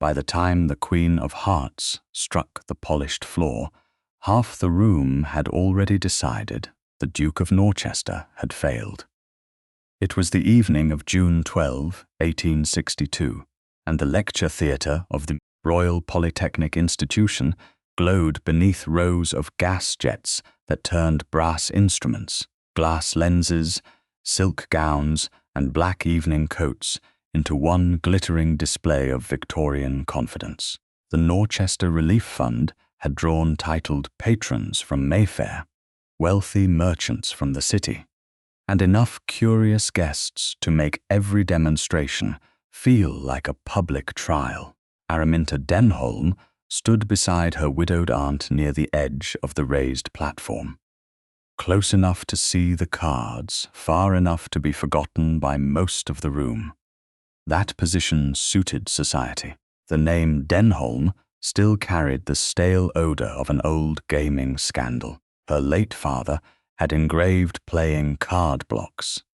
By the time the Queen of Hearts struck the polished floor, half the room had already decided the Duke of Norchester had failed. It was the evening of June 12, 1862, and the lecture theatre of the Royal Polytechnic Institution glowed beneath rows of gas jets that turned brass instruments, glass lenses, silk gowns, and black evening coats into one glittering display of Victorian confidence. The Norchester Relief Fund had drawn titled patrons from Mayfair, wealthy merchants from the city, and enough curious guests to make every demonstration feel like a public trial. Araminta Denholm stood beside her widowed aunt near the edge of the raised platform, close enough to see the cards, far enough to be forgotten by most of the room. That position suited society. The name Denholm still carried the stale odor of an old gaming scandal. Her late father had engraved playing card blocks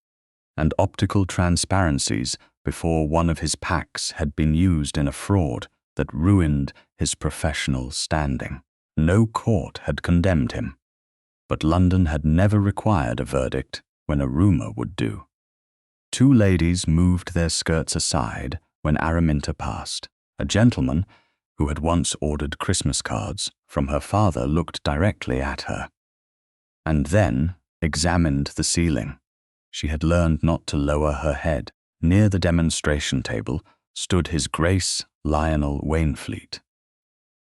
and optical transparencies before one of his packs had been used in a fraud that ruined his professional standing. No court had condemned him, but London had never required a verdict when a rumour would do. Two ladies moved their skirts aside when Araminta passed. A gentleman, who had once ordered Christmas cards from her father, looked directly at her, and then examined the ceiling. She had learned not to lower her head. Near the demonstration table stood his Grace Lionel Wainfleet,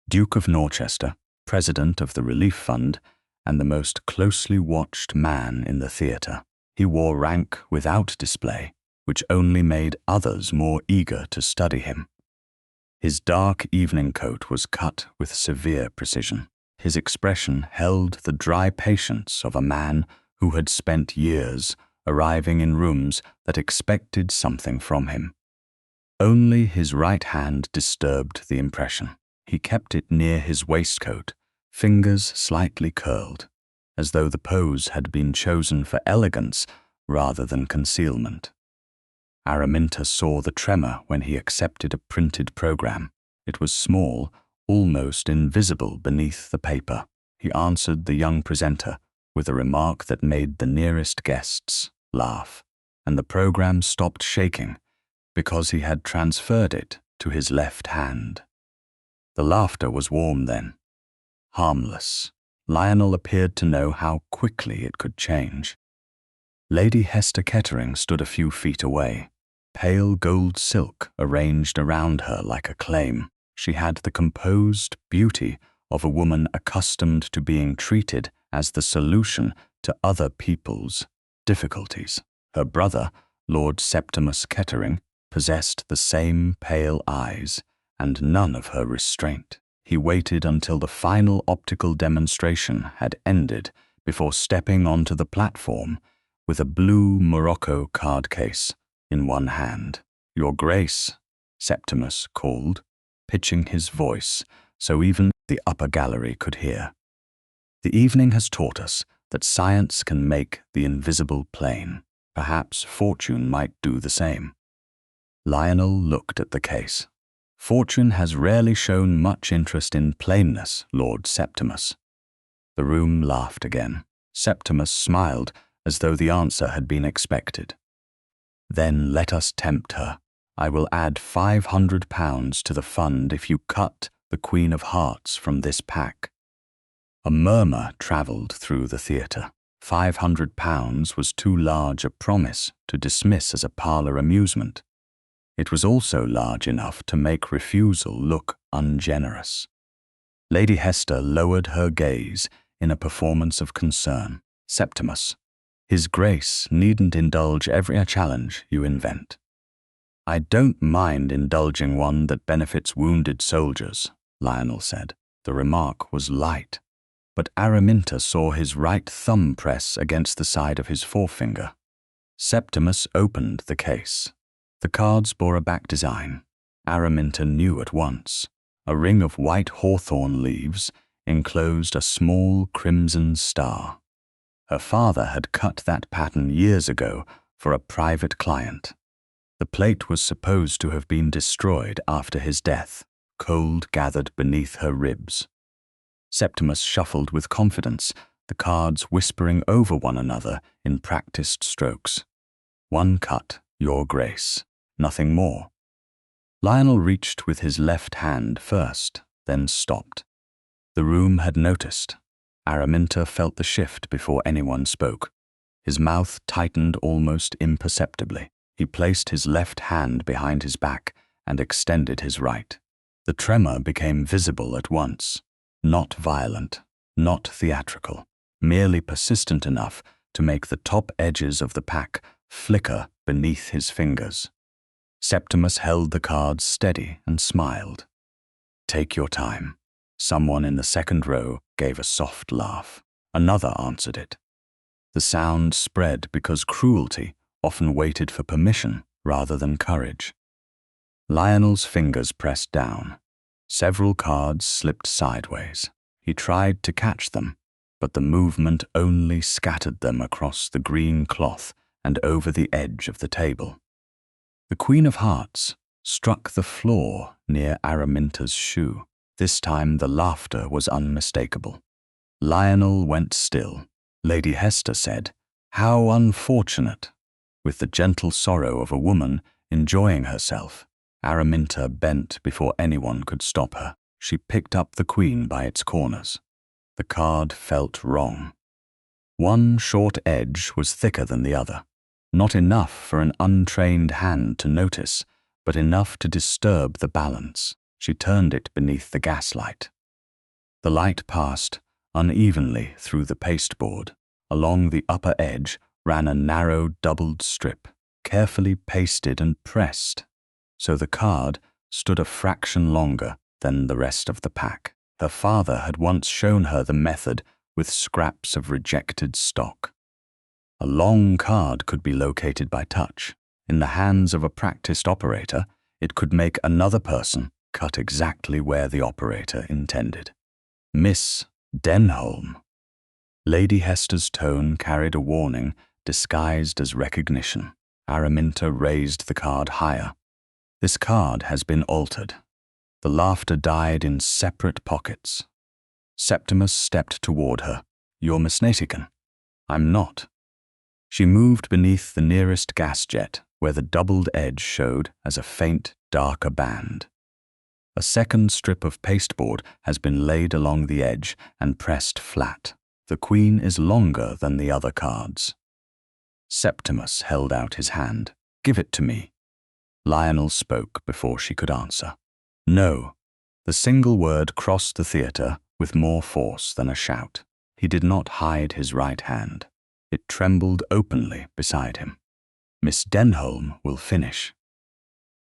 Duke of Norchester, president of the Relief Fund, and the most closely watched man in the theatre. He wore rank without display, which only made others more eager to study him. His dark evening coat was cut with severe precision. His expression held the dry patience of a man who had spent years arriving in rooms that expected something from him. Only his right hand disturbed the impression. He kept it near his waistcoat, fingers slightly curled, as though the pose had been chosen for elegance rather than concealment. Araminta saw the tremor when he accepted a printed program. It was small, almost invisible beneath the paper. He answered the young presenter with a remark that made the nearest guests laugh, and the program stopped shaking because he had transferred it to his left hand. The laughter was warm then, harmless. Lionel appeared to know how quickly it could change. Lady Hester Kettering stood a few feet away, pale gold silk arranged around her like a claim. She had the composed beauty of a woman accustomed to being treated as the solution to other people's difficulties. Her brother, Lord Septimus Kettering, possessed the same pale eyes and none of her restraint. He waited until the final optical demonstration had ended before stepping onto the platform with a blue Morocco card case in one hand. "Your Grace," Septimus called, pitching his voice so even the upper gallery could hear. "The evening has taught us that science can make the invisible plain. Perhaps fortune might do the same." Lionel looked at the case. "Fortune has rarely shown much interest in plainness, Lord Septimus." The room laughed again. Septimus smiled as though the answer had been expected. "Then let us tempt her. I will add £500 to the fund if you cut the Queen of Hearts from this pack." A murmur travelled through the theatre. £500 was too large a promise to dismiss as a parlour amusement. It was also large enough to make refusal look ungenerous. Lady Hester lowered her gaze in a performance of concern. "Septimus, His Grace needn't indulge every challenge you invent." "I don't mind indulging one that benefits wounded soldiers," Lionel said. The remark was light, but Araminta saw his right thumb press against the side of his forefinger. Septimus opened the case. The cards bore a back design. Araminta knew at once. A ring of white hawthorn leaves enclosed a small crimson star. Her father had cut that pattern years ago for a private client. The plate was supposed to have been destroyed after his death. cold gathered beneath her ribs. Septimus shuffled with confidence, the cards whispering over one another in practiced strokes. One cut, your grace, nothing more. Lionel reached with his left hand first, then stopped. The room had noticed. Araminta felt the shift before anyone spoke. His mouth tightened almost imperceptibly. He placed his left hand behind his back and extended his right. The tremor became visible at once. Not violent, not theatrical, merely persistent enough to make the top edges of the pack flicker beneath his fingers. Septimus held the cards steady and smiled. Take your time. Someone in the second row gave a soft laugh. Another answered it. The sound spread because cruelty often waited for permission rather than courage. Lionel's fingers pressed down. Several cards slipped sideways. He tried to catch them, but the movement only scattered them across the green cloth and over the edge of the table. The Queen of Hearts struck the floor near Araminta's shoe. This time the laughter was unmistakable. Lionel went still. Lady Hester said, "How unfortunate," with the gentle sorrow of a woman enjoying herself. Araminta bent before anyone could stop her. She picked up the queen by its corners. The card felt wrong. One short edge was thicker than the other. Not enough for an untrained hand to notice, but enough to disturb the balance. She turned it beneath the gaslight. The light passed unevenly through the pasteboard. Along the upper edge ran a narrow doubled strip, carefully pasted and pressed, so the card stood a fraction longer than the rest of the pack. Her father had once shown her the method with scraps of rejected stock. A long card could be located by touch. In the hands of a practiced operator, it could make another person cut exactly where the operator intended. Miss Denholm. Lady Hester's tone carried a warning disguised as recognition. Araminta raised the card higher. This card has been altered. The laughter died in separate pockets. Septimus stepped toward her. You're Miss Natican. I'm not. She moved beneath the nearest gas jet, where the doubled edge showed as a faint, darker band. A second strip of pasteboard has been laid along the edge and pressed flat. The queen is longer than the other cards. Septimus held out his hand. Give it to me. Lionel spoke before she could answer. No. The single word crossed the theatre with more force than a shout. He did not hide his right hand. It trembled openly beside him. Miss Denholm will finish.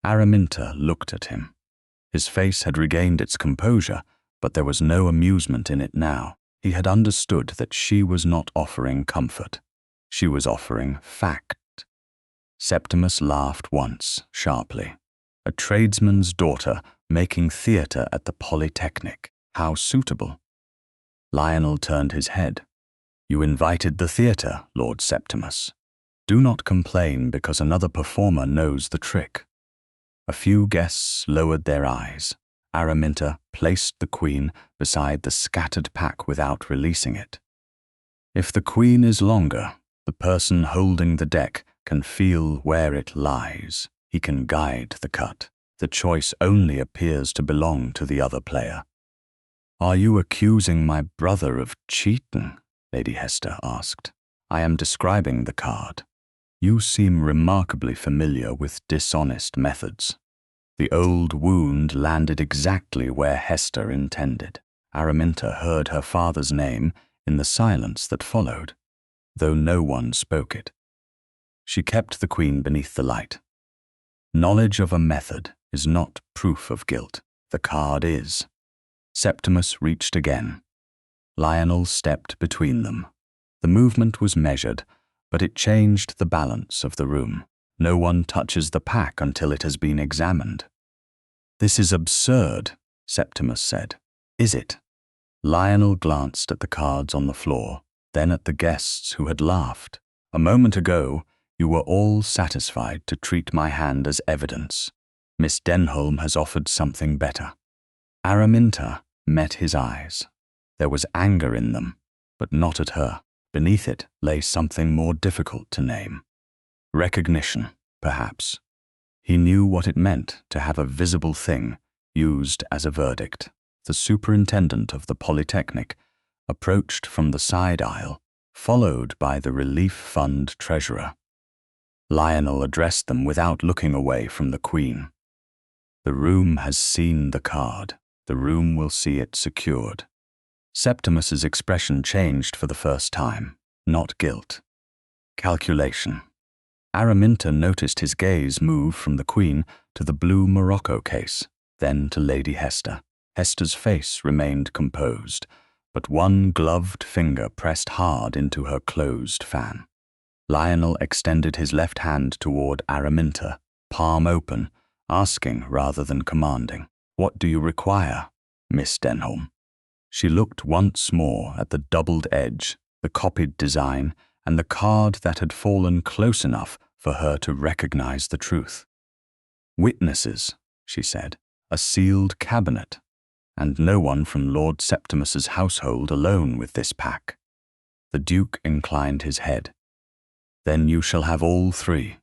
Araminta looked at him. His face had regained its composure, but there was no amusement in it now. He had understood that she was not offering comfort. She was offering fact. Septimus laughed once, sharply. A tradesman's daughter making theatre at the Polytechnic. How suitable. Lionel turned his head. You invited the theatre, Lord Septimus. Do not complain because another performer knows the trick. A few guests lowered their eyes. Araminta placed the queen beside the scattered pack without releasing it. If the queen is longer, the person holding the deck can feel where it lies. He can guide the cut. The choice only appears to belong to the other player. Are you accusing my brother of cheating? Lady Hester asked. I am describing the card. You seem remarkably familiar with dishonest methods. The old wound landed exactly where Hester intended. Araminta heard her father's name in the silence that followed, though no one spoke it. She kept the queen beneath the light. Knowledge of a method is not proof of guilt. The card is. Septimus reached again. Lionel stepped between them. The movement was measured, but it changed the balance of the room. No one touches the pack until it has been examined. This is absurd, Septimus said. Is it? Lionel glanced at the cards on the floor, then at the guests who had laughed. A moment ago, you were all satisfied to treat my hand as evidence. Miss Denholm has offered something better. Araminta met his eyes. There was anger in them, but not at her. Beneath it lay something more difficult to name. Recognition, perhaps. He knew what it meant to have a visible thing used as a verdict. The superintendent of the Polytechnic approached from the side aisle, followed by the Relief Fund treasurer. Lionel addressed them without looking away from the Queen. The room has seen the card. The room will see it secured. Septimus's expression changed for the first time. Not guilt. Calculation. Araminta noticed his gaze move from the Queen to the blue Morocco case, then to Lady Hester. Hester's face remained composed, but one gloved finger pressed hard into her closed fan. Lionel extended his left hand toward Araminta, palm open, asking rather than commanding, "What do you require, Miss Denholm?" She looked once more at the doubled edge, the copied design, and the card that had fallen close enough for her to recognize the truth. "Witnesses," she said, "a sealed cabinet, and no one from Lord Septimus's household alone with this pack." The Duke inclined his head. "Then you shall have all three."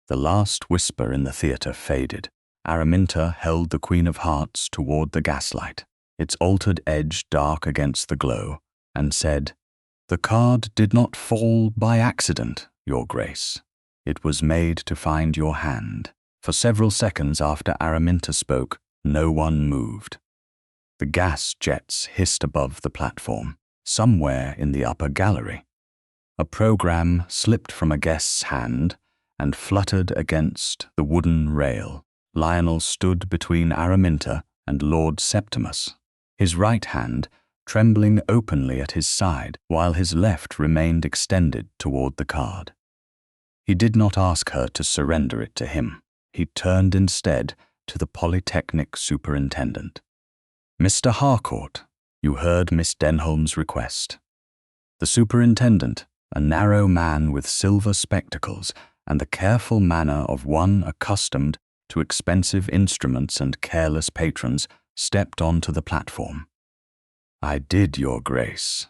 The last whisper in the theatre faded. Araminta held the Queen of Hearts toward the gaslight, its altered edge dark against the glow, and said, "The card did not fall by accident, Your Grace. It was made to find your hand." For several seconds after Araminta spoke, no one moved. The gas jets hissed above the platform, somewhere in the upper gallery. A program slipped from a guest's hand and fluttered against the wooden rail. Lionel stood between Araminta and Lord Septimus, his right hand trembling openly at his side, while his left remained extended toward the card. He did not ask her to surrender it to him. He turned instead to the Polytechnic superintendent. "Mr. Harcourt, you heard Miss Denholm's request." The superintendent, a narrow man with silver spectacles and the careful manner of one accustomed to expensive instruments and careless patrons, stepped onto the platform. "I did, Your Grace."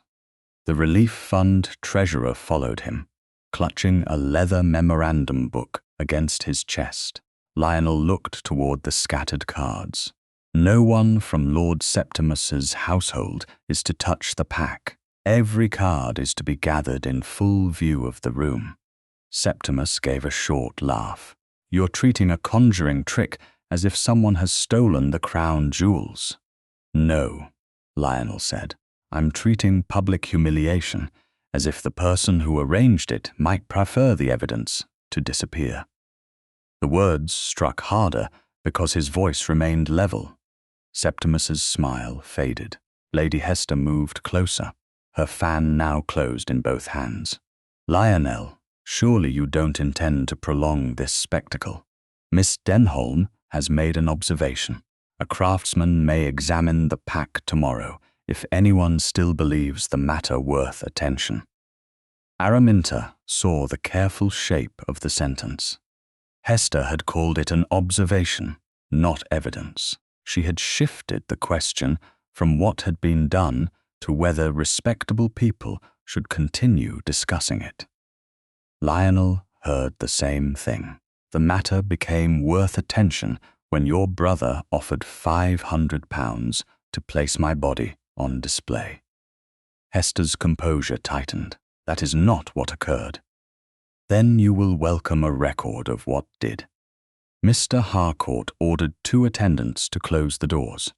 The Relief Fund treasurer followed him, clutching a leather memorandum book against his chest. Lionel looked toward the scattered cards. "No one from Lord Septimus's household is to touch the pack. Every card is to be gathered in full view of the room." Septimus gave a short laugh. "You're treating a conjuring trick as if someone has stolen the crown jewels." "No," Lionel said. "I'm treating public humiliation as if the person who arranged it might prefer the evidence to disappear." The words struck harder because his voice remained level. Septimus's smile faded. Lady Hester moved closer, her fan now closed in both hands. "Lionel, surely you don't intend to prolong this spectacle. Miss Denholm has made an observation. A craftsman may examine the pack tomorrow if anyone still believes the matter worth attention." Araminta saw the careful shape of the sentence. Hester had called it an observation, not evidence. She had shifted the question from what had been done to whether respectable people should continue discussing it. Lionel heard the same thing. "The matter became worth attention when your brother offered £500 to place my body on display." Hester's composure tightened. "That is not what occurred." "Then you will welcome a record of what did." Mr. Harcourt ordered 2 attendants to close the doors.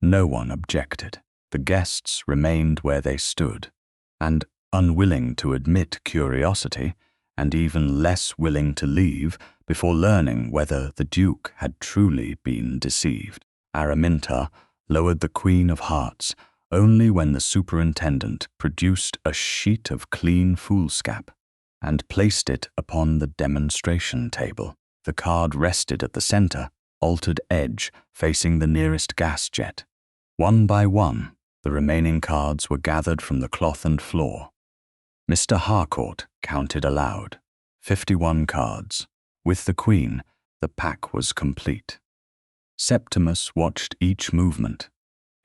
No one objected. The guests remained where they stood, and unwilling to admit curiosity, and even less willing to leave before learning whether the Duke had truly been deceived. Araminta lowered the Queen of Hearts only when the superintendent produced a sheet of clean foolscap and placed it upon the demonstration table. The card rested at the center, altered edge facing the nearest gas jet. One by one, the remaining cards were gathered from the cloth and floor. Mr. Harcourt counted aloud. 51 cards. With the Queen, the pack was complete. Septimus watched each movement.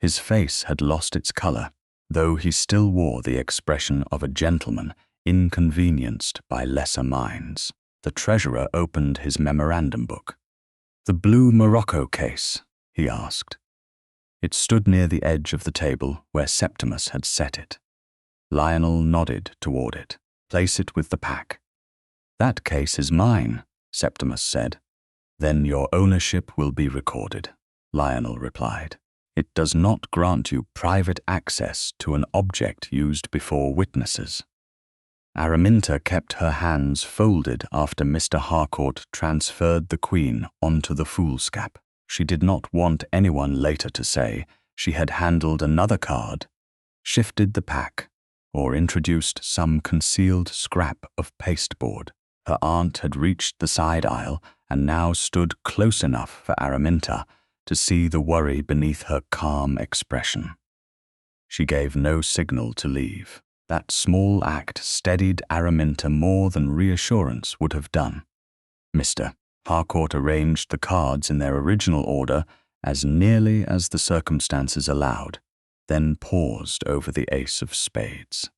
His face had lost its color, though he still wore the expression of a gentleman inconvenienced by lesser minds. The treasurer opened his memorandum book. "The blue morocco case?" he asked. It stood near the edge of the table where Septimus had set it. Lionel nodded toward it. "Place it with the pack." "That case is mine," Septimus said. "Then your ownership will be recorded," Lionel replied. "It does not grant you private access to an object used before witnesses." Araminta kept her hands folded after Mr. Harcourt transferred the Queen onto the foolscap. She did not want anyone later to say she had handled another card, shifted the pack, or introduced some concealed scrap of pasteboard. Her aunt had reached the side aisle and now stood close enough for Araminta to see the worry beneath her calm expression. She gave no signal to leave. That small act steadied Araminta more than reassurance would have done. Mr. Harcourt arranged the cards in their original order as nearly as the circumstances allowed, then paused over the ace of spades.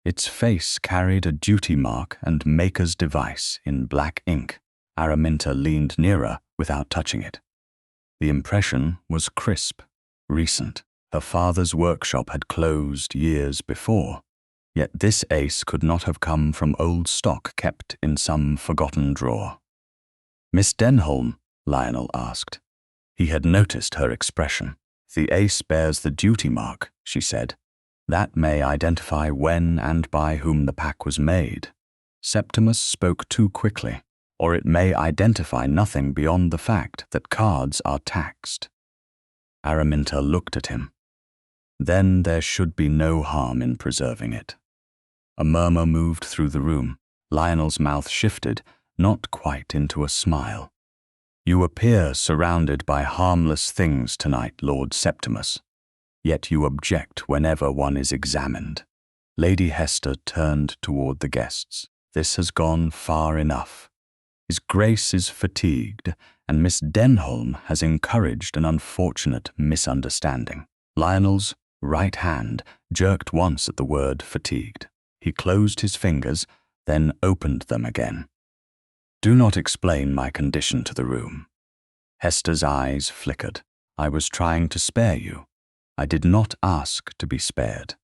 Its face carried a duty mark and maker's device in black ink. Araminta leaned nearer without touching it. The impression was crisp, recent. Her father's workshop had closed years before, yet this ace could not have come from old stock kept in some forgotten drawer. "Miss Denholm?" Lionel asked. He had noticed her expression. "The ace bears the duty mark," she said. "That may identify when and by whom the pack was made." Septimus spoke too quickly, or it may identify nothing beyond the fact that cards are taxed. Araminta looked at him. "Then there should be no harm in preserving it." A murmur moved through the room. Lionel's mouth shifted, not quite into a smile. "You appear surrounded by harmless things tonight, Lord Septimus, yet you object whenever one is examined." Lady Hester turned toward the guests. "This has gone far enough. His Grace is fatigued, and Miss Denholm has encouraged an unfortunate misunderstanding." Lionel's right hand jerked once at the word fatigued. He closed his fingers, then opened them again. "Do not explain my condition to the room." Hester's eyes flickered. "I was trying to spare you. I did not ask to be spared."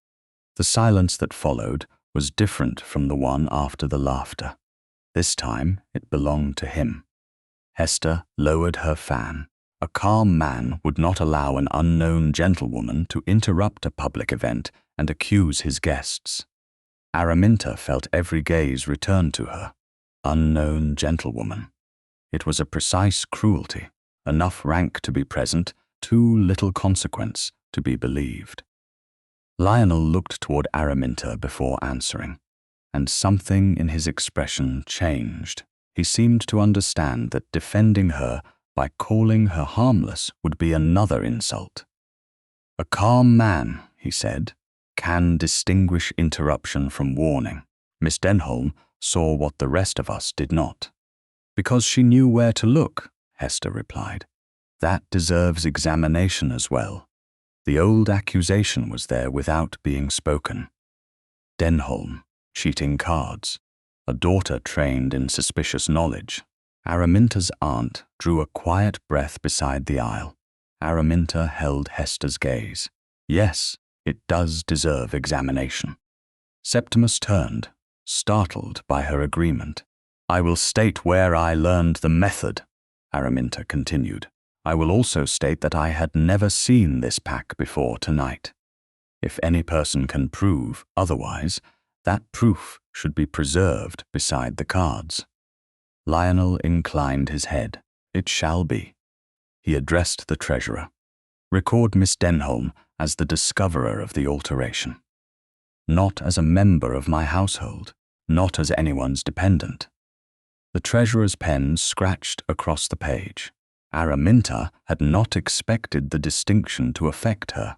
The silence that followed was different from the one after the laughter. This time it belonged to him. Hester lowered her fan. A calm man would not allow an unknown gentlewoman to interrupt a public event and accuse his guests. Araminta felt every gaze return to her. Unknown gentlewoman. It was a precise cruelty. Enough rank to be present, too little consequence to be believed. Lionel looked toward Araminta before answering, and something in his expression changed. He seemed to understand that defending her by calling her harmless would be another insult. "A calm man," he said, "can distinguish interruption from warning." Miss Denholm saw what the rest of us did not. "Because she knew where to look," Hester replied. "That deserves examination as well. The old accusation was there without being spoken. Denholm, cheating cards, a daughter trained in suspicious knowledge." Araminta's aunt drew a quiet breath beside the aisle. Araminta held Hester's gaze. "Yes, it does deserve examination." Septimus turned, startled by her agreement. "I will state where I learned the method," Araminta continued. "I will also state that I had never seen this pack before tonight. If any person can prove otherwise, that proof should be preserved beside the cards." Lionel inclined his head. "It shall be." He addressed the treasurer. "Record Miss Denholm as the discoverer of the alteration. Not as a member of my household, not as anyone's dependent." The treasurer's pen scratched across the page. Araminta had not expected the distinction to affect her,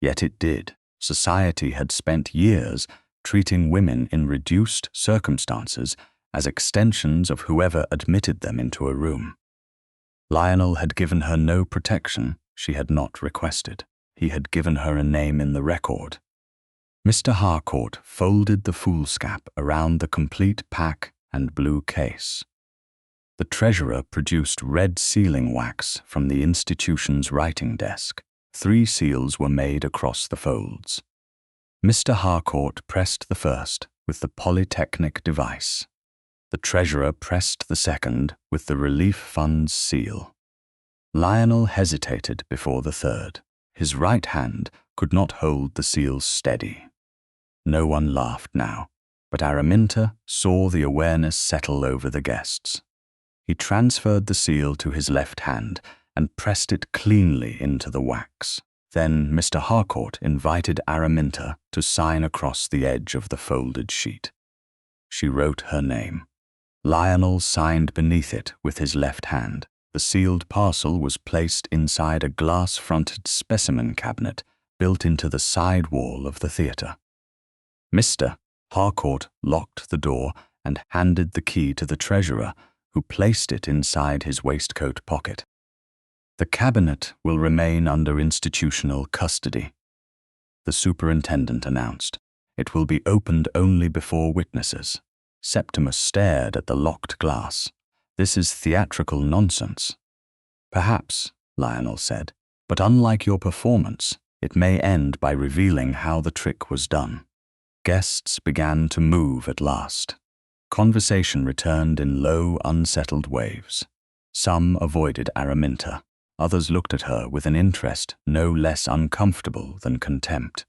yet it did. Society had spent years treating women in reduced circumstances as extensions of whoever admitted them into a room. Lionel had given her no protection she had not requested. He had given her a name in the record. Mr. Harcourt folded the foolscap around the complete pack and blue case. The treasurer produced red sealing wax from the institution's writing desk. 3 seals were made across the folds. Mr. Harcourt pressed the first with the Polytechnic device. The treasurer pressed the second with the Relief Fund's seal. Lionel hesitated before the third. His right hand could not hold the seals steady. No one laughed now, but Araminta saw the awareness settle over the guests. He transferred the seal to his left hand and pressed it cleanly into the wax. Then Mr. Harcourt invited Araminta to sign across the edge of the folded sheet. She wrote her name. Lionel signed beneath it with his left hand. The sealed parcel was placed inside a glass-fronted specimen cabinet built into the side wall of the theatre. Mr. Harcourt locked the door and handed the key to the treasurer, who placed it inside his waistcoat pocket. The cabinet will remain under institutional custody, the superintendent announced. It will be opened only before witnesses. Septimus stared at the locked glass. This is theatrical nonsense. Perhaps, Lionel said, but unlike your performance, it may end by revealing how the trick was done. Guests began to move at last. Conversation returned in low, unsettled waves. Some avoided Araminta. Others looked at her with an interest no less uncomfortable than contempt.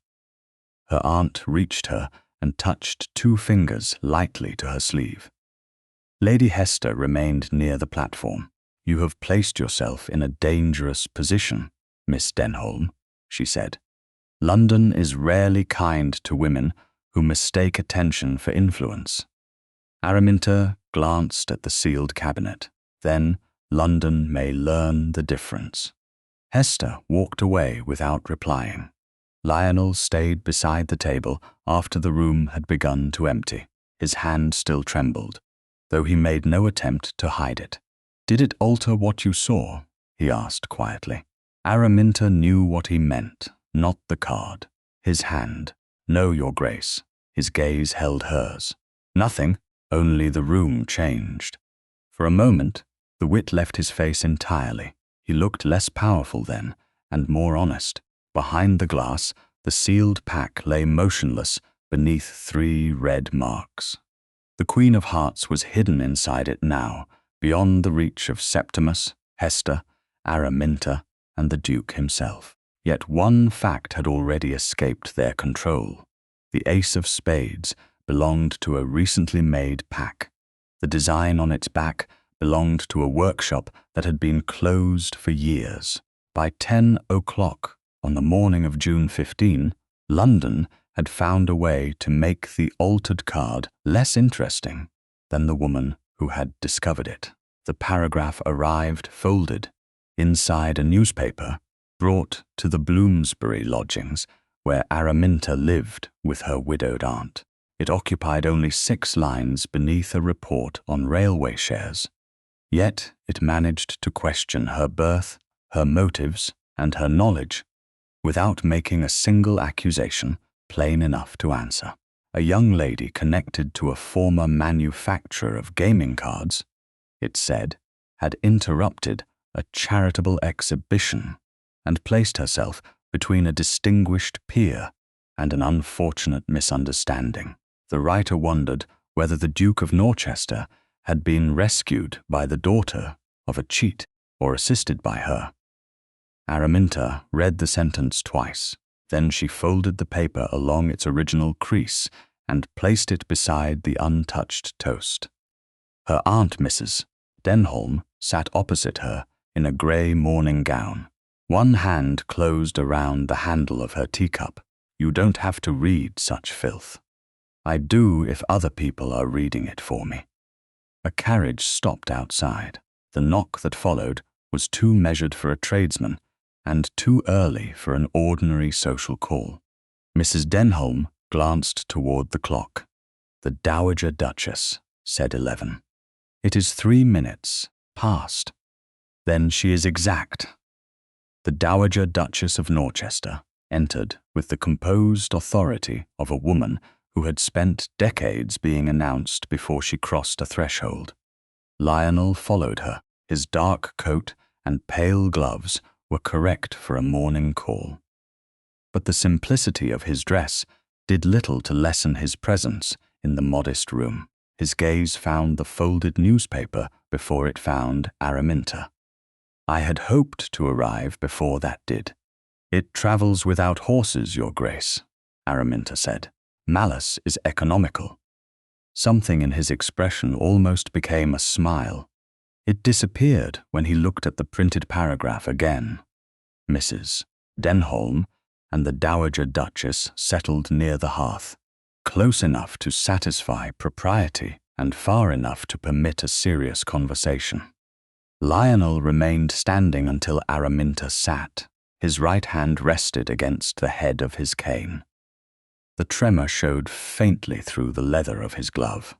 Her aunt reached her and touched 2 fingers lightly to her sleeve. Lady Hester remained near the platform. You have placed yourself in a dangerous position, Miss Denholm, she said. London is rarely kind to women who mistake attention for influence. Araminta glanced at the sealed cabinet. Then London may learn the difference. Hester walked away without replying. Lionel stayed beside the table after the room had begun to empty. His hand still trembled, though he made no attempt to hide it. Did it alter what you saw? He asked quietly. Araminta knew what he meant, not the card. His hand. No, Your Grace. His gaze held hers. Nothing, only the room changed. For a moment, the wit left his face entirely. He looked less powerful then, and more honest. Behind the glass, the sealed pack lay motionless beneath 3 red marks. The Queen of Hearts was hidden inside it now, beyond the reach of Septimus, Hester, Araminta, and the Duke himself. Yet one fact had already escaped their control. The Ace of Spades belonged to a recently made pack. The design on its back belonged to a workshop that had been closed for years. By 10 o'clock on the morning of June 15, London had found a way to make the altered card less interesting than the woman who had discovered it. The paragraph arrived folded inside a newspaper brought to the Bloomsbury lodgings where Araminta lived with her widowed aunt. It occupied only 6 lines beneath a report on railway shares. Yet it managed to question her birth, her motives, and her knowledge without making a single accusation plain enough to answer. A young lady connected to a former manufacturer of gaming cards, it said, had interrupted a charitable exhibition and placed herself between a distinguished peer and an unfortunate misunderstanding. The writer wondered whether the Duke of Norchester had been rescued by the daughter of a cheat or assisted by her. Araminta read the sentence twice. Then she folded the paper along its original crease and placed it beside the untouched toast. Her aunt, Mrs. Denholm, sat opposite her in a grey morning gown. One hand closed around the handle of her teacup. You don't have to read such filth. I do if other people are reading it for me. A carriage stopped outside. The knock that followed was too measured for a tradesman and too early for an ordinary social call. Mrs. Denholm glanced toward the clock. The Dowager Duchess, said 11. It is 3 minutes past. Then she is exact. The Dowager Duchess of Norchester entered with the composed authority of a woman who had spent decades being announced before she crossed a threshold. Lionel followed her. His dark coat and pale gloves were correct for a morning call. But the simplicity of his dress did little to lessen his presence in the modest room. His gaze found the folded newspaper before it found Araminta. I had hoped to arrive before that did. It travels without horses, Your Grace, Araminta said. Malice is economical. Something in his expression almost became a smile. It disappeared when he looked at the printed paragraph again. Mrs. Denholm and the Dowager Duchess settled near the hearth, close enough to satisfy propriety and far enough to permit a serious conversation. Lionel remained standing until Araminta sat. His right hand rested against the head of his cane. The tremor showed faintly through the leather of his glove.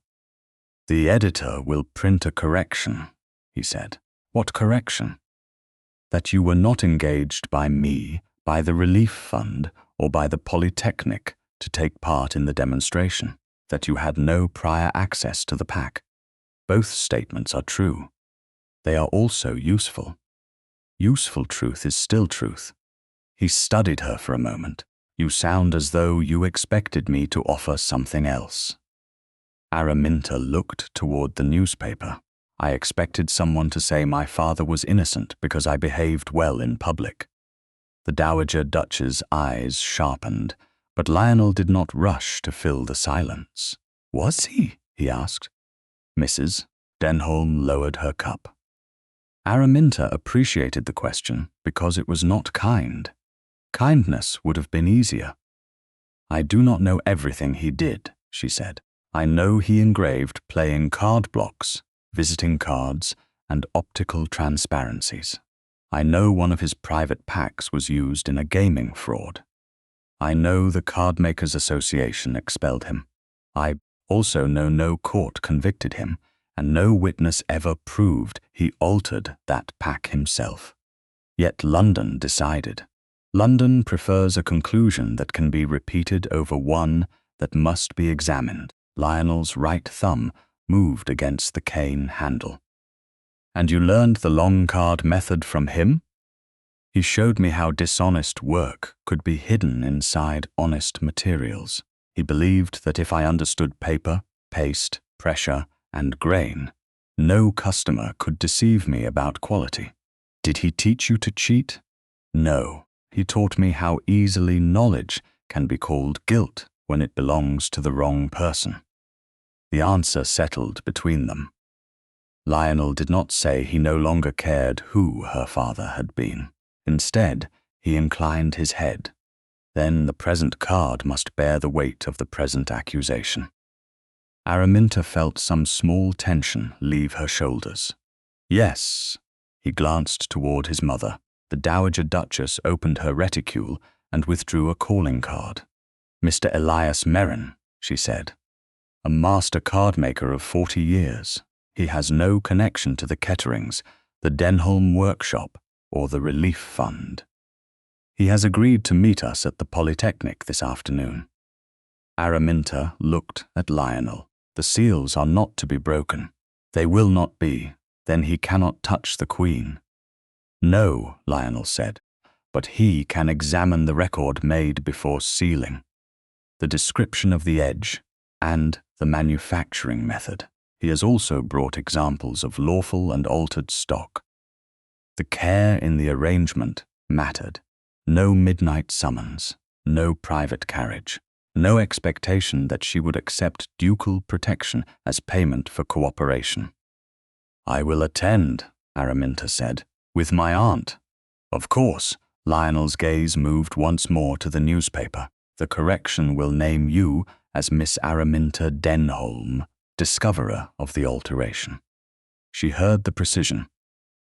"The editor will print a correction," he said. "What correction?" "That you were not engaged by me, by the Relief Fund, or by the Polytechnic to take part in the demonstration, that you had no prior access to the pack. Both statements are true. They are also useful. Useful truth is still truth." He studied her for a moment. "You sound as though you expected me to offer something else." Araminta looked toward the newspaper. "I expected someone to say my father was innocent because I behaved well in public." The Dowager Duchess's eyes sharpened, but Lionel did not rush to fill the silence. "Was he?" he asked. Mrs. Denholm lowered her cup. Araminta appreciated the question because it was not kind. Kindness would have been easier. "I do not know everything he did," she said. "I know he engraved playing card blocks, visiting cards, and optical transparencies. I know one of his private packs was used in a gaming fraud. I know the Cardmakers Association expelled him. I also know no court convicted him, and no witness ever proved he altered that pack himself. Yet London decided. London prefers a conclusion that can be repeated over one that must be examined." Lionel's right thumb moved against the cane handle. "And you learned the long card method from him?" "He showed me how dishonest work could be hidden inside honest materials. He believed that if I understood paper, paste, pressure, and grain, no customer could deceive me about quality." "Did he teach you to cheat?" "No. He taught me how easily knowledge can be called guilt when it belongs to the wrong person." The answer settled between them. Lionel did not say he no longer cared who her father had been. Instead, he inclined his head. Then the present card must bear the weight of the present accusation. Araminta felt some small tension leave her shoulders. "Yes." He glanced toward his mother. The Dowager Duchess opened her reticule and withdrew a calling card. "Mr. Elias Merrin," she said. "A master card maker of 40 years. He has no connection to the Ketterings, the Denholm workshop, or the Relief Fund. He has agreed to meet us at the Polytechnic this afternoon." Araminta looked at Lionel. "The seals are not to be broken." "They will not be. Then he cannot touch the Queen." "No," Lionel said, "but he can examine the record made before sealing. The description of the edge and the manufacturing method. He has also brought examples of lawful and altered stock. The care in the arrangement mattered. No midnight summons, no private carriage, no expectation that she would accept ducal protection as payment for cooperation." "I will attend," Araminta said, "with my aunt." "Of course." Lionel's gaze moved once more to the newspaper. "The correction will name you as Miss Araminta Denholm, discoverer of the alteration." She heard the precision.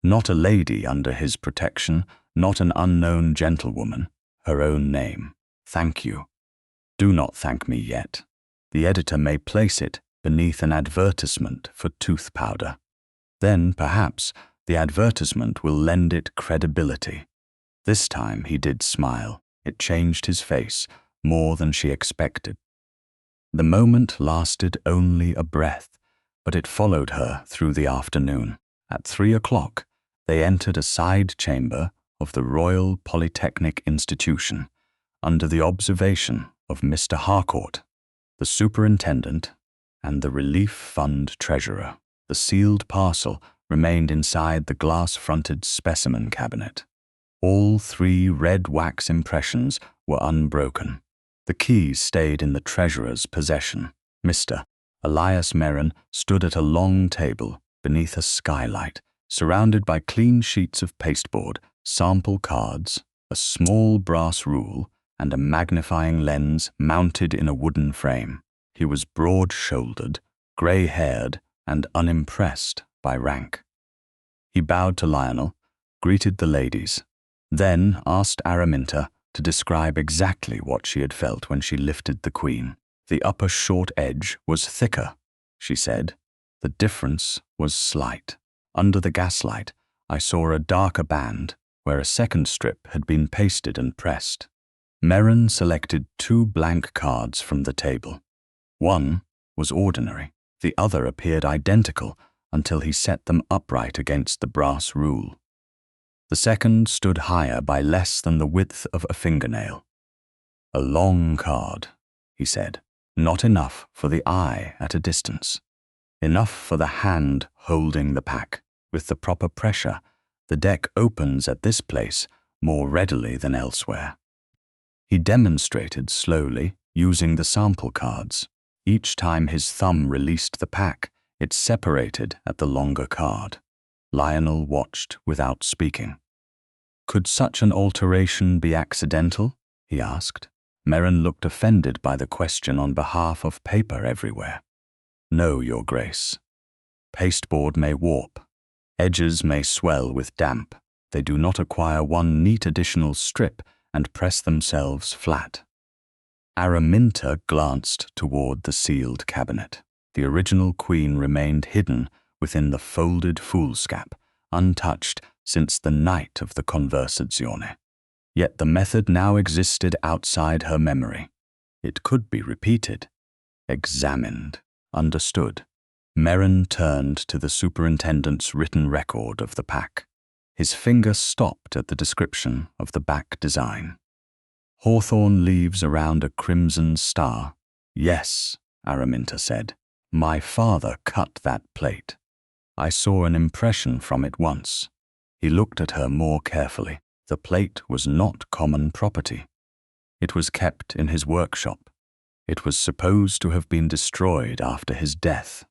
Not a lady under his protection, not an unknown gentlewoman, her own name. "Thank you." "Do not thank me yet. The editor may place it beneath an advertisement for tooth powder. Then, perhaps, The advertisement will lend it credibility. This time he did smile. It changed his face more than she expected. The moment lasted only a breath, but it followed her through the afternoon. At 3 o'clock, they entered a side chamber of the Royal Polytechnic Institution, under the observation of Mr. Harcourt, the superintendent, and the Relief Fund treasurer. The sealed parcel remained inside the glass-fronted specimen cabinet. All 3 red wax impressions were unbroken. The keys stayed in the treasurer's possession. Mr. Elias Merrin stood at a long table beneath a skylight, surrounded by clean sheets of pasteboard, sample cards, a small brass rule, and a magnifying lens mounted in a wooden frame. He was broad-shouldered, grey-haired, and unimpressed by rank. He bowed to Lionel, greeted the ladies, then asked Araminta to describe exactly what she had felt when she lifted the Queen. The upper short edge was thicker, she said. The difference was slight. Under the gaslight, I saw a darker band where a second strip had been pasted and pressed. Merrin selected 2 blank cards from the table. One was ordinary. The other appeared identical until he set them upright against the brass rule. The second stood higher by less than the width of a fingernail. A long card, he said. Not enough for the eye at a distance. Enough for the hand holding the pack. With the proper pressure, the deck opens at this place more readily than elsewhere. He demonstrated slowly, using the sample cards. Each time his thumb released the pack, it separated at the longer card. Lionel watched without speaking. Could such an alteration be accidental? He asked. Merrin looked offended by the question on behalf of paper everywhere. No, Your Grace. Pasteboard may warp. Edges may swell with damp. They do not acquire one neat additional strip and press themselves flat. Araminta glanced toward the sealed cabinet. The original Queen remained hidden within the folded foolscap, untouched since the night of the conversazione. Yet the method now existed outside her memory. It could be repeated, examined, understood. Merrin turned to the superintendent's written record of the pack. His finger stopped at the description of the back design. Hawthorn leaves around a crimson star. Yes, Araminta said. My father cut that plate. I saw an impression from it once. He looked at her more carefully. The plate was not common property. It was kept in his workshop. It was supposed to have been destroyed after his death.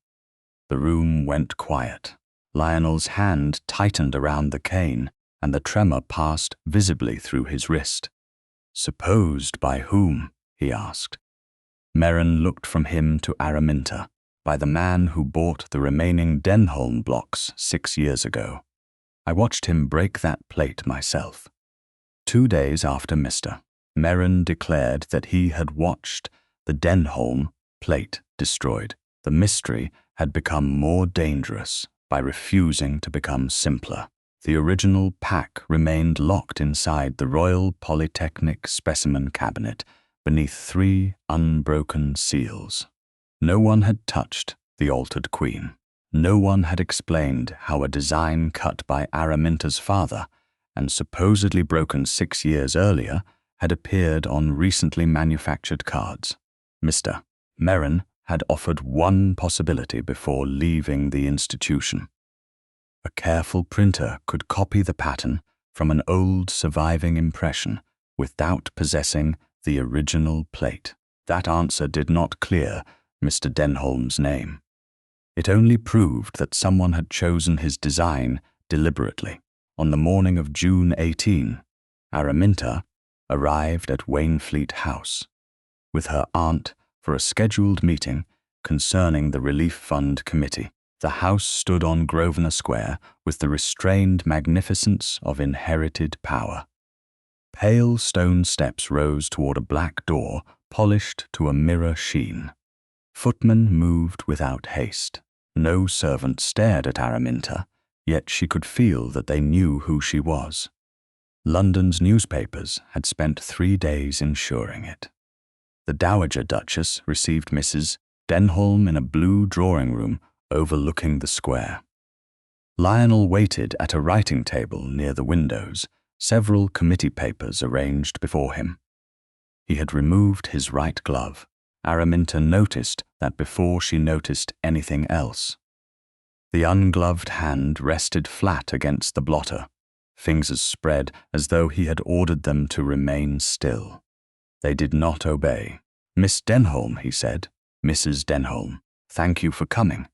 The room went quiet. Lionel's hand tightened around the cane, and the tremor passed visibly through his wrist. Supposed by whom? He asked. Merrin looked from him to Araminta. By the man who bought the remaining Denholm blocks 6 years ago. I watched him break that plate myself. 2 days after Mr. Merrin declared that he had watched the Denholm plate destroyed. The mystery had become more dangerous by refusing to become simpler. The original pack remained locked inside the Royal Polytechnic specimen cabinet beneath 3 unbroken seals. No one had touched the altered Queen. No one had explained how a design cut by Araminta's father and supposedly broken 6 years earlier had appeared on recently manufactured cards. Mr. Merrin had offered one possibility before leaving the institution. A careful printer could copy the pattern from an old surviving impression without possessing the original plate. That answer did not clear Mr. Denholm's name. It only proved that someone had chosen his design deliberately. On the morning of June 18, Araminta arrived at Wainfleet House with her aunt for a scheduled meeting concerning the Relief Fund Committee. The house stood on Grosvenor Square with the restrained magnificence of inherited power. Pale stone steps rose toward a black door polished to a mirror sheen. Footmen moved without haste. No servant stared at Araminta, yet she could feel that they knew who she was. London's newspapers had spent 3 days ensuring it. The Dowager Duchess received Mrs. Denholm in a blue drawing room overlooking the square. Lionel waited at a writing table near the windows, several committee papers arranged before him. He had removed his right glove. Araminta noticed that before she noticed anything else. The ungloved hand rested flat against the blotter, fingers spread as though he had ordered them to remain still. They did not obey. "Miss Denholm," he said. "Mrs. Denholm, thank you for coming."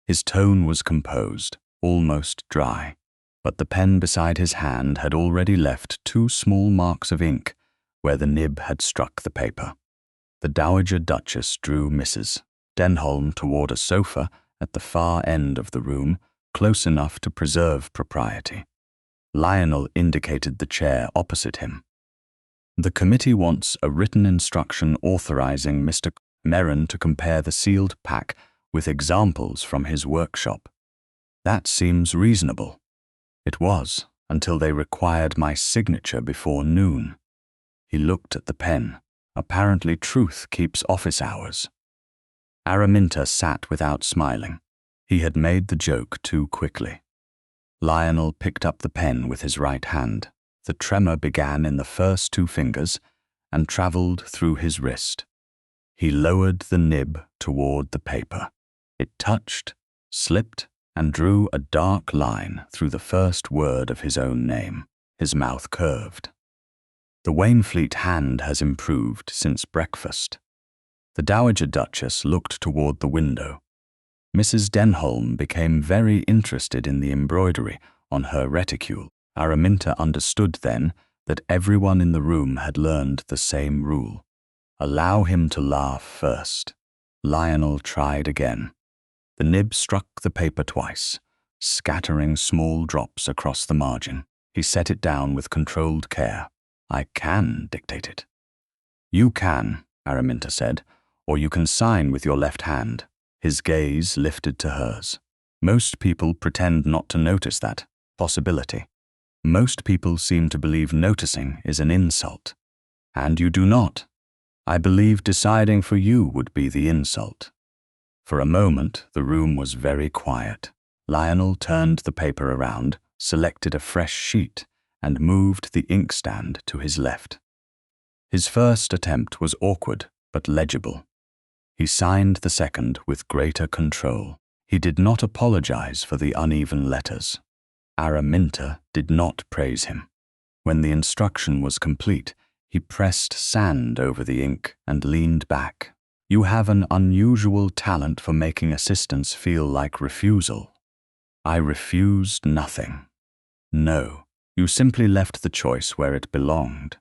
His tone was composed, almost dry, but the pen beside his hand had already left 2 small marks of ink where the nib had struck the paper. The Dowager Duchess drew Mrs. Denholm toward a sofa at the far end of the room, close enough to preserve propriety. Lionel indicated the chair opposite him. "The committee wants a written instruction authorizing Mr. Merron to compare the sealed pack with examples from his workshop." That seems reasonable. It was, until they required my signature before noon. He looked at the pen. Apparently truth keeps office hours. Araminta sat without smiling. He had made the joke too quickly. Lionel picked up the pen with his right hand. The tremor began in the first 2 fingers and traveled through his wrist. He lowered the nib toward the paper. It touched, slipped, and drew a dark line through the first word of his own name. His mouth curved. "The Wainfleet hand has improved since breakfast." The Dowager Duchess looked toward the window. Mrs. Denholm became very interested in the embroidery on her reticule. Araminta understood then that everyone in the room had learned the same rule. Allow him to laugh first. Lionel tried again. The nib struck the paper twice, scattering small drops across the margin. He set it down with controlled care. "I can dictate it." "You can," Araminta said, "or you can sign with your left hand." His gaze lifted to hers. "Most people pretend not to notice that possibility. Most people seem to believe noticing is an insult. And you do not. I believe deciding for you would be the insult." For a moment, the room was very quiet. Lionel turned the paper around, selected a fresh sheet, and moved the inkstand to his left. His first attempt was awkward, but legible. He signed the second with greater control. He did not apologize for the uneven letters. Araminta did not praise him. When the instruction was complete, he pressed sand over the ink and leaned back. "You have an unusual talent for making assistance feel like refusal." "I refused nothing." "No, you simply left the choice where it belonged."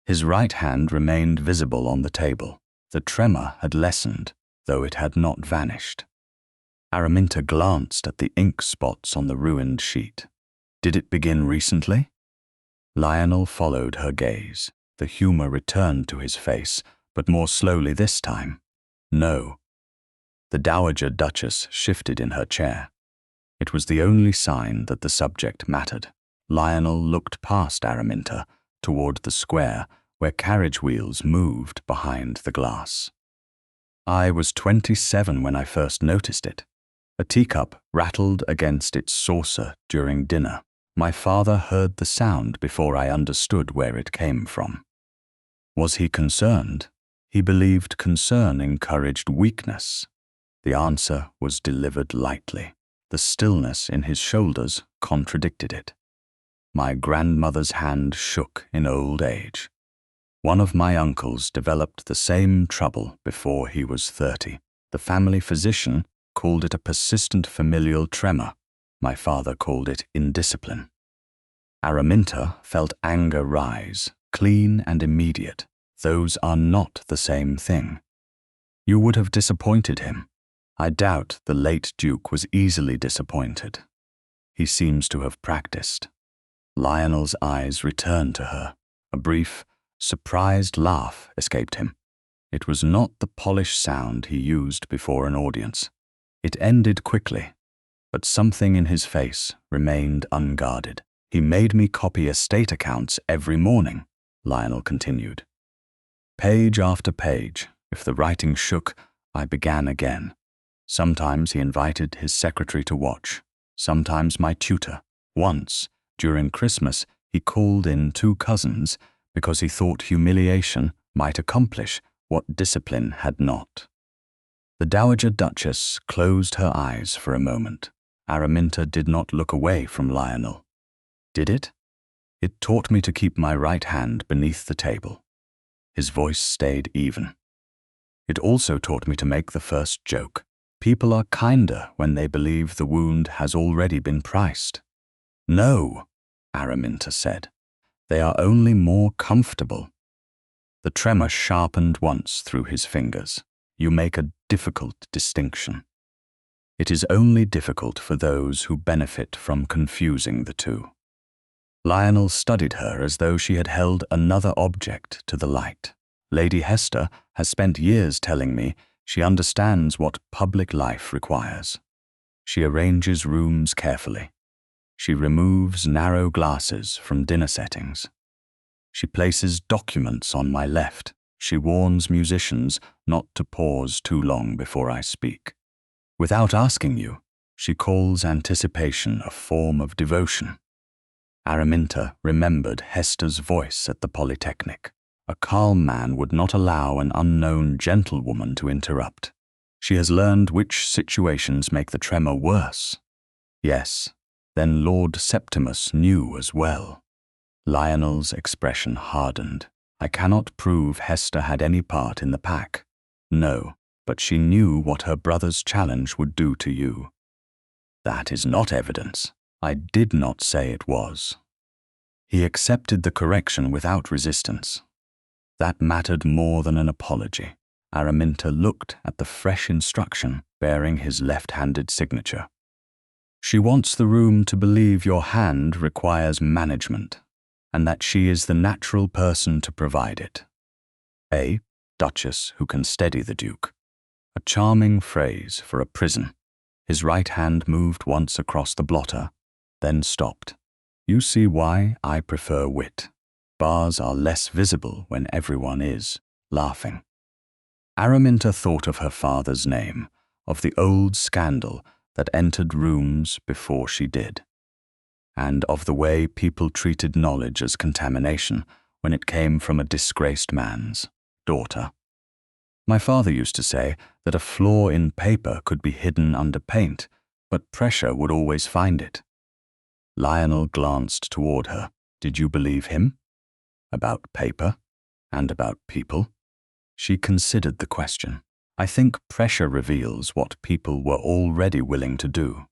His right hand remained visible on the table. The tremor had lessened, though it had not vanished. Araminta glanced at the ink spots on the ruined sheet. "Did it begin recently?" Lionel followed her gaze. The humor returned to his face, but more slowly this time. "No." The Dowager Duchess shifted in her chair. It was the only sign that the subject mattered. Lionel looked past Araminta toward the square where carriage wheels moved behind the glass. "I was 27 when I first noticed it. A teacup rattled against its saucer during dinner. My father heard the sound before I understood where it came from." Was he concerned? He believed concern encouraged weakness. The answer was delivered lightly. The stillness in his shoulders contradicted it. "My grandmother's hand shook in old age. One of my uncles developed the same trouble before he was 30. The family physician called it a persistent familial tremor. My father called it indiscipline." Araminta felt anger rise, clean and immediate. Those are not the same thing. "You would have disappointed him." "I doubt the late Duke was easily disappointed. He seems to have practiced." Lionel's eyes returned to her. A brief, surprised laugh escaped him. It was not the polished sound he used before an audience. It ended quickly. but something in his face remained unguarded. He made me copy estate accounts every morning, Lionel continued. Page after page, if the writing shook, I began again. Sometimes he invited his secretary to watch, sometimes my tutor. Once, during Christmas, he called in 2 cousins because he thought humiliation might accomplish what discipline had not. The Dowager Duchess closed her eyes for a moment. Araminta did not look away from Lionel. Did it? It taught me to keep my right hand beneath the table. His voice stayed even. It also taught me to make the first joke. People are kinder when they believe the wound has already been priced. No, Araminta said. They are only more comfortable. The tremor sharpened once through his fingers. You make a difficult distinction. It is only difficult for those who benefit from confusing the two. Lionel studied her as though she had held another object to the light. Lady Hester has spent years telling me she understands what public life requires. She arranges rooms carefully. She removes narrow glasses from dinner settings. She places documents on my left. She warns musicians not to pause too long before I speak. Without asking you, she calls anticipation a form of devotion. Araminta remembered Hester's voice at the Polytechnic. A calm man would not allow an unknown gentlewoman to interrupt. She has learned which situations make the tremor worse. Yes, then Lord Septimus knew as well. Lionel's expression hardened. I cannot prove Hester had any part in the pack. No, but she knew what her brother's challenge would do to you. That is not evidence. I did not say it was. He accepted the correction without resistance. That mattered more than an apology. Araminta looked at the fresh instruction bearing his left-handed signature. She wants the room to believe your hand requires management, and that she is the natural person to provide it. A Duchess who can steady the Duke. A charming phrase for a prison. His right hand moved once across the blotter, then stopped. You see why I prefer wit. Bars are less visible when everyone is laughing. Araminta thought of her father's name, of the old scandal that entered rooms before she did, and of the way people treated knowledge as contamination when it came from a disgraced man's daughter. My father used to say that a flaw in paper could be hidden under paint, but pressure would always find it. Lionel glanced toward her. Did you believe him? About paper and about people? She considered the question. I think pressure reveals what people were already willing to do.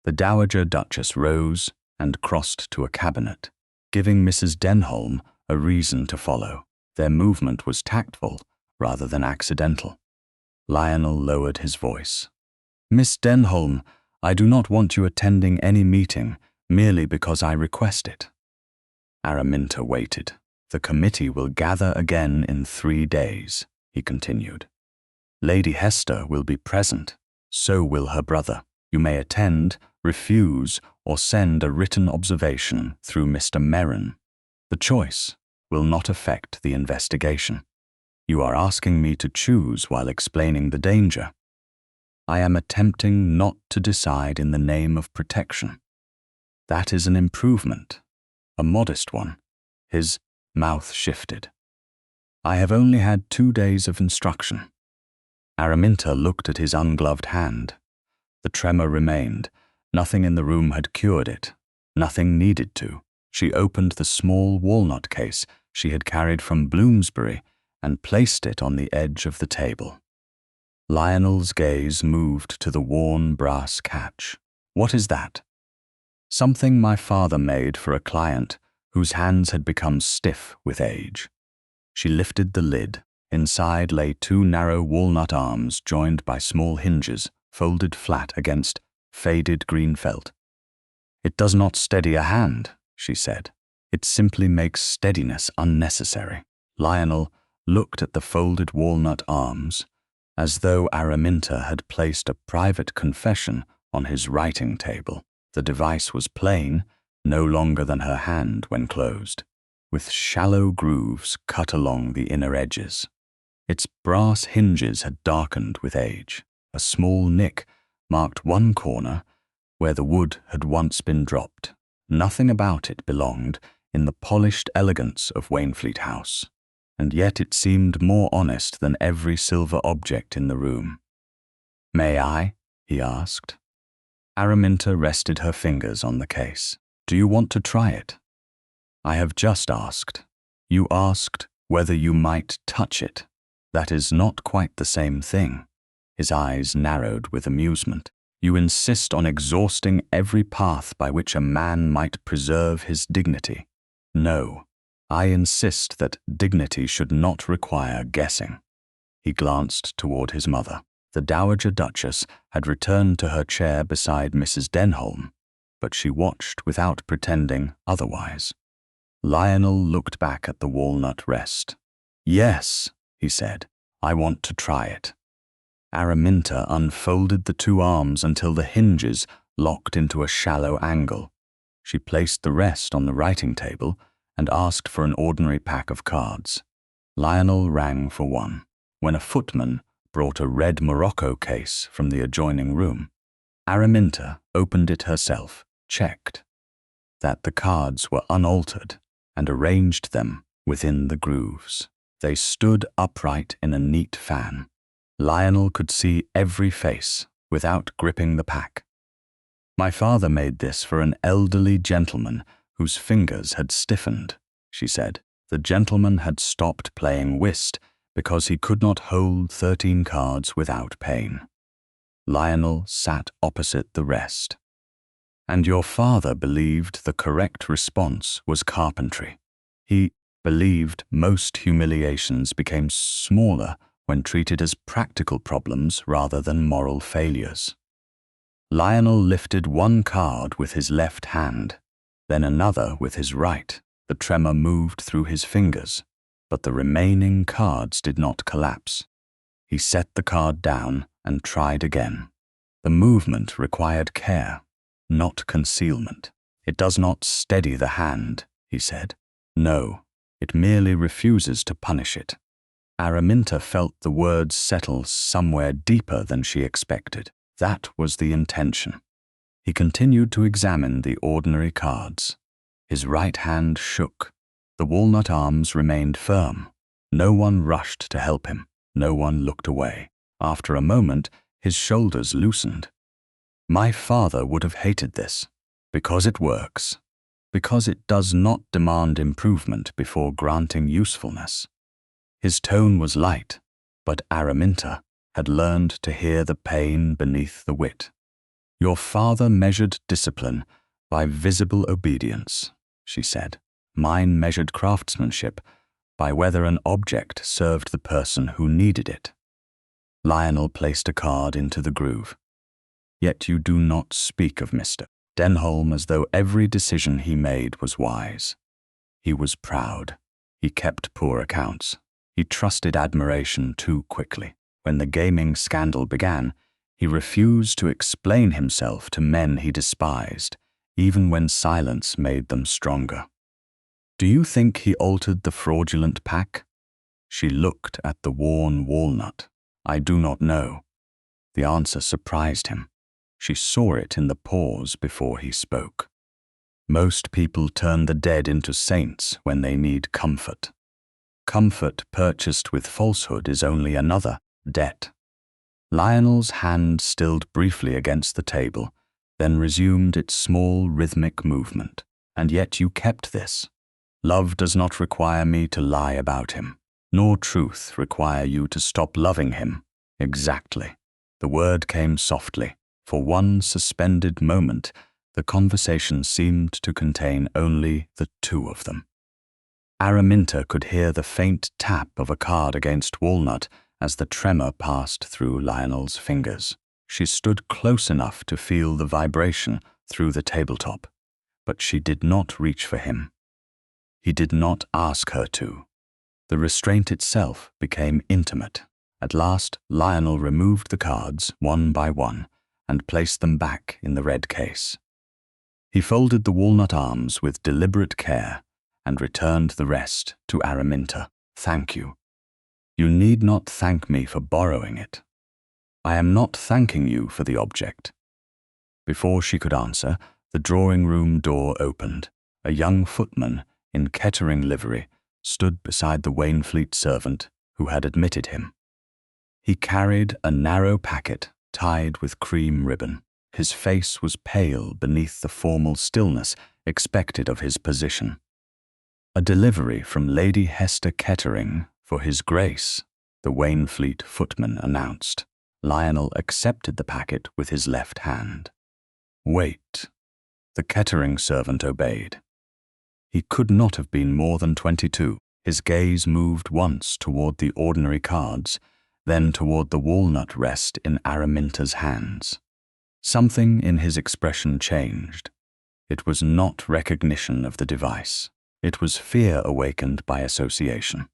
The Dowager Duchess rose and crossed to a cabinet, giving Mrs. Denholm a reason to follow. Their movement was tactful rather than accidental. Lionel lowered his voice. Miss Denholm, I do not want you attending any meeting merely because I request it. Araminta waited. The committee will gather again in 3 days, he continued. Lady Hester will be present. So will her brother. You may attend, refuse, or send a written observation through Mr. Merrin. The choice will not affect the investigation. You are asking me to choose while explaining the danger. I am attempting not to decide in the name of protection. That is an improvement, a modest one. His mouth shifted. I have only had 2 days of instruction. Araminta looked at his ungloved hand. The tremor remained. Nothing in the room had cured it. Nothing needed to. She opened the small walnut case she had carried from Bloomsbury and placed it on the edge of the table. Lionel's gaze moved to the worn brass catch. What is that? Something my father made for a client whose hands had become stiff with age. She lifted the lid. Inside lay 2 narrow walnut arms joined by small hinges, folded flat against faded green felt. It does not steady a hand, she said. It simply makes steadiness unnecessary. Lionel looked at the folded walnut arms, as though Araminta had placed a private confession on his writing table. The device was plain, no longer than her hand when closed, with shallow grooves cut along the inner edges. Its brass hinges had darkened with age. A small nick marked one corner where the wood had once been dropped. Nothing about it belonged in the polished elegance of Wainfleet House, and yet it seemed more honest than every silver object in the room. "May I?" he asked. Araminta rested her fingers on the case. "Do you want to try it?" "I have just asked. You asked whether you might touch it. That is not quite the same thing." His eyes narrowed with amusement. "You insist on exhausting every path by which a man might preserve his dignity. No, I insist that dignity should not require guessing." He glanced toward his mother. The Dowager Duchess had returned to her chair beside Mrs. Denholm, but she watched without pretending otherwise. Lionel looked back at the walnut rest. "Yes," he said, "I want to try it." Araminta unfolded the two arms until the hinges locked into a shallow angle. She placed the rest on the writing table and asked for an ordinary pack of cards. Lionel rang for one, when a footman brought a red morocco case from the adjoining room. Araminta opened it herself, checked that the cards were unaltered, and arranged them within the grooves. They stood upright in a neat fan. Lionel could see every face without gripping the pack. "My father made this for an elderly gentleman whose fingers had stiffened," she said. "The gentleman had stopped playing whist because he could not hold 13 cards without pain." Lionel sat opposite the rest. "And your father believed the correct response was carpentry. He believed most humiliations became smaller when treated as practical problems rather than moral failures." Lionel lifted one card with his left hand, then another with his right. The tremor moved through his fingers, but the remaining cards did not collapse. He set the card down and tried again. The movement required care, not concealment. "It does not steady the hand," he said. "No, it merely refuses to punish it." Araminta felt the words settle somewhere deeper than she expected. That was the intention. He continued to examine the ordinary cards. His right hand shook. The walnut arms remained firm. No one rushed to help him. No one looked away. After a moment, his shoulders loosened. "My father would have hated this, because it works, because it does not demand improvement before granting usefulness." His tone was light, but Araminta had learned to hear the pain beneath the wit. "Your father measured discipline by visible obedience," she said. "Mine measured craftsmanship by whether an object served the person who needed it." Lionel placed a card into the groove. "Yet you do not speak of Mr. Denholm as though every decision he made was wise. He was proud. He kept poor accounts. He trusted admiration too quickly. When the gaming scandal began, he refused to explain himself to men he despised, even when silence made them stronger. Do you think he altered the fraudulent pack?" She looked at the worn walnut. "I do not know." The answer surprised him. She saw it in the pause before he spoke. "Most people turn the dead into saints when they need comfort. Comfort purchased with falsehood is only another debt." Lionel's hand stilled briefly against the table, then resumed its small rhythmic movement. "And yet you kept this. Love does not require me to lie about him, nor truth require you to stop loving him." "Exactly." The word came softly. For one suspended moment, the conversation seemed to contain only the two of them. Araminta could hear the faint tap of a card against walnut as the tremor passed through Lionel's fingers. She stood close enough to feel the vibration through the tabletop, but she did not reach for him. He did not ask her to. The restraint itself became intimate. At last, Lionel removed the cards one by one and placed them back in the red case. He folded the walnut arms with deliberate care and returned the rest to Araminta. "Thank you. You need not thank me for borrowing it. I am not thanking you for the object." Before she could answer, the drawing-room door opened. A young footman in Kettering livery stood beside the Wainfleet servant who had admitted him. He carried a narrow packet tied with cream ribbon. His face was pale beneath the formal stillness expected of his position. "A delivery from Lady Hester Kettering for His Grace," the Wainfleet footman announced. Lionel accepted the packet with his left hand. "Wait." The Kettering servant obeyed. He could not have been more than 22. His gaze moved once toward the ordinary cards, then toward the walnut rest in Araminta's hands. Something in his expression changed. It was not recognition of the device. It was fear awakened by association.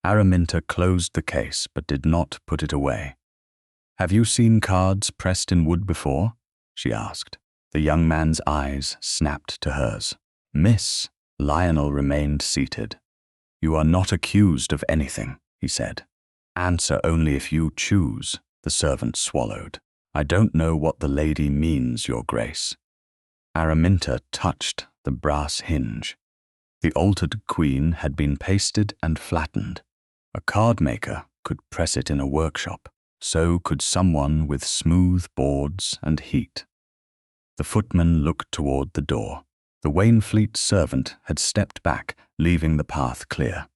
Araminta closed the case but did not put it away. "Have you seen cards pressed in wood before?" she asked. The young man's eyes snapped to hers. "Miss." Lionel remained seated. "You are not accused of anything," he said. "Answer only if you choose," the servant swallowed. "I don't know what the lady means, Your Grace." Araminta touched the brass hinge. The altered queen had been pasted and flattened. A cardmaker could press it in a workshop. So could someone with smooth boards and heat. The footman looked toward the door. The Wainfleet servant had stepped back, leaving the path clear.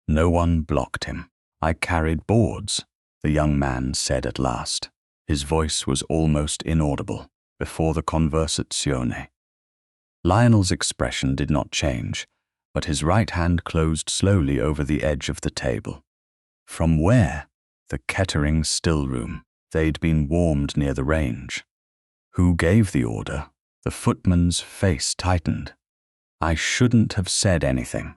No one blocked him. "I carried boards," the young man said at last. His voice was almost inaudible before the conversazione. Lionel's expression did not change, but his right hand closed slowly over the edge of the table. "From where?" "The Kettering still room. They'd been warmed near the range." "Who gave the order?" The footman's face tightened. "I shouldn't have said anything."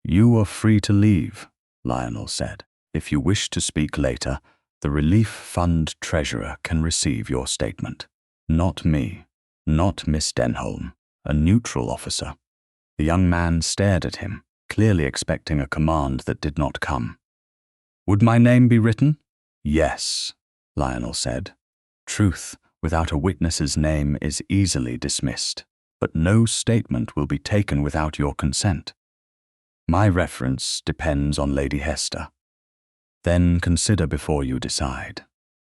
"You are free to leave," Lionel said. "If you wish to speak later, the Relief Fund treasurer can receive your statement. Not me, not Miss Denholm, a neutral officer." The young man stared at him, clearly expecting a command that did not come. "Would my name be written?" "Yes," Lionel said. "Truth without a witness's name is easily dismissed, but no statement will be taken without your consent. My reference depends on Lady Hester. Then consider before you decide."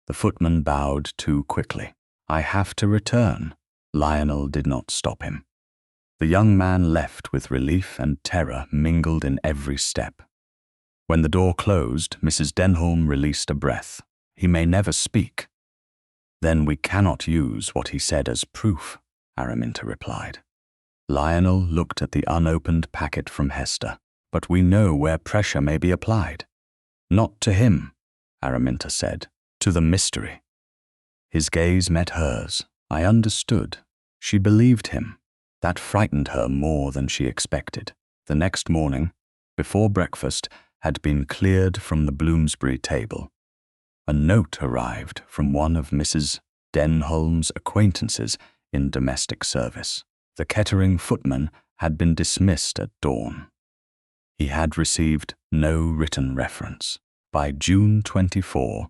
The footman bowed too quickly. "I have to return." Lionel did not stop him. The young man left with relief and terror mingled in every step. When the door closed, Mrs. Denholm released a breath. "He may never speak." "Then we cannot use what he said as proof," Araminta replied. Lionel looked at the unopened packet from Hester. "But we know where pressure may be applied." "Not to him," Araminta said. "To the mystery." His gaze met hers. I understood. She believed him. That frightened her more than she expected. The next morning, before breakfast had been cleared from the Bloomsbury table, a note arrived from one of Mrs. Denholm's acquaintances in domestic service. The Kettering footman had been dismissed at dawn. He had received no written reference. By June 24,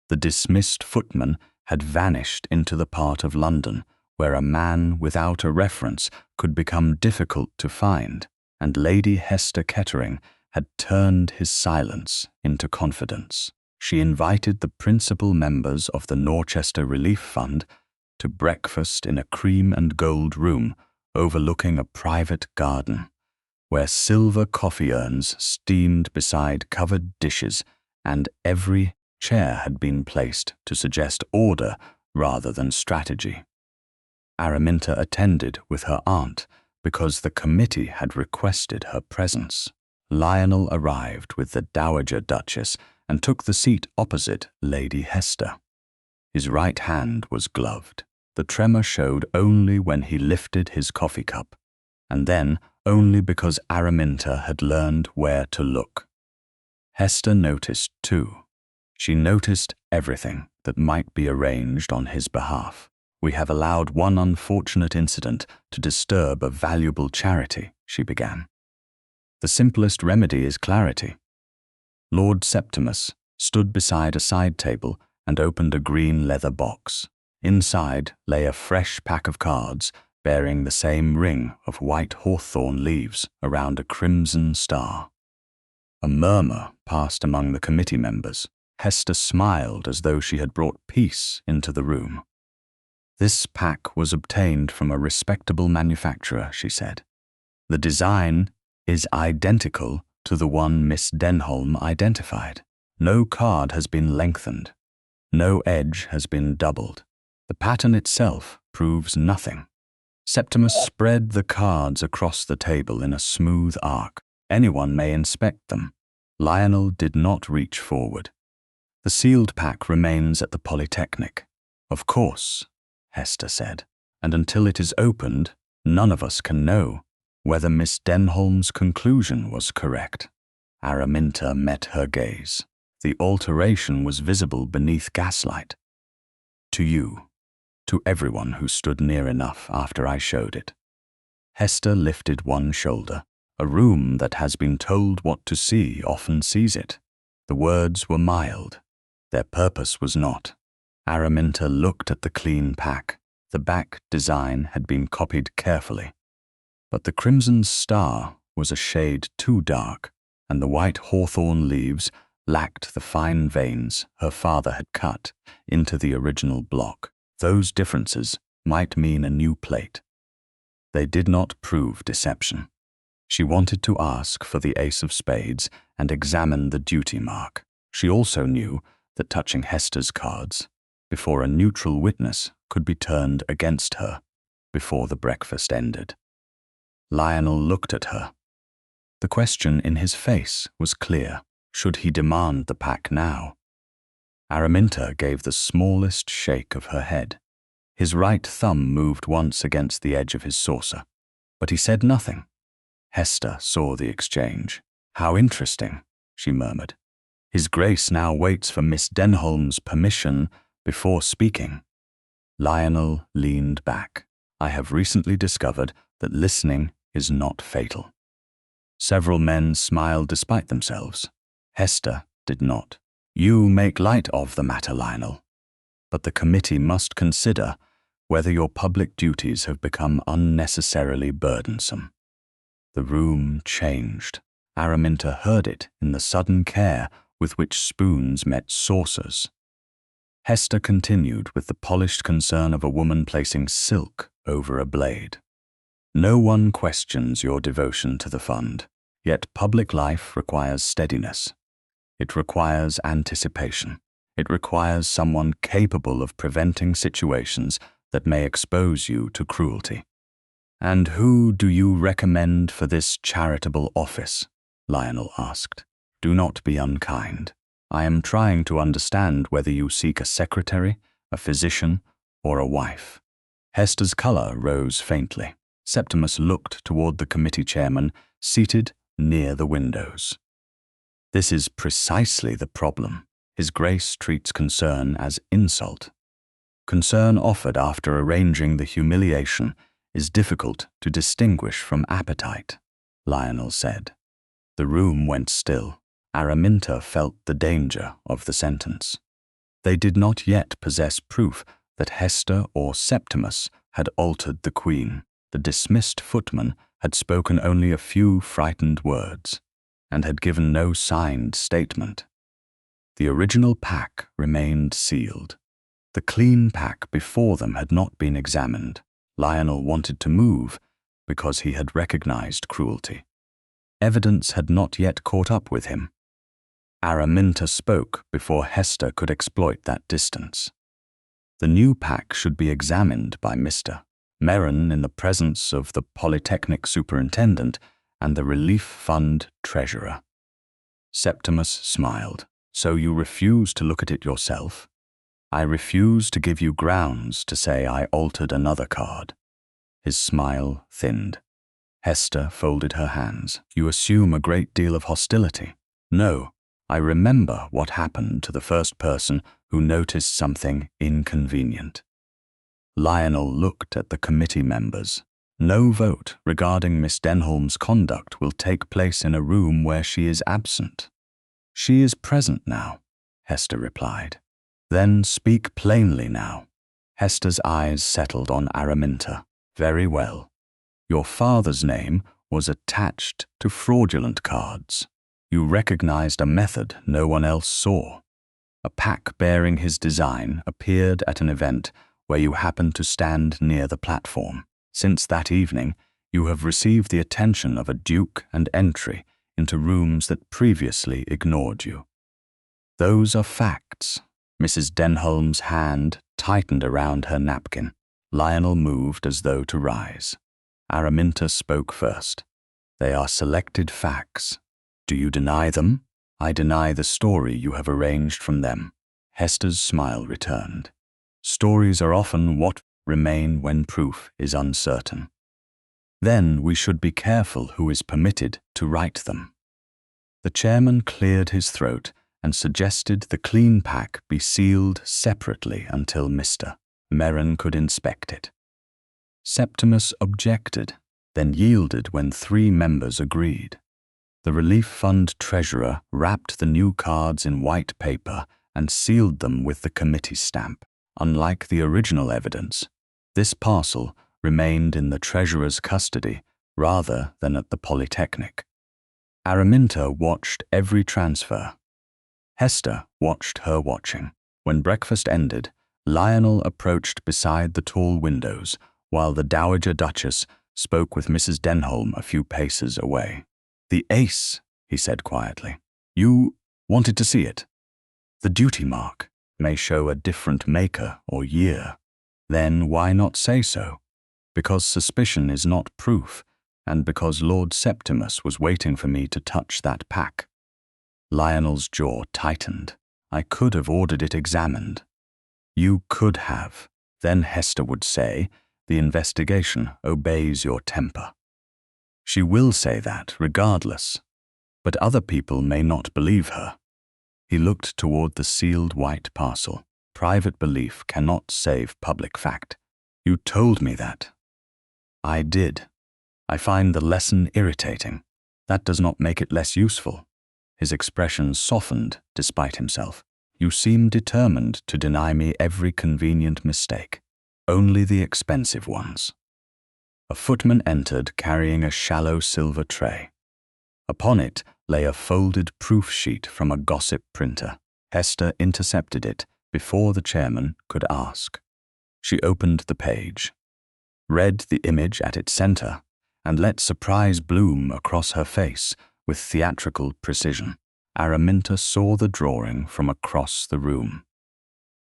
the dismissed footman had vanished into the part of London where a man without a reference could become difficult to find, and Lady Hester Kettering had turned his silence into confidence. She invited the principal members of the Norchester Relief Fund to breakfast in a cream and gold room overlooking a private garden, where silver coffee urns steamed beside covered dishes, and every chair had been placed to suggest order rather than strategy. Araminta attended with her aunt because the committee had requested her presence. Lionel arrived with the Dowager Duchess and took the seat opposite Lady Hester. His right hand was gloved. The tremor showed only when he lifted his coffee cup, and then only because Araminta had learned where to look. Hester noticed too. She noticed everything that might be arranged on his behalf. We have allowed one unfortunate incident to disturb a valuable charity, she began. The simplest remedy is clarity. Lord Septimus stood beside a side table and opened a green leather box. Inside lay a fresh pack of cards bearing the same ring of white hawthorn leaves around a crimson star. A murmur passed among the committee members. Hester smiled as though she had brought peace into the room. This pack was obtained from a respectable manufacturer, she said. The design is identical to the one Miss Denholm identified. No card has been lengthened. No edge has been doubled. The pattern itself proves nothing. Septimus spread the cards across the table in a smooth arc. Anyone may inspect them. Lionel did not reach forward. The sealed pack remains at the Polytechnic. Of course, Hester said, and until it is opened, none of us can know whether Miss Denholm's conclusion was correct. Araminta met her gaze. The alteration was visible beneath gaslight. To you, to everyone who stood near enough after I showed it. Hester lifted one shoulder. A room that has been told what to see often sees it. The words were mild. Their purpose was not. Araminta looked at the clean pack. The back design had been copied carefully. But the crimson star was a shade too dark, and the white hawthorn leaves lacked the fine veins her father had cut into the original block. Those differences might mean a new plate. They did not prove deception. She wanted to ask for the ace of spades and examine the duty mark. She also knew that touching Hester's cards before a neutral witness could be turned against her before the breakfast ended. Lionel looked at her. The question in his face was clear. Should he demand the pack now? Araminta gave the smallest shake of her head. His right thumb moved once against the edge of his saucer, but he said nothing. Hester saw the exchange. How interesting, she murmured. His Grace now waits for Miss Denholm's permission before speaking. Lionel leaned back. I have recently discovered that listening is not fatal. Several men smiled despite themselves. Hester did not. You make light of the matter, Lionel, but the committee must consider whether your public duties have become unnecessarily burdensome. The room changed. Araminta heard it in the sudden care with which spoons met saucers. Hester continued with the polished concern of a woman placing silk over a blade. No one questions your devotion to the fund, yet public life requires steadiness. It requires anticipation. It requires someone capable of preventing situations that may expose you to cruelty. And who do you recommend for this charitable office? Lionel asked. Do not be unkind. I am trying to understand whether you seek a secretary, a physician, or a wife. Hester's color rose faintly. Septimus looked toward the committee chairman, seated near the windows. This is precisely the problem. His Grace treats concern as insult. Concern offered after arranging the humiliation is difficult to distinguish from appetite, Lionel said. The room went still. Araminta felt the danger of the sentence. They did not yet possess proof that Hester or Septimus had altered the Queen. The dismissed footman had spoken only a few frightened words, and had given no signed statement. The original pack remained sealed. The clean pack before them had not been examined. Lionel wanted to move because he had recognized cruelty. Evidence had not yet caught up with him. Araminta spoke before Hester could exploit that distance. The new pack should be examined by Mr. Merron in the presence of the Polytechnic superintendent and the Relief Fund treasurer. Septimus smiled. So you refuse to look at it yourself? I refuse to give you grounds to say I altered another card. His smile thinned. Hester folded her hands. You assume a great deal of hostility. No, I remember what happened to the first person who noticed something inconvenient. Lionel looked at the committee members. No vote regarding Miss Denholm's conduct will take place in a room where she is absent. She is present now, Hester replied. Then speak plainly now. Hester's eyes settled on Araminta. Very well. Your father's name was attached to fraudulent cards. You recognized a method no one else saw. A pack bearing his design appeared at an event where you happened to stand near the platform. Since that evening, you have received the attention of a duke and entry into rooms that previously ignored you. Those are facts. Mrs. Denholm's hand tightened around her napkin. Lionel moved as though to rise. Araminta spoke first. They are selected facts. Do you deny them? I deny the story you have arranged from them. Hester's smile returned. Stories are often what remain when proof is uncertain. Then we should be careful who is permitted to write them. The chairman cleared his throat and suggested the clean pack be sealed separately until Mr. Merrin could inspect it. Septimus objected, then yielded when 3 members agreed. The Relief Fund treasurer wrapped the new cards in white paper and sealed them with the committee stamp. Unlike the original evidence, this parcel remained in the treasurer's custody rather than at the Polytechnic. Araminta watched every transfer. Hester watched her watching. When breakfast ended, Lionel approached beside the tall windows, while the Dowager Duchess spoke with Mrs. Denholm a few paces away. The ace, he said quietly. You wanted to see it. The duty mark may show a different maker or year. Then why not say so? Because suspicion is not proof, and because Lord Septimus was waiting for me to touch that pack. Lionel's jaw tightened. I could have ordered it examined. You could have. Then Hester would say, the investigation obeys your temper. She will say that, regardless. But other people may not believe her. He looked toward the sealed white parcel. Private belief cannot save public fact. You told me that. I did. I find the lesson irritating. That does not make it less useful. His expression softened despite himself. You seem determined to deny me every convenient mistake, only the expensive ones. A footman entered carrying a shallow silver tray. Upon it lay a folded proof sheet from a gossip printer. Hester intercepted it before the chairman could ask. She opened the page, read the image at its center, and let surprise bloom across her face with theatrical precision. Araminta saw the drawing from across the room.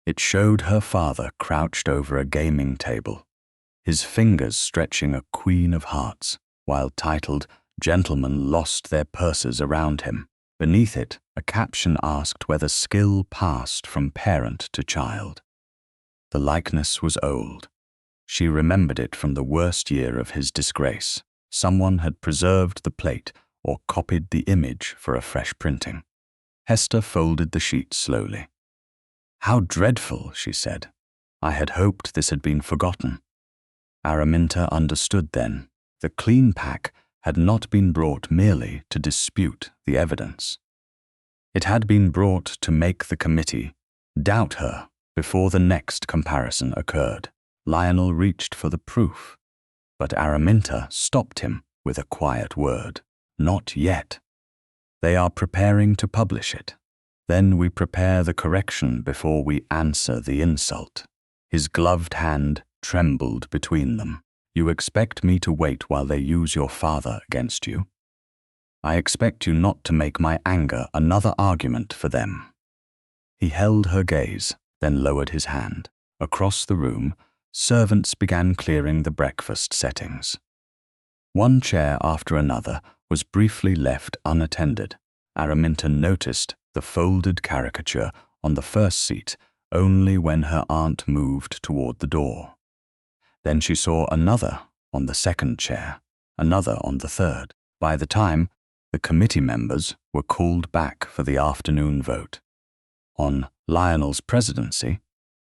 It showed her father crouched over a gaming table, his fingers stretching a queen of hearts, while titled, "Gentlemen lost their purses around him." Beneath it, a caption asked whether skill passed from parent to child. The likeness was old. She remembered it from the worst year of his disgrace. Someone had preserved the plate or copied the image for a fresh printing. Hester folded the sheet slowly. How dreadful, she said. I had hoped this had been forgotten. Araminta understood then. The clean pack had not been brought merely to dispute the evidence. It had been brought to make the committee doubt her before the next comparison occurred. Lionel reached for the proof, but Araminta stopped him with a quiet word. Not yet. They are preparing to publish it. Then we prepare the correction before we answer the insult. His gloved hand trembled between them. You expect me to wait while they use your father against you? I expect you not to make my anger another argument for them. He held her gaze, then lowered his hand. Across the room, servants began clearing the breakfast settings. One chair after another was briefly left unattended. Araminta noticed the folded caricature on the first seat only when her aunt moved toward the door. Then she saw another on the second chair, another on the third. By the time The committee members were called back for the afternoon vote. On Lionel's presidency,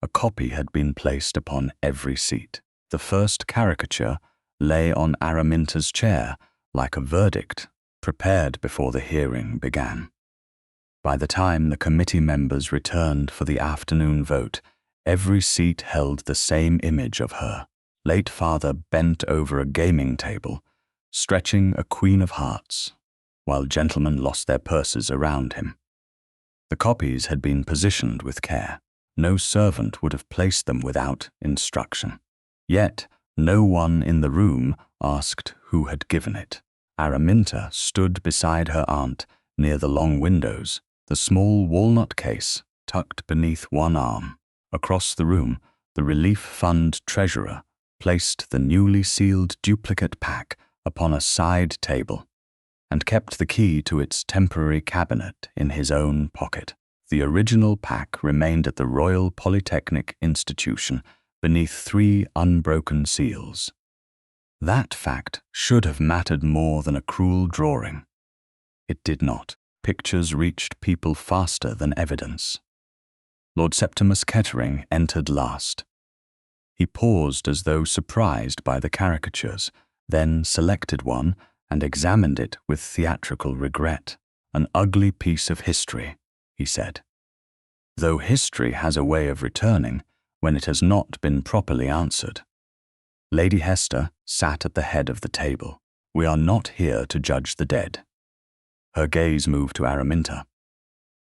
a copy had been placed upon every seat. The first caricature lay on Araminta's chair like a verdict, prepared before the hearing began. By the time the committee members returned for the afternoon vote, every seat held the same image of her, late father bent over a gaming table, stretching a queen of hearts, while gentlemen lost their purses around him. The copies had been positioned with care. No servant would have placed them without instruction. Yet, no one in the room asked who had given it. Araminta stood beside her aunt near the long windows, the small walnut case tucked beneath one arm. Across the room, the Relief Fund treasurer placed the newly sealed duplicate pack upon a side table and kept the key to its temporary cabinet in his own pocket. The original pack remained at the Royal Polytechnic Institution beneath 3 unbroken seals. That fact should have mattered more than a cruel drawing. It did not. Pictures reached people faster than evidence. Lord Septimus Kettering entered last. He paused as though surprised by the caricatures, then selected one and examined it with theatrical regret. "An ugly piece of history," he said. "Though history has a way of returning when it has not been properly answered." Lady Hester sat at the head of the table. "We are not here to judge the dead." Her gaze moved to Araminta.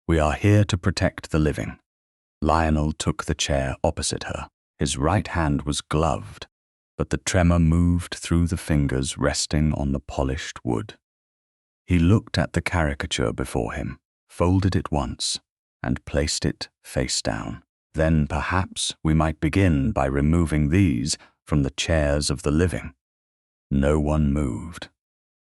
"We are here to protect the living." Lionel took the chair opposite her. His right hand was gloved, but the tremor moved through the fingers resting on the polished wood. He looked at the caricature before him, folded it once, and placed it face down. "Then perhaps we might begin by removing these from the chairs of the living." No one moved.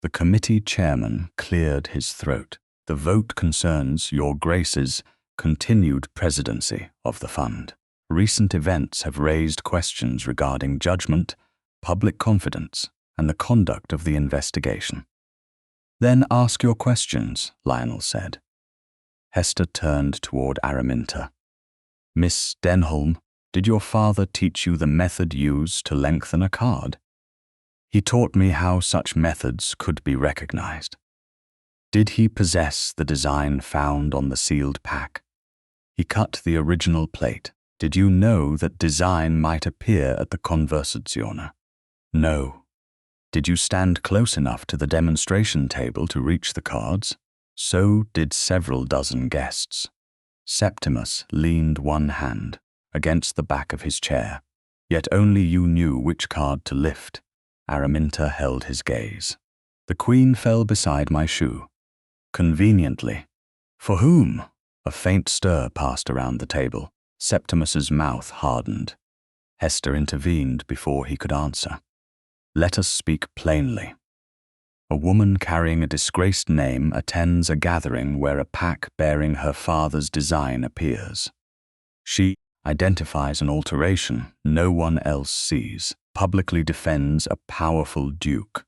The committee chairman cleared his throat. "The vote concerns Your Grace's continued presidency of the fund. Recent events have raised questions regarding judgment, public confidence, and the conduct of the investigation." "Then ask your questions," Lionel said. Hester turned toward Araminta. "Miss Denholm, did your father teach you the method used to lengthen a card?" "He taught me how such methods could be recognized." "Did he possess the design found on the sealed pack?" "He cut the original plate." "Did you know that design might appear at the Conversazione?" "No." "Did you stand close enough to the demonstration table to reach the cards?" So did several dozen guests. Septimus leaned one hand against the back of his chair, yet only you knew which card to lift. Araminta held his gaze. "The Queen fell beside my shoe." "Conveniently." "For whom?" A faint stir passed around the table. Septimus's mouth hardened. Hester intervened before he could answer. "Let us speak plainly. A woman carrying a disgraced name attends a gathering where a pack bearing her father's design appears. She identifies an alteration no one else sees, publicly defends a powerful duke,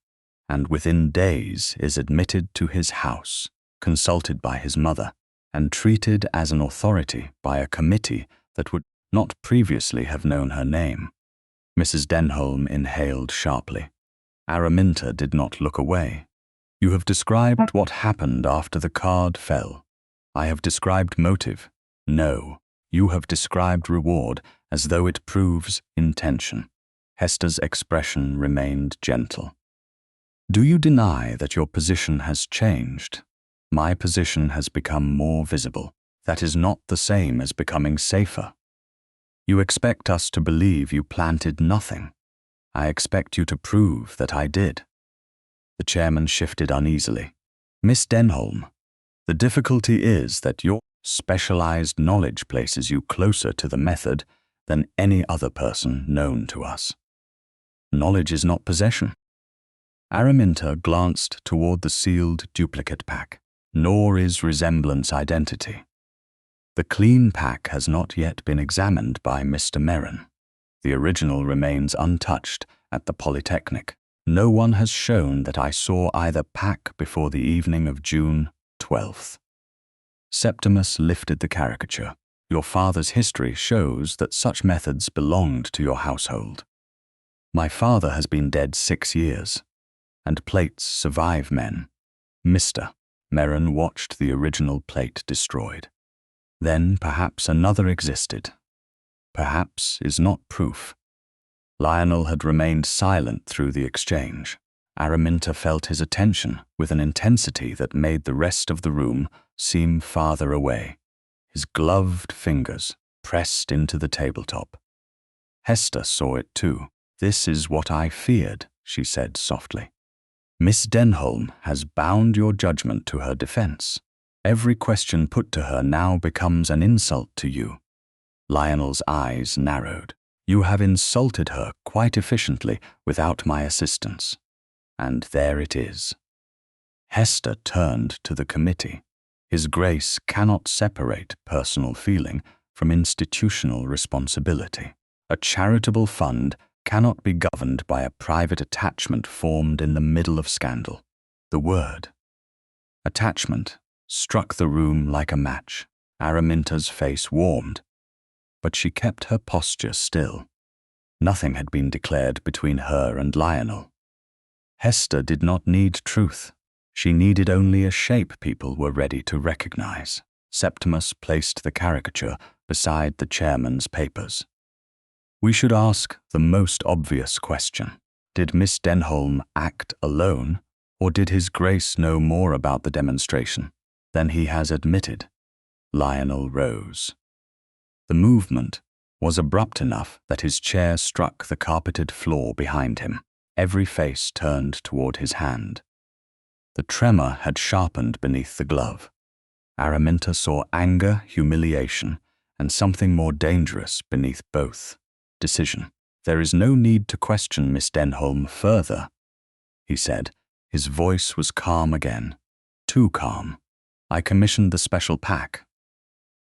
and within days is admitted to his house, consulted by his mother, and treated as an authority by a committee that would not previously have known her name." Mrs. Denholm inhaled sharply. Araminta did not look away. "You have described what happened after the card fell. I have described motive. No, you have described reward as though it proves intention." Hester's expression remained gentle. "Do you deny that your position has changed? My position has become more visible. That is not the same as becoming safer. You expect us to believe you planted nothing. I expect you to prove that I did." The chairman shifted uneasily. "Miss Denholm, the difficulty is that your specialized knowledge places you closer to the method than any other person known to us. Knowledge is not possession." Araminta glanced toward the sealed duplicate pack. "Nor is resemblance identity. The clean pack has not yet been examined by Mr. Merrin. The original remains untouched at the Polytechnic. no one has shown that I saw either pack before the evening of June 12th. Septimus lifted the caricature. Your father's history shows that such methods belonged to your household. My father has been dead 6 years, and plates survive men. Mr. Merron watched the original plate destroyed. Then perhaps another existed. Perhaps is not proof. Lionel had remained silent through the exchange. Araminta felt his attention with an intensity that made the rest of the room seem farther away. His gloved fingers pressed into the tabletop. Hester saw it too. "This is what I feared," she said softly. "Miss Denholm has bound your judgment to her defense. Every question put to her now becomes an insult to you." Lionel's eyes narrowed. "You have insulted her quite efficiently without my assistance. And there it is." Hester turned to the committee. His Grace cannot separate personal feeling from institutional responsibility. A charitable fund cannot be governed by a private attachment formed in the middle of scandal. The word attachment struck the room like a match. Araminta's face warmed, but she kept her posture still. Nothing had been declared between her and Lionel. Hester did not need truth. She needed only a shape people were ready to recognize. Septimus placed the caricature beside the chairman's papers. "We should ask the most obvious question. Did Miss Denholm act alone, or did His Grace know more about the demonstration than he has admitted?" Lionel rose. The movement was abrupt enough that his chair struck the carpeted floor behind him. Every face turned toward his hand. The tremor had sharpened beneath the glove. Araminta saw anger, humiliation, and something more dangerous beneath both. Decision. "There is no need to question Miss Denholm further," he said. His voice was calm again. Too calm. "I commissioned the special pack."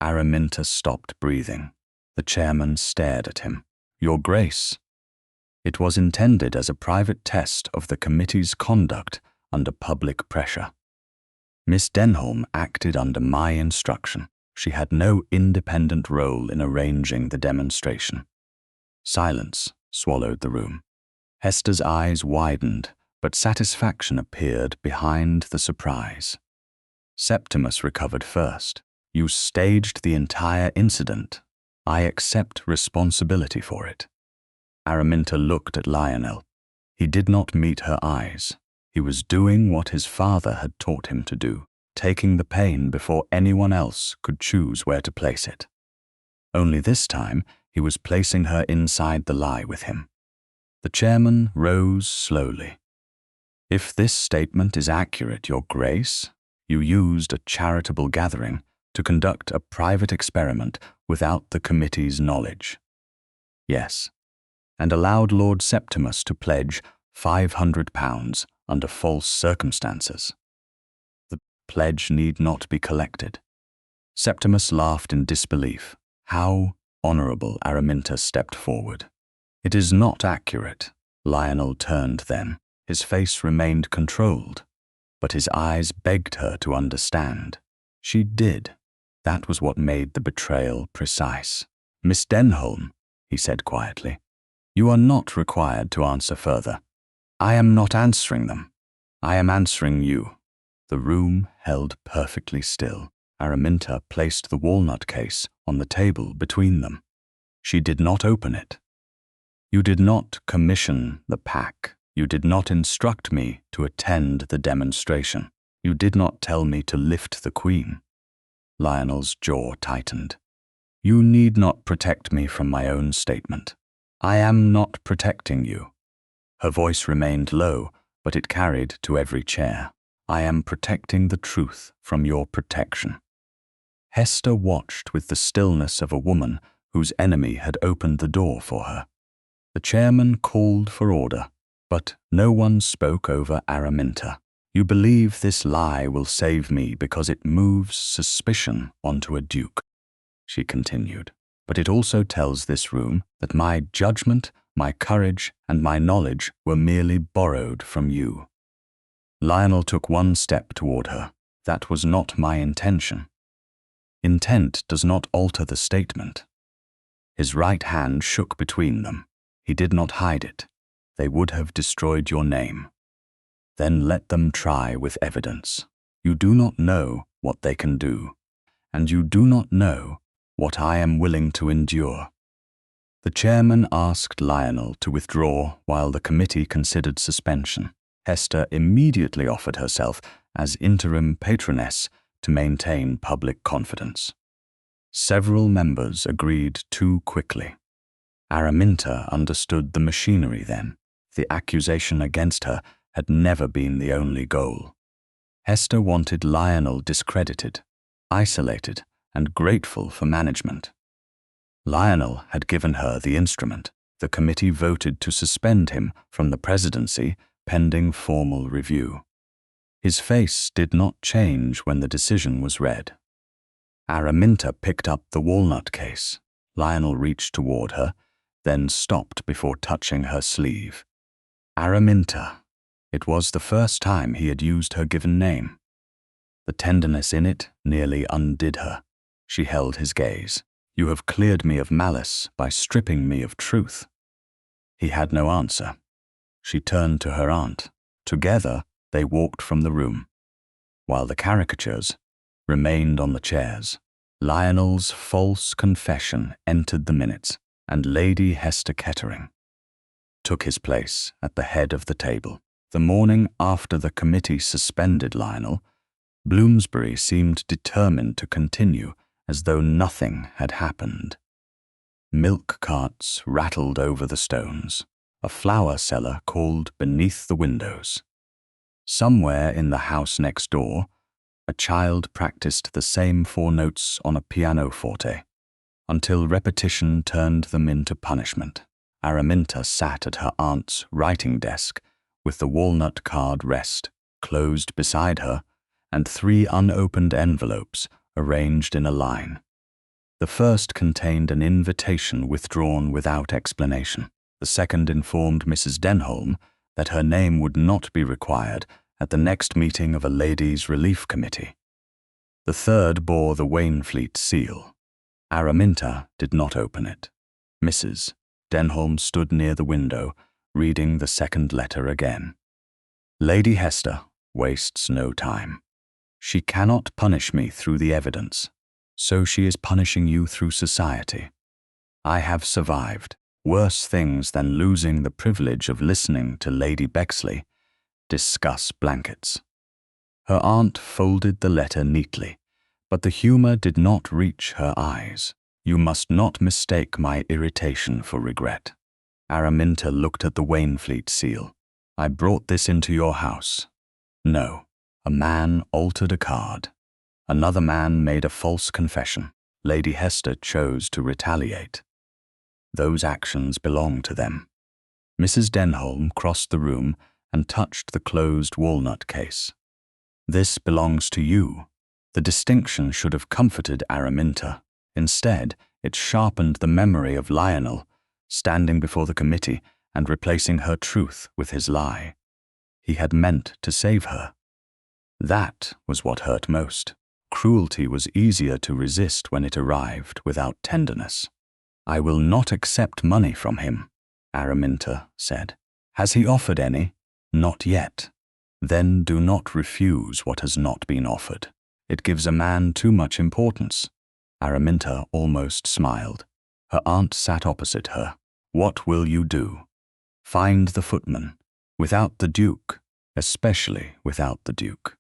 Araminta stopped breathing. The chairman stared at him. "Your Grace." It was intended as a private test of the committee's conduct under public pressure. Miss Denholm acted under my instruction. She had no independent role in arranging the demonstration. Silence swallowed the room. Hester's eyes widened, but satisfaction appeared behind the surprise. Septimus recovered first. "You staged the entire incident. I accept responsibility for it." Araminta looked at Lionel. He did not meet her eyes. He was doing what his father had taught him to do, taking the pain before anyone else could choose where to place it. Only this time, he was placing her inside the lie with him. The chairman rose slowly. "If this statement is accurate, Your Grace, you used a charitable gathering to conduct a private experiment without the committee's knowledge." "Yes, and allowed Lord Septimus to pledge £500 under false circumstances. The pledge need not be collected." Septimus laughed in disbelief. How honorable. Araminta stepped forward. "It is not accurate." Lionel turned then. His face remained controlled, but his eyes begged her to understand. She did. That was what made the betrayal precise. "Miss Denholm," he said quietly, "you are not required to answer further. I am not answering them. I am answering you." The room held perfectly still. Araminta placed the walnut case on the table between them. She did not open it. "You did not commission the pack. You did not instruct me to attend the demonstration. You did not tell me to lift the Queen." Lionel's jaw tightened. "You need not protect me from my own statement. I am not protecting you." Her voice remained low, but it carried to every chair. "I am protecting the truth from your protection." Hester watched with the stillness of a woman whose enemy had opened the door for her. The chairman called for order, but no one spoke over Araminta. "You believe this lie will save me because it moves suspicion onto a duke," she continued. "But it also tells this room that my judgment My courage and my knowledge were merely borrowed from you." Lionel took one step toward her. "That was not my intention." Intent does not alter the statement. His right hand shook between them. He did not hide it. "They would have destroyed your name." "Then let them try with evidence. You do not know what they can do, and you do not know what I am willing to endure." The chairman asked Lionel to withdraw while the committee considered suspension. Hester immediately offered herself as interim patroness to maintain public confidence. Several members agreed too quickly. Araminta understood the machinery then. The accusation against her had never been the only goal. Hester wanted Lionel discredited, isolated, and grateful for management. Lionel had given her the instrument. The committee voted to suspend him from the presidency pending formal review. His face did not change when the decision was read. Araminta picked up the walnut case. Lionel reached toward her, then stopped before touching her sleeve. Araminta. It was the first time he had used her given name. The tenderness in it nearly undid her. She held his gaze. "You have cleared me of malice by stripping me of truth." He had no answer. She turned to her aunt. Together, they walked from the room, while the caricatures remained on the chairs. Lionel's false confession entered the minutes, and Lady Hester Kettering took his place at the head of the table. The morning after the committee suspended Lionel, Bloomsbury seemed determined to continue as though nothing had happened. Milk carts rattled over the stones. A flower cellar called beneath the windows. Somewhere in the house next door, a child practiced the same 4 notes on a pianoforte, until repetition turned them into punishment. Araminta sat at her aunt's writing desk with the walnut card rest closed beside her and 3 unopened envelopes arranged in a line. The first contained an invitation withdrawn without explanation. The second informed Mrs. Denholm that her name would not be required at the next meeting of a ladies' relief committee. The third bore the Wainfleet seal. Araminta did not open it. Mrs. Denholm stood near the window, reading the second letter again. "Lady Hester wastes no time. She cannot punish me through the evidence, so she is punishing you through society. I have survived worse things than losing the privilege of listening to Lady Bexley discuss blankets." Her aunt folded the letter neatly, but the humor did not reach her eyes. "You must not mistake my irritation for regret." Araminta looked at the Wainfleet seal. "I brought this into your house." "No." A man altered a card. Another man made a false confession. Lady Hester chose to retaliate. Those actions belong to them. Mrs. Denholm crossed the room and touched the closed walnut case. "This belongs to you." The distinction should have comforted Araminta. Instead, it sharpened the memory of Lionel, standing before the committee and replacing her truth with his lie. He had meant to save her. That was what hurt most. Cruelty was easier to resist when it arrived without tenderness. "I will not accept money from him," Araminta said. "Has he offered any?" "Not yet." "Then do not refuse what has not been offered. It gives a man too much importance." Araminta almost smiled. Her aunt sat opposite her. "What will you do?" "Find the footman. Without the Duke, especially without the Duke."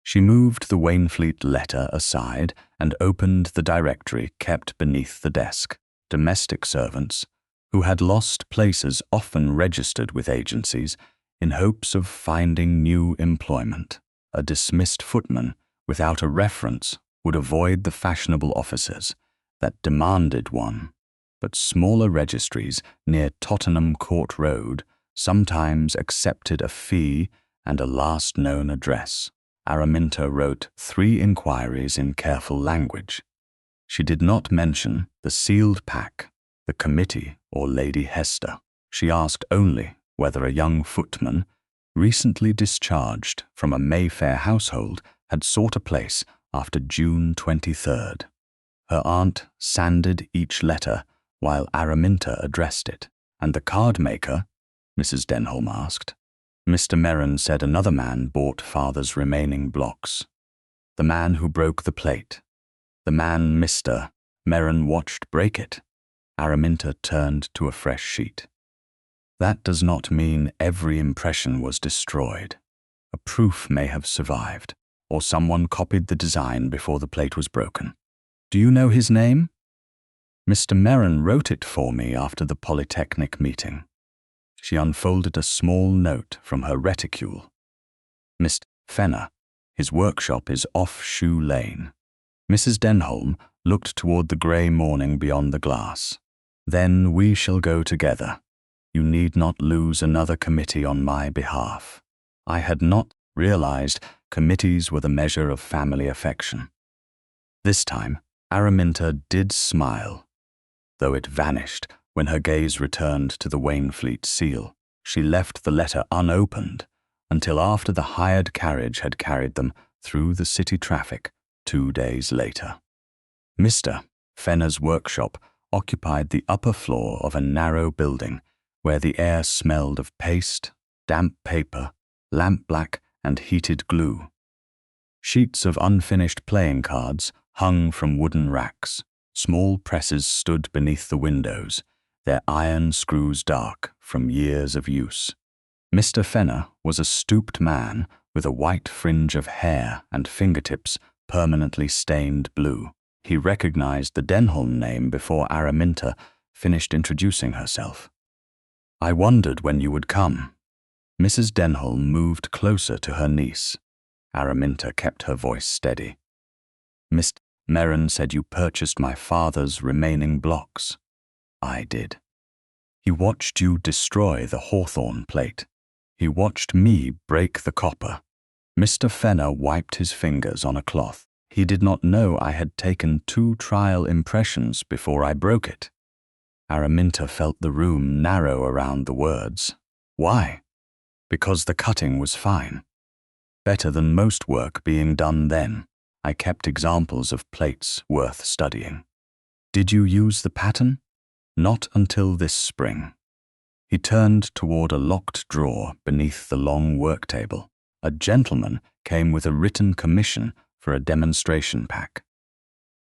She moved the Wainfleet letter aside and opened the directory kept beneath the desk. Domestic servants, who had lost places often registered with agencies in hopes of finding new employment. A dismissed footman, without a reference, would avoid the fashionable offices that demanded one, but smaller registries near Tottenham Court Road sometimes accepted a fee and a last known address. Araminta wrote 3 inquiries in careful language. She did not mention the sealed pack, the committee, or Lady Hester. She asked only whether a young footman, recently discharged from a Mayfair household, had sought a place after June 23rd. Her aunt sanded each letter while Araminta addressed it. "And the cardmaker?" Mrs. Denholm asked. Mr. Merron said another man bought father's remaining blocks. The man who broke the plate. The man Mr. Merron watched break it. Araminta turned to a fresh sheet. "That does not mean every impression was destroyed. A proof may have survived, or someone copied the design before the plate was broken. Do you know his name?" "Mr. Merron wrote it for me after the Polytechnic meeting." She unfolded a small note from her reticule. "Mr. Fenner. His workshop is off Shoe Lane." Mrs. Denholm looked toward the grey morning beyond the glass. "Then we shall go together. You need not lose another committee on my behalf." I had not realized committees were the measure of family affection. This time, Araminta did smile, though it vanished when her gaze returned to the Wainfleet seal. She left the letter unopened until after the hired carriage had carried them through the city traffic 2 days later. Mr. Fenner's workshop occupied the upper floor of a narrow building where the air smelled of paste, damp paper, lampblack, and heated glue. Sheets of unfinished playing cards hung from wooden racks. Small presses stood beneath the windows, their iron screws dark from years of use. Mr. Fenner was a stooped man with a white fringe of hair and fingertips permanently stained blue. He recognized the Denholm name before Araminta finished introducing herself. "I wondered when you would come." Mrs. Denholm moved closer to her niece. Araminta kept her voice steady. "Mr. Merron said you purchased my father's remaining blocks." "I did." "He watched you destroy the hawthorn plate. He watched me break the copper." Mr. Fenner wiped his fingers on a cloth. "He did not know I had taken 2 trial impressions before I broke it." Araminta felt the room narrow around the words. "Why?" "Because the cutting was fine. Better than most work being done then. I kept examples of plates worth studying." "Did you use the pattern?" "Not until this spring." He turned toward a locked drawer beneath the long work table. A gentleman came with a written commission for a demonstration pack.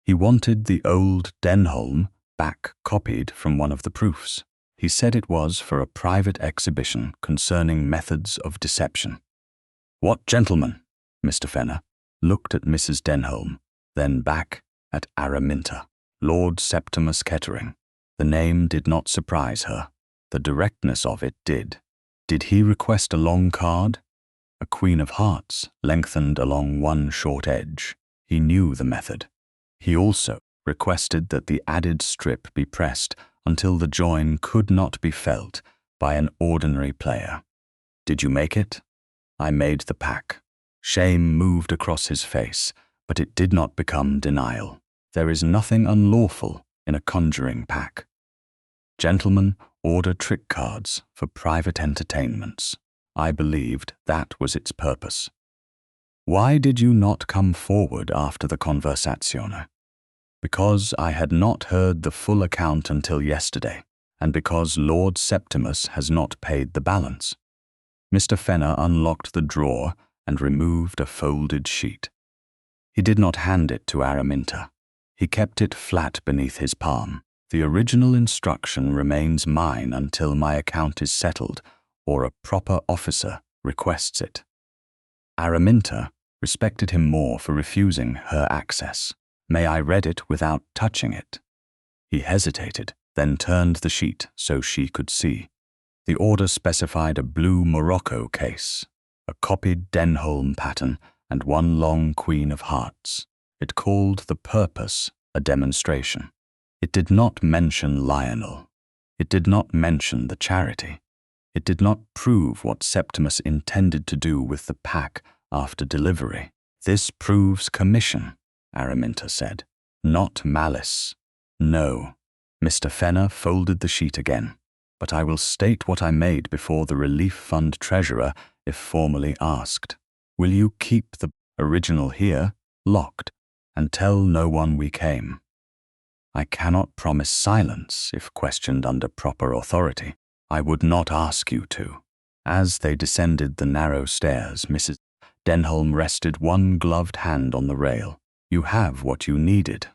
He wanted the old Denholm back copied from one of the proofs. He said it was for a private exhibition concerning methods of deception. "What gentleman?" Mr. Fenner looked at Mrs. Denholm, then back at Araminta. "Lord Septimus Kettering." The name did not surprise her. The directness of it did. Did he request a long card? A queen of hearts lengthened along one short edge. He knew the method. He also requested that the added strip be pressed until the join could not be felt by an ordinary player. "Did you make it?" "I made the pack." Shame moved across his face, but it did not become denial. There is nothing unlawful in a conjuring pack. Gentlemen order trick cards for private entertainments. I believed that was its purpose. "Why did you not come forward after the conversazione?" "Because I had not heard the full account until yesterday, and because Lord Septimus has not paid the balance." Mr. Fenner unlocked the drawer and removed a folded sheet. He did not hand it to Araminta. He kept it flat beneath his palm. "The original instruction remains mine until my account is settled or a proper officer requests it." Araminta respected him more for refusing her access. "May I read it without touching it?" He hesitated, then turned the sheet so she could see. The order specified a blue Morocco case, a copied Denholm pattern, and one long queen of hearts. It called the purpose a demonstration. It did not mention Lionel. It did not mention the charity. It did not prove what Septimus intended to do with the pack after delivery. "This proves commission," Araminta said, "not malice." "No." Mr. Fenner folded the sheet again. but I will state what I made before the Relief Fund treasurer if formally asked. Will you keep the original here, locked, and tell no one we came? I cannot promise silence if questioned under proper authority. I would not ask you to. As they descended the narrow stairs, Mrs. Denholm rested one gloved hand on the rail. You have what you needed.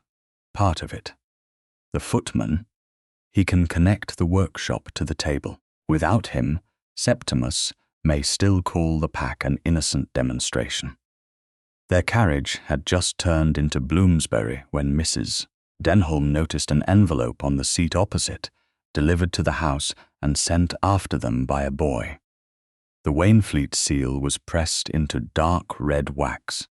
Part of it. The footman, he can connect the workshop to the table. Without him, Septimus may still call the pack an innocent demonstration. Their carriage had just turned into Bloomsbury when Mrs. Denholm noticed an envelope on the seat opposite, delivered to the house and sent after them by a boy. The Wainfleet seal was pressed into dark red wax.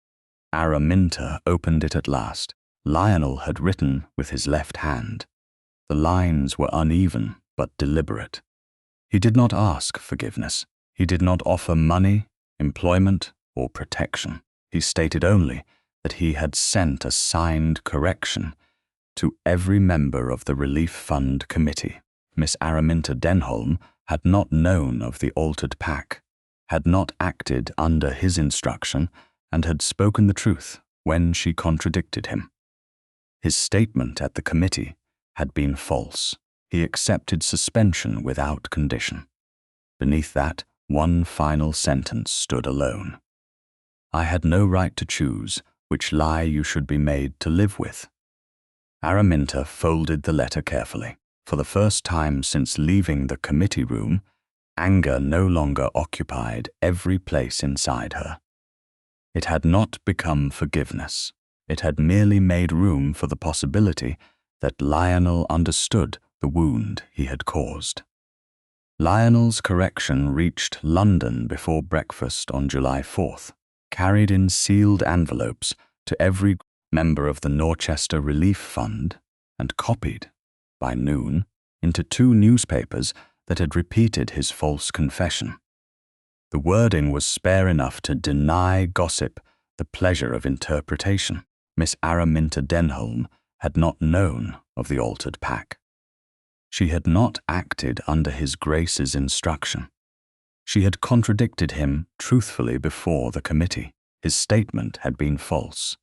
Araminta opened it at last. Lionel had written with his left hand. The lines were uneven but deliberate. He did not ask forgiveness. He did not offer money, employment, or protection. He stated only that he had sent a signed correction to every member of the Relief Fund Committee. Miss Araminta Denholm had not known of the altered pack, had not acted under his instruction, and had spoken the truth when she contradicted him. His statement at the committee had been false. He accepted suspension without condition. Beneath that, one final sentence stood alone. I had no right to choose which lie you should be made to live with. Araminta folded the letter carefully. For the first time since leaving the committee room, anger no longer occupied every place inside her. It had not become forgiveness. It had merely made room for the possibility that Lionel understood the wound he had caused. Lionel's correction reached London before breakfast on July 4th, carried in sealed envelopes to every member of the Norchester Relief Fund, and copied, by noon, into 2 newspapers that had repeated his false confession. The wording was spare enough to deny gossip the pleasure of interpretation. Miss Araminta Denholm had not known of the altered pack. She had not acted under his Grace's instruction. She had contradicted him truthfully before the committee. His statement had been false,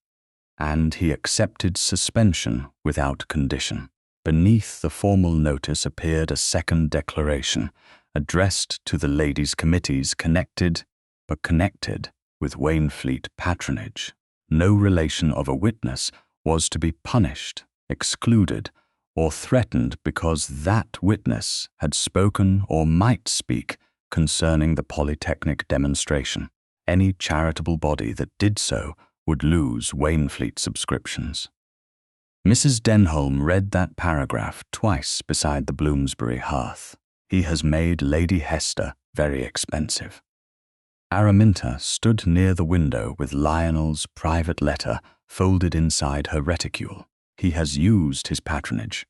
and he accepted suspension without condition. Beneath the formal notice appeared a second declaration, addressed to the ladies' committees connected with Wainfleet patronage. No relation of a witness was to be punished, excluded, or threatened because that witness had spoken or might speak concerning the Polytechnic demonstration. Any charitable body that did so would lose Wainfleet subscriptions. Mrs. Denholm read that paragraph twice beside the Bloomsbury hearth. He has made Lady Hester very expensive. Araminta stood near the window with Lionel's private letter folded inside her reticule. He has used his patronage.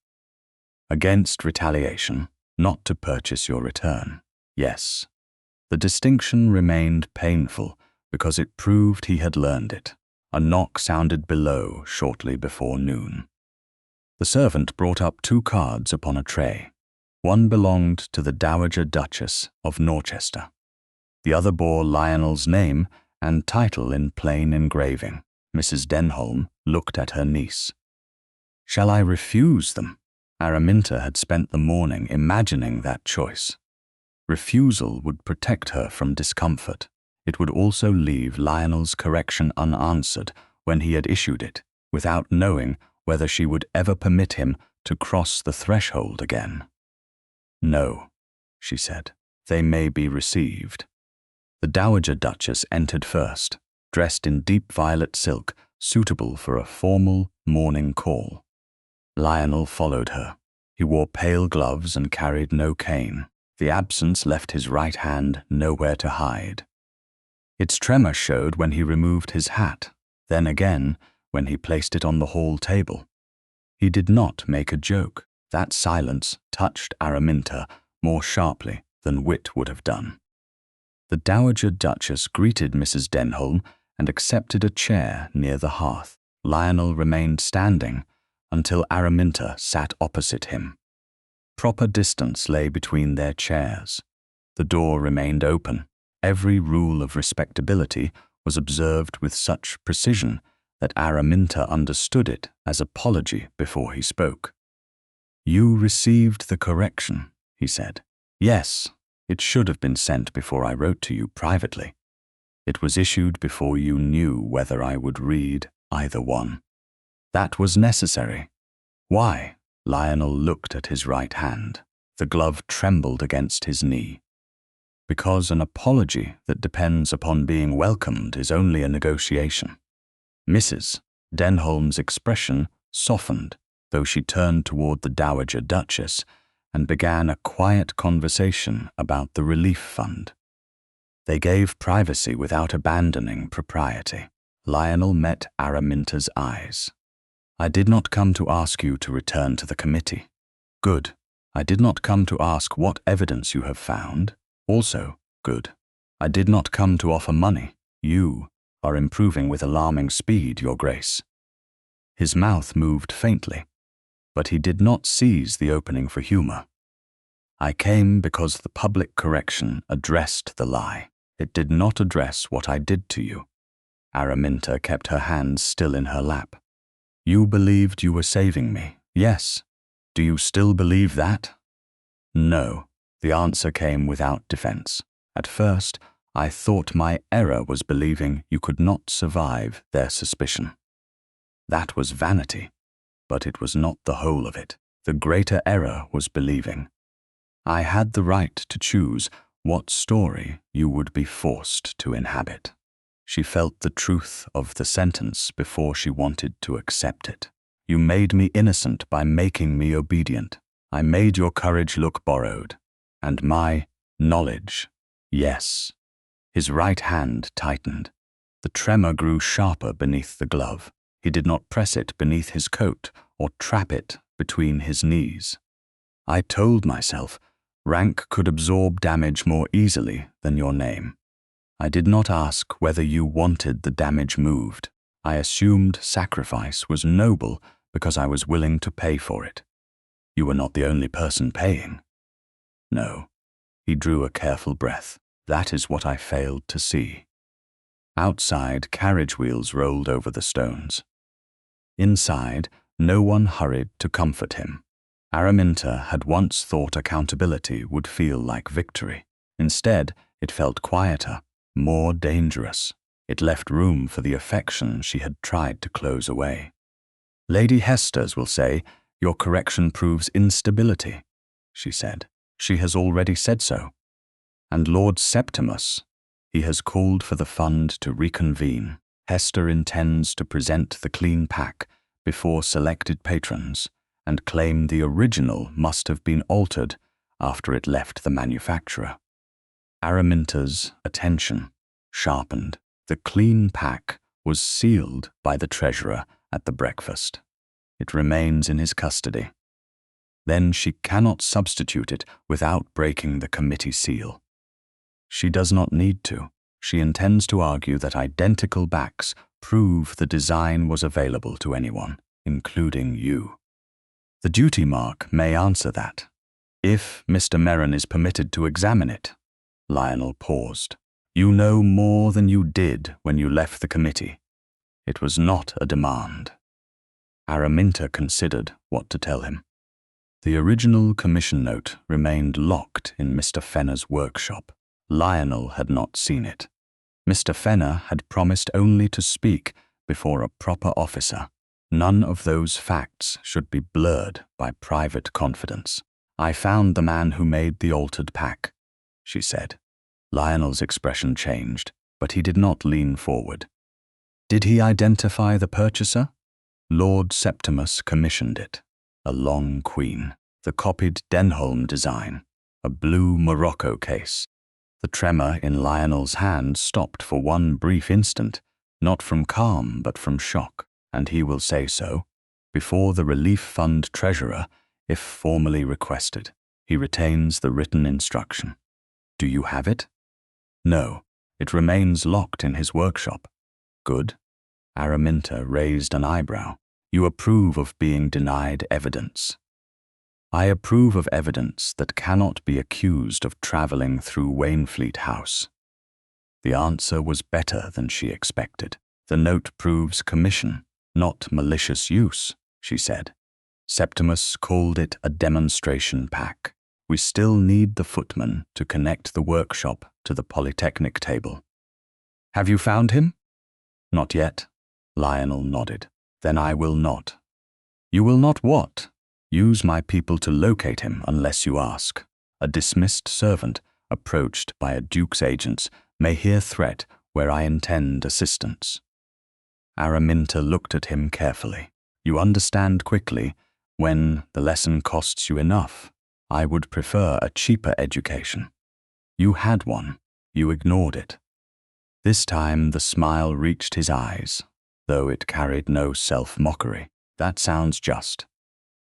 Against retaliation, not to purchase your return. Yes. The distinction remained painful because it proved he had learned it. A knock sounded below shortly before noon. The servant brought up 2 cards upon a tray. One belonged to the Dowager Duchess of Norchester. The other bore Lionel's name and title in plain engraving. Mrs. Denholm looked at her niece. Shall I refuse them? Araminta had spent the morning imagining that choice. Refusal would protect her from discomfort. It would also leave Lionel's correction unanswered when he had issued it, without knowing whether she would ever permit him to cross the threshold again. No, she said, they may be received. The Dowager Duchess entered first, dressed in deep violet silk, suitable for a formal morning call. Lionel followed her. He wore pale gloves and carried no cane. The absence left his right hand nowhere to hide. Its tremor showed when he removed his hat, then again when he placed it on the hall table. He did not make a joke. That silence touched Araminta more sharply than wit would have done. The Dowager Duchess greeted Mrs. Denholm and accepted a chair near the hearth. Lionel remained standing until Araminta sat opposite him. Proper distance lay between their chairs. The door remained open. Every rule of respectability was observed with such precision that Araminta understood it as apology before he spoke. "You received the correction," he said. "Yes, it should have been sent before I wrote to you privately. It was issued before you knew whether I would read either one. That was necessary." "Why?" Lionel looked at his right hand. The glove trembled against his knee. "Because an apology that depends upon being welcomed is only a negotiation." Mrs. Denholm's expression softened, though she turned toward the Dowager Duchess and began a quiet conversation about the relief fund. They gave privacy without abandoning propriety. Lionel met Araminta's eyes. "I did not come to ask you to return to the committee." "Good. I did not come to ask what evidence you have found." "Also good. I did not come to offer money." "You are improving with alarming speed, Your Grace." His mouth moved faintly, but he did not seize the opening for humor. "I came because the public correction addressed the lie. It did not address what I did to you." Araminta kept her hands still in her lap. "You believed you were saving me, yes. Do you still believe that?" "No." The answer came without defense. "At first, I thought my error was believing you could not survive their suspicion. That was vanity, but it was not the whole of it. The greater error was believing I had the right to choose what story you would be forced to inhabit." She felt the truth of the sentence before she wanted to accept it. "You made me innocent by making me obedient. I made your courage look borrowed. And my knowledge, yes." His right hand tightened. The tremor grew sharper beneath the glove. He did not press it beneath his coat or trap it between his knees. "I told myself rank could absorb damage more easily than your name. I did not ask whether you wanted the damage moved. I assumed sacrifice was noble because I was willing to pay for it. You were not the only person paying." "No." He drew a careful breath. "That is what I failed to see." Outside, carriage wheels rolled over the stones. Inside, no one hurried to comfort him. Araminta had once thought accountability would feel like victory. Instead, it felt quieter, more dangerous. It left room for the affection she had tried to close away. "Lady Hester's will say, your correction proves instability," she said. "She has already said so. And Lord Septimus, he has called for the fund to reconvene. Hester intends to present the clean pack before selected patrons and claim the original must have been altered after it left the manufacturer." Araminta's attention sharpened. The clean pack was sealed by the treasurer at the breakfast. It remains in his custody. Then she cannot substitute it without breaking the committee seal. She does not need to. She intends to argue that identical backs prove the design was available to anyone, including you. The duty mark may answer that. If Mr. Merrin is permitted to examine it. Lionel paused. "You know more than you did when you left the committee. It was not a demand." Araminta considered what to tell him. The original commission note remained locked in Mr. Fenner's workshop. Lionel had not seen it. Mr. Fenner had promised only to speak before a proper officer. None of those facts should be blurred by private confidence. "I found the man who made the altered pack," she said. Lionel's expression changed, but he did not lean forward. "Did he identify the purchaser?" "Lord Septimus commissioned it. A long queen, the copied Denholm design, a blue Morocco case." The tremor in Lionel's hand stopped for one brief instant, not from calm but from shock, and he will say so, before the relief fund treasurer, if formally requested. He retains the written instruction. "Do you have it?" "No, it remains locked in his workshop." "Good." Araminta raised an eyebrow. "You approve of being denied evidence." I approve of evidence that cannot be accused of travelling through Wainfleet House. The answer was better than she expected. The note proves commission, not malicious use, she said. Septimus called it a demonstration pack. We still need the footman to connect the workshop to the Polytechnic table. Have you found him? Not yet. Lionel nodded. Then I will not. You will not what? Use my people to locate him unless you ask. A dismissed servant, approached by a duke's agents, may hear threat where I intend assistance. Araminta looked at him carefully. You understand quickly when the lesson costs you enough. I would prefer a cheaper education. You had one. You ignored it. This time the smile reached his eyes, though it carried no self-mockery. That sounds just.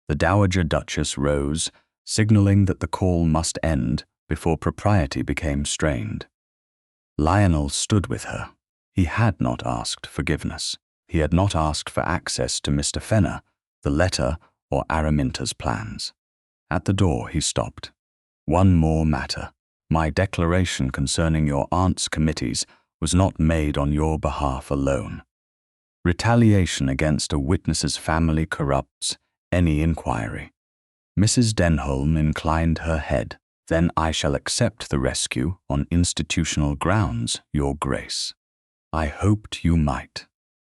The Dowager Duchess rose, signaling that the call must end before propriety became strained. Lionel stood with her. He had not asked forgiveness. He had not asked for access to Mr. Fenner, the letter, or Araminta's plans. At the door he stopped. One more matter. My declaration concerning your aunt's committees was not made on your behalf alone. Retaliation against a witness's family corrupts any inquiry. Mrs. Denholm inclined her head. Then I shall accept the rescue on institutional grounds, Your Grace. I hoped you might.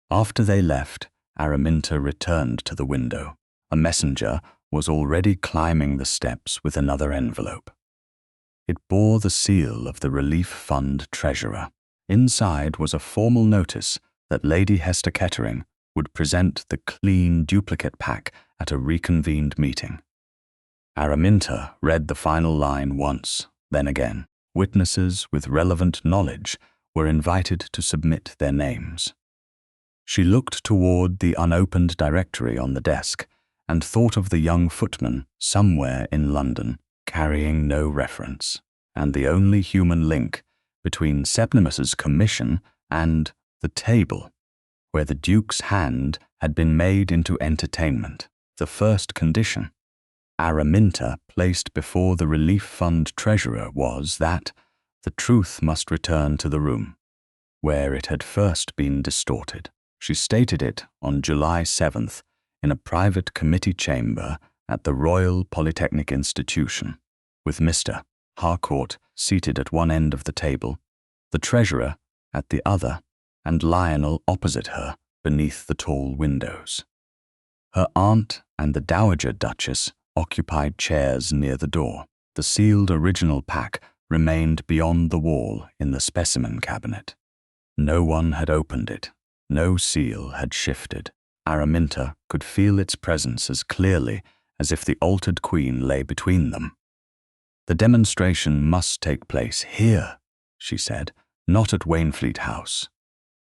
After they left, Araminta returned to the window. A messenger was already climbing the steps with another envelope. It bore the seal of the Relief Fund treasurer. Inside was a formal notice that Lady Hester Kettering would present the clean duplicate pack at a reconvened meeting. Araminta read the final line once, then again. Witnesses with relevant knowledge were invited to submit their names. She looked toward the unopened directory on the desk and thought of the young footman somewhere in London, carrying no reference, and the only human link between Septimus's commission and the table, where the Duke's hand had been made into entertainment. The first condition Araminta placed before the Relief Fund treasurer was that the truth must return to the room, where it had first been distorted. She stated it on July 7th in a private committee chamber at the Royal Polytechnic Institution, with Mr. Harcourt seated at one end of the table, the treasurer at the other, and Lionel opposite her beneath the tall windows. Her aunt and the Dowager Duchess occupied chairs near the door. The sealed original pack remained beyond the wall in the specimen cabinet. No one had opened it. No seal had shifted. Araminta could feel its presence as clearly as if the altered queen lay between them. The demonstration must take place here, she said, not at Wainfleet House,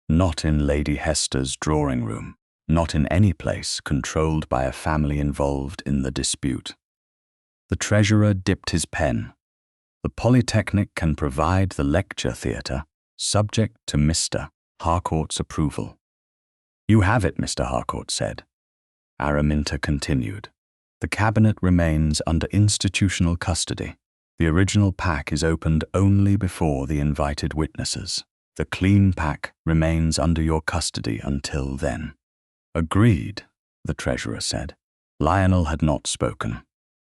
not in Lady Hester's drawing room, not in any place controlled by a family involved in the dispute. The treasurer dipped his pen. The Polytechnic can provide the lecture theatre, subject to Mr. Harcourt's approval. You have it, Mr. Harcourt said. Araminta continued. The cabinet remains under institutional custody. The original pack is opened only before the invited witnesses. The clean pack remains under your custody until then. Agreed, the treasurer said. Lionel had not spoken.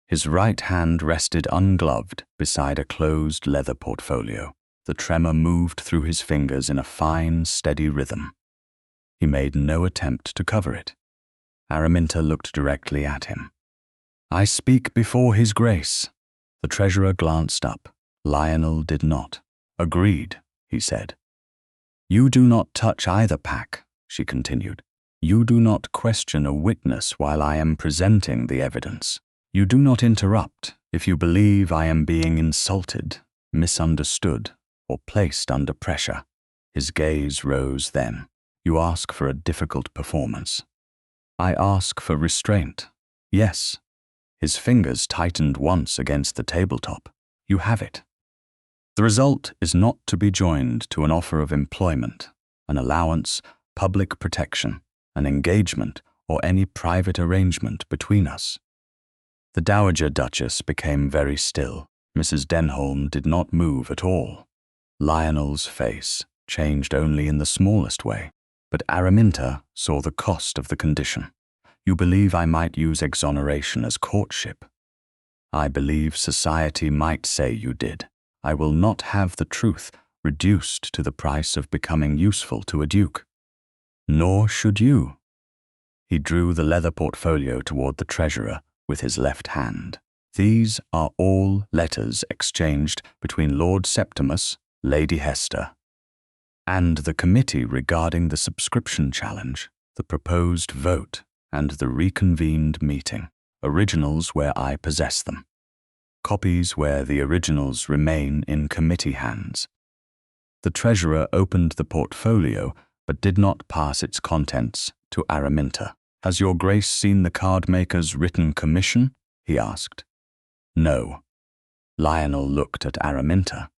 His right hand rested ungloved beside a closed leather portfolio. The tremor moved through his fingers in a fine, steady rhythm. He made no attempt to cover it. Araminta looked directly at him. I speak before His Grace. The treasurer glanced up. Lionel did not. Agreed, he said. You do not touch either pack, she continued. You do not question a witness while I am presenting the evidence. You do not interrupt if you believe I am being insulted, misunderstood, or placed under pressure. His gaze rose then. You ask for a difficult performance. I ask for restraint. Yes. His fingers tightened once against the tabletop. You have it. The result is not to be joined to an offer of employment, an allowance, public protection, an engagement, or any private arrangement between us. The Dowager Duchess became very still. Mrs. Denholm did not move at all. Lionel's face changed only in the smallest way, but Araminta saw the cost of the condition. You believe I might use exoneration as courtship? I believe society might say you did. I will not have the truth reduced to the price of becoming useful to a duke. Nor should you. He drew the leather portfolio toward the treasurer with his left hand. These are all letters exchanged between Lord Septimus, Lady Hester, and the committee regarding the subscription challenge, the proposed vote, and the reconvened meeting. Originals where I possess them. Copies where the originals remain in committee hands. The treasurer opened the portfolio but did not pass its contents to Araminta. Has your Grace seen the cardmaker's written commission? He asked. No. Lionel looked at Araminta.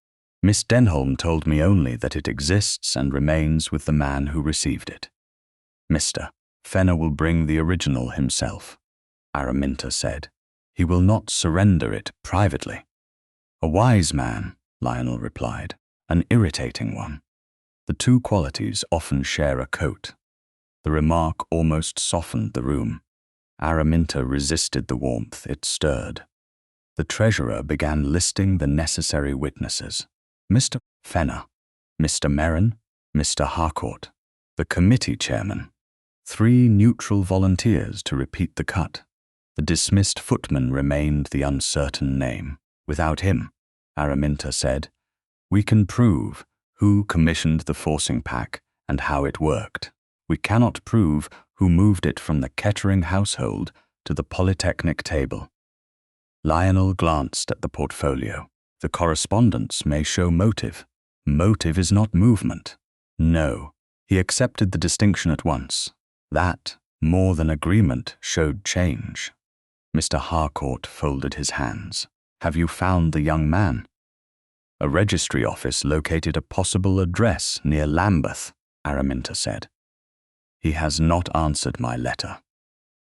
Miss Denholm told me only that it exists and remains with the man who received it. Mr. Fenner will bring the original himself, Araminta said. He will not surrender it privately. A wise man, Lionel replied, an irritating one. The two qualities often share a coat. The remark almost softened the room. Araminta resisted the warmth it stirred. The treasurer began listing the necessary witnesses. Mr. Fenner, Mr. Merrin, Mr. Harcourt, the committee chairman, 3 neutral volunteers to repeat the cut. The dismissed footman remained the uncertain name. Without him, Araminta said, we can prove who commissioned the forcing pack and how it worked. We cannot prove who moved it from the Kettering household to the Polytechnic table. Lionel glanced at the portfolio. The correspondence may show motive. Motive is not movement. No, he accepted the distinction at once. That, more than agreement, showed change. Mr. Harcourt folded his hands. Have you found the young man? A registry office located a possible address near Lambeth, Araminta said. He has not answered my letter.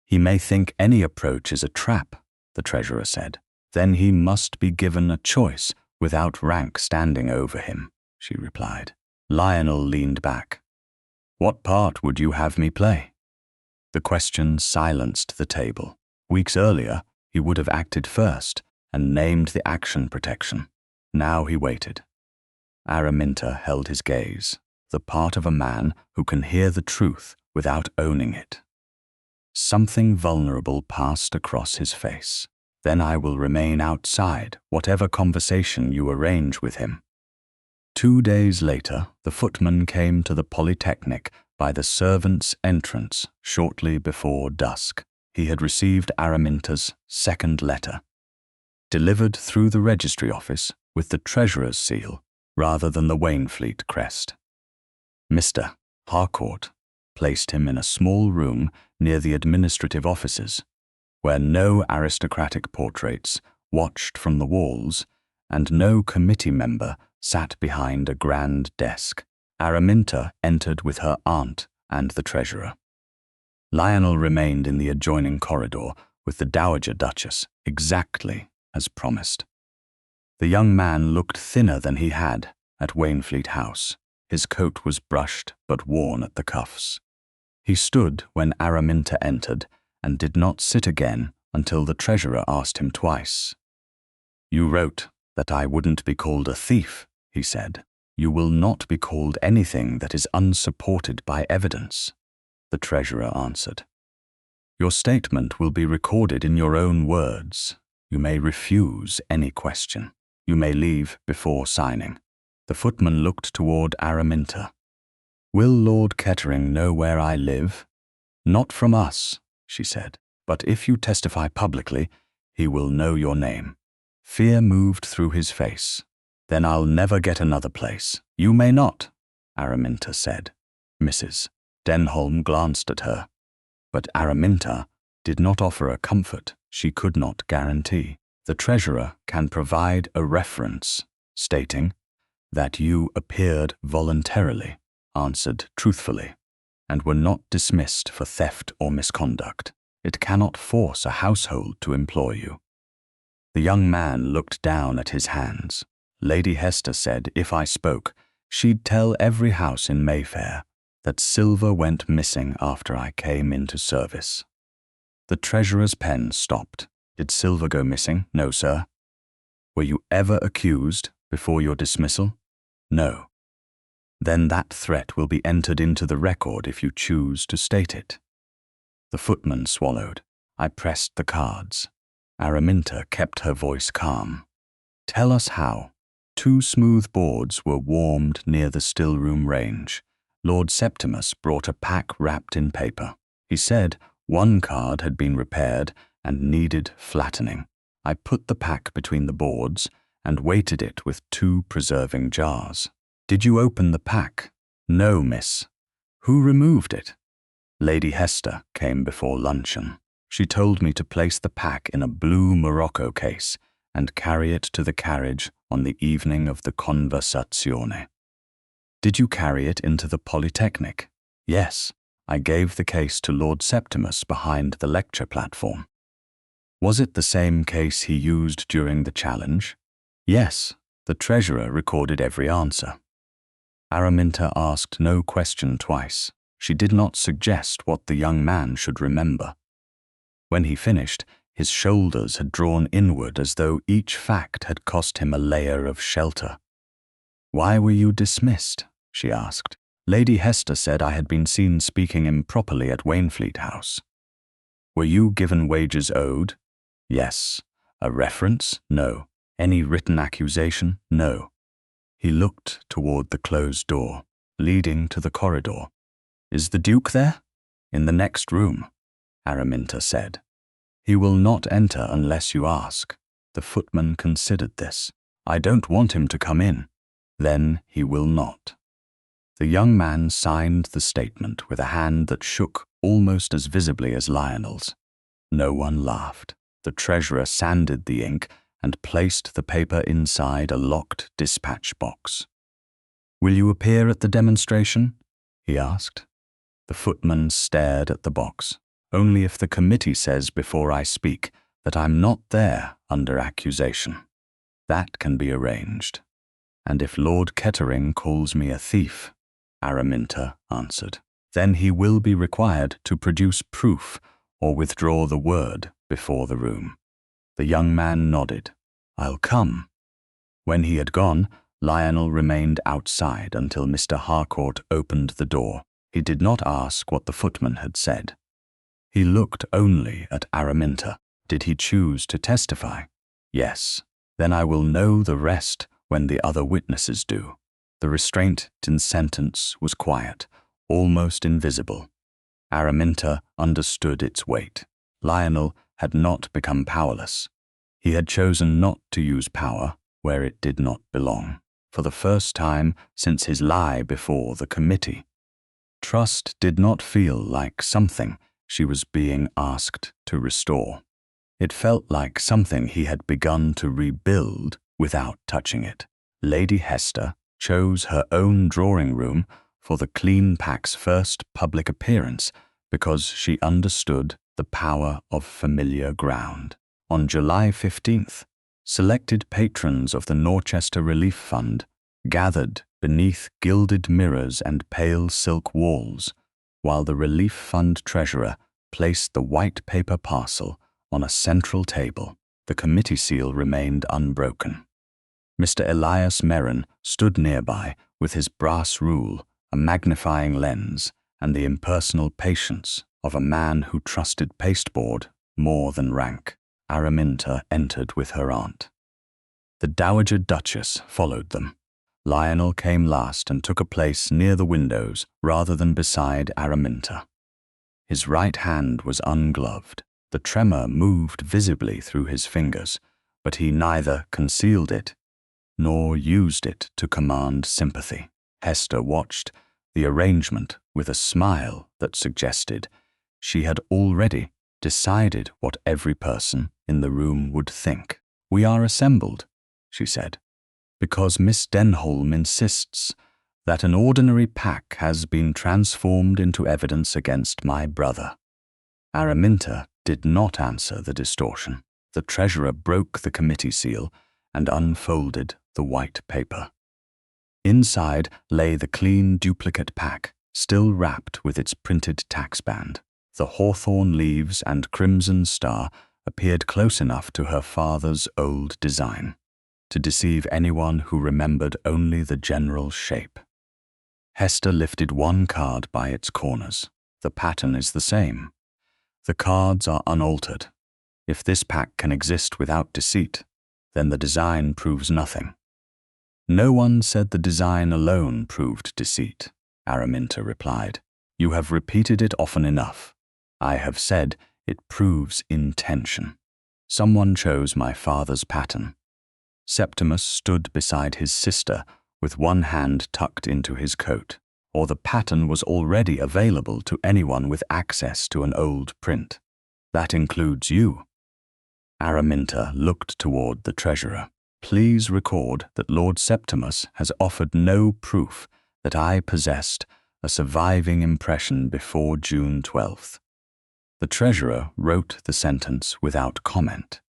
He may think any approach is a trap, the treasurer said. Then he must be given a choice without rank standing over him, she replied. Lionel leaned back. What part would you have me play? The question silenced the table. Weeks earlier, he would have acted first and named the action protection. Now he waited. Araminta held his gaze, the part of a man who can hear the truth without owning it. Something vulnerable passed across his face. Then I will remain outside, whatever conversation you arrange with him. 2 days later, the footman came to the Polytechnic by the servants' entrance shortly before dusk. He had received Araminta's second letter, delivered through the registry office with the treasurer's seal rather than the Wainfleet crest. Mr. Harcourt placed him in a small room near the administrative offices, where no aristocratic portraits watched from the walls and no committee member sat behind a grand desk. Araminta entered with her aunt and the treasurer. Lionel remained in the adjoining corridor with the Dowager Duchess, exactly as promised. The young man looked thinner than he had at Wainfleet House. His coat was brushed but worn at the cuffs. He stood when Araminta entered and did not sit again until the treasurer asked him twice. You wrote that I wouldn't be called a thief, he said. You will not be called anything that is unsupported by evidence, the treasurer answered. Your statement will be recorded in your own words. You may refuse any question. You may leave before signing. The footman looked toward Araminta. Will Lord Kettering know where I live? Not from us, she said, but if you testify publicly, he will know your name. Fear moved through his face. Then I'll never get another place. You may not, Araminta said. Mrs. Denholm glanced at her, but Araminta did not offer a comfort she could not guarantee. The treasurer can provide a reference stating that you appeared voluntarily, answered truthfully, and were not dismissed for theft or misconduct. It cannot force a household to employ you." The young man looked down at his hands. Lady Hester said if I spoke, she'd tell every house in Mayfair that silver went missing after I came into service. The treasurer's pen stopped. "Did silver go missing?" "No, sir." "Were you ever accused before your dismissal?" "No." "Then that threat will be entered into the record if you choose to state it." The footman swallowed. I pressed the cards. Araminta kept her voice calm. "Tell us how." 2 smooth boards were warmed near the still-room range. Lord Septimus brought a pack wrapped in paper. He said 1 card had been repaired and needed flattening. I put the pack between the boards and weighted it with 2 preserving jars. "Did you open the pack?" "No, miss." "Who removed it?" Lady Hester came before luncheon. She told me to place the pack in a blue Morocco case and carry it to the carriage on the evening of the conversazione. "Did you carry it into the Polytechnic?" "Yes. I gave the case to Lord Septimus behind the lecture platform." "Was it the same case he used during the challenge?" "Yes. The treasurer recorded every answer." Araminta asked no question twice. She did not suggest what the young man should remember. When he finished, his shoulders had drawn inward as though each fact had cost him a layer of shelter. "Why were you dismissed?" she asked. "Lady Hester said I had been seen speaking improperly at Wainfleet House." "Were you given wages owed?" "Yes." "A reference?" "No." "Any written accusation?" "No." He looked toward the closed door, leading to the corridor. "Is the Duke there?" "In the next room," Araminta said. "He will not enter unless you ask." The footman considered this. "I don't want him to come in." "Then he will not." The young man signed the statement with a hand that shook almost as visibly as Lionel's. No one laughed. The treasurer sanded the ink and placed the paper inside a locked dispatch box. "Will you appear at the demonstration?" he asked. The footman stared at the box. "Only if the committee says before I speak that I'm not there under accusation. That can be arranged." "And if Lord Kettering calls me a thief," Araminta answered, "then he will be required to produce proof or withdraw the word before the room." The young man nodded. "I'll come." When he had gone, Lionel remained outside until Mr. Harcourt opened the door. He did not ask what the footman had said. He looked only at Araminta. Did he choose to testify? Yes. Then I will know the rest when the other witnesses do. The restraint in sentence was quiet, almost invisible. Araminta understood its weight. Lionel had not become powerless. He had chosen not to use power where it did not belong, for the first time since his lie before the committee. Trust did not feel like something she was being asked to restore. It felt like something he had begun to rebuild without touching it. Lady Hester chose her own drawing room for the clean pack's first public appearance because she understood the power of familiar ground. On July 15th, selected patrons of the Norchester Relief Fund gathered beneath gilded mirrors and pale silk walls, while the Relief Fund treasurer placed the white paper parcel on a central table. The committee seal remained unbroken. Mr. Elias Merrin stood nearby with his brass rule, a magnifying lens, and the impersonal patience of a man who trusted pasteboard more than rank. Araminta entered with her aunt. The Dowager Duchess followed them. Lionel came last and took a place near the windows rather than beside Araminta. His right hand was ungloved. The tremor moved visibly through his fingers, but he neither concealed it nor used it to command sympathy. Hester watched the arrangement with a smile that suggested she had already decided what every person in the room would think. "We are assembled," she said, "because Miss Denholm insists that an ordinary pack has been transformed into evidence against my brother." Araminta did not answer the distortion. The treasurer broke the committee seal and unfolded the white paper. Inside lay the clean duplicate pack, still wrapped with its printed tax band. The hawthorn leaves and crimson star appeared close enough to her father's old design to deceive anyone who remembered only the general shape. Hester lifted one card by its corners. The pattern is the same. The cards are unaltered. If this pack can exist without deceit, then the design proves nothing. No one said the design alone proved deceit, Araminta replied. You have repeated it often enough. I have said it proves intention. Someone chose my father's pattern. Septimus stood beside his sister with one hand tucked into his coat, or the pattern was already available to anyone with access to an old print. That includes you. Araminta looked toward the treasurer. Please record that Lord Septimus has offered no proof that I possessed a surviving impression before June 12th. The treasurer wrote the sentence without comment.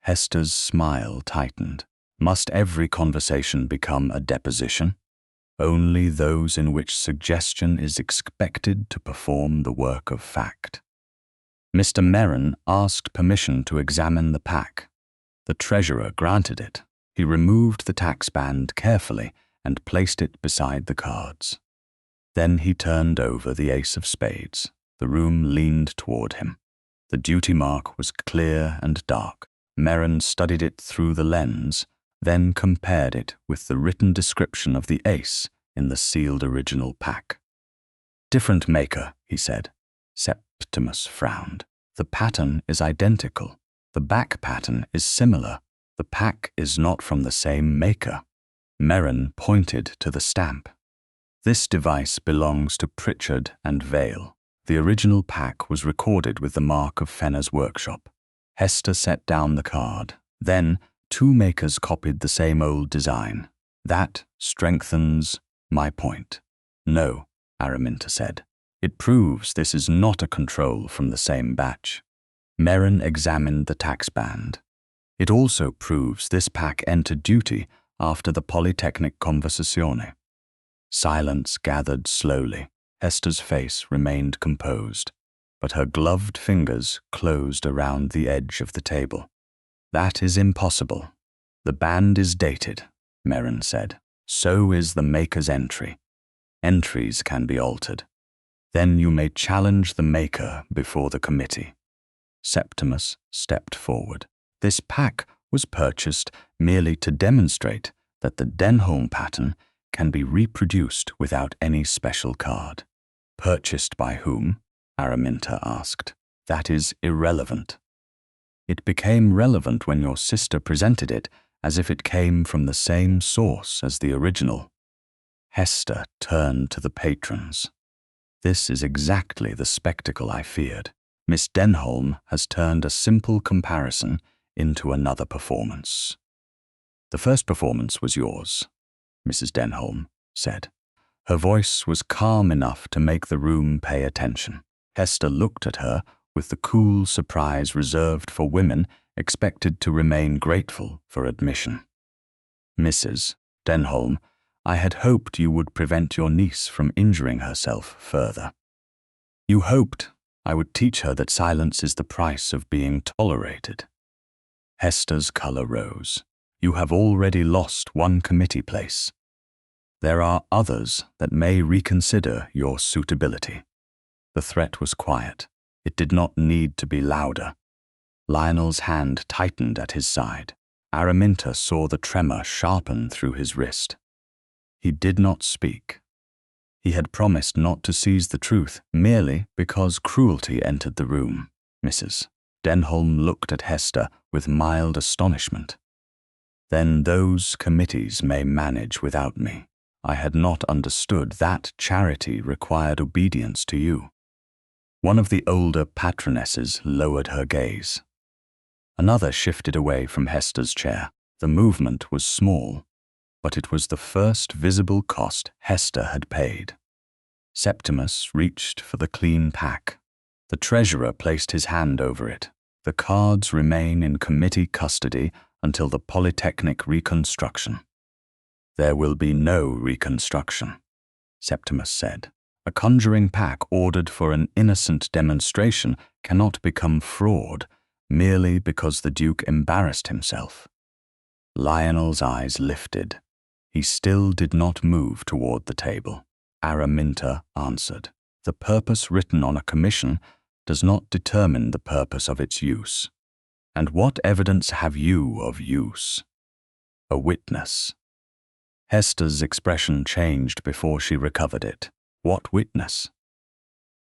Hester's smile tightened. Must every conversation become a deposition? Only those in which suggestion is expected to perform the work of fact. Mr. Merrin asked permission to examine the pack. The treasurer granted it. He removed the tax band carefully and placed it beside the cards. Then he turned over the ace of spades. The room leaned toward him. The duty mark was clear and dark. Merrin studied it through the lens, then compared it with the written description of the ace in the sealed original pack. Different maker, he said. Septimus frowned. The pattern is identical. The back pattern is similar. The pack is not from the same maker. Merrin pointed to the stamp. This device belongs to Pritchard and Vale. The original pack was recorded with the mark of Fenner's workshop. Hester set down the card. Then, two makers copied the same old design. That strengthens my point. No, Araminta said. It proves this is not a control from the same batch. Merrin examined the tax band. It also proves this pack entered duty after the Polytechnic Conversazione. Silence gathered slowly. Hester's face remained composed, but her gloved fingers closed around the edge of the table. That is impossible. The band is dated, Merrin said. So is the maker's entry. Entries can be altered. Then you may challenge the maker before the committee. Septimus stepped forward. This pack was purchased merely to demonstrate that the Denholm pattern can be reproduced without any special card. Purchased by whom? Araminta asked. That is irrelevant. It became relevant when your sister presented it as if it came from the same source as the original. Hester turned to the patrons. This is exactly the spectacle I feared. Miss Denholm has turned a simple comparison into another performance. The first performance was yours, Mrs. Denholm said. Her voice was calm enough to make the room pay attention. Hester looked at her with the cool surprise reserved for women expected to remain grateful for admission. Mrs. Denholm, I had hoped you would prevent your niece from injuring herself further. You hoped I would teach her that silence is the price of being tolerated. Hester's color rose. You have already lost one committee place. There are others that may reconsider your suitability. The threat was quiet. It did not need to be louder. Lionel's hand tightened at his side. Araminta saw the tremor sharpen through his wrist. He did not speak. He had promised not to seize the truth merely because cruelty entered the room. Mrs. Denholm looked at Hester with mild astonishment. Then those committees may manage without me. I had not understood that charity required obedience to you. One of the older patronesses lowered her gaze. Another shifted away from Hester's chair. The movement was small, but it was the first visible cost Hester had paid. Septimus reached for the clean pack. The treasurer placed his hand over it. The cards remain in committee custody until the Polytechnic reconstruction. There will be no reconstruction, Septimus said. A conjuring pack ordered for an innocent demonstration cannot become fraud merely because the Duke embarrassed himself. Lionel's eyes lifted. He still did not move toward the table. Araminta answered. The purpose written on a commission does not determine the purpose of its use. And what evidence have you of use? A witness. Hester's expression changed before she recovered it. What witness?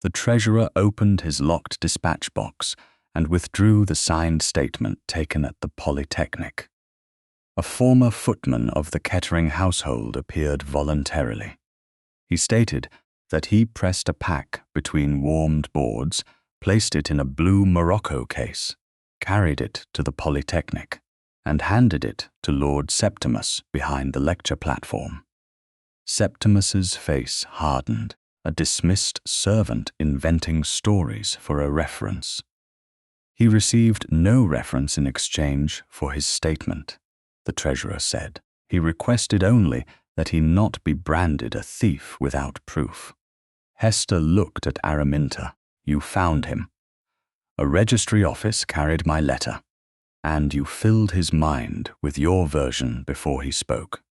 The treasurer opened his locked dispatch box and withdrew the signed statement taken at the Polytechnic. A former footman of the Kettering household appeared voluntarily. He stated that he pressed a pack between warmed boards, placed it in a blue Morocco case, carried it to the Polytechnic, and handed it to Lord Septimus behind the lecture platform. Septimus's face hardened, a dismissed servant inventing stories for a reference. He received no reference in exchange for his statement, the treasurer said. He requested only that he not be branded a thief without proof. Hester looked at Araminta. You found him. A registry office carried my letter, and you filled his mind with your version before he spoke.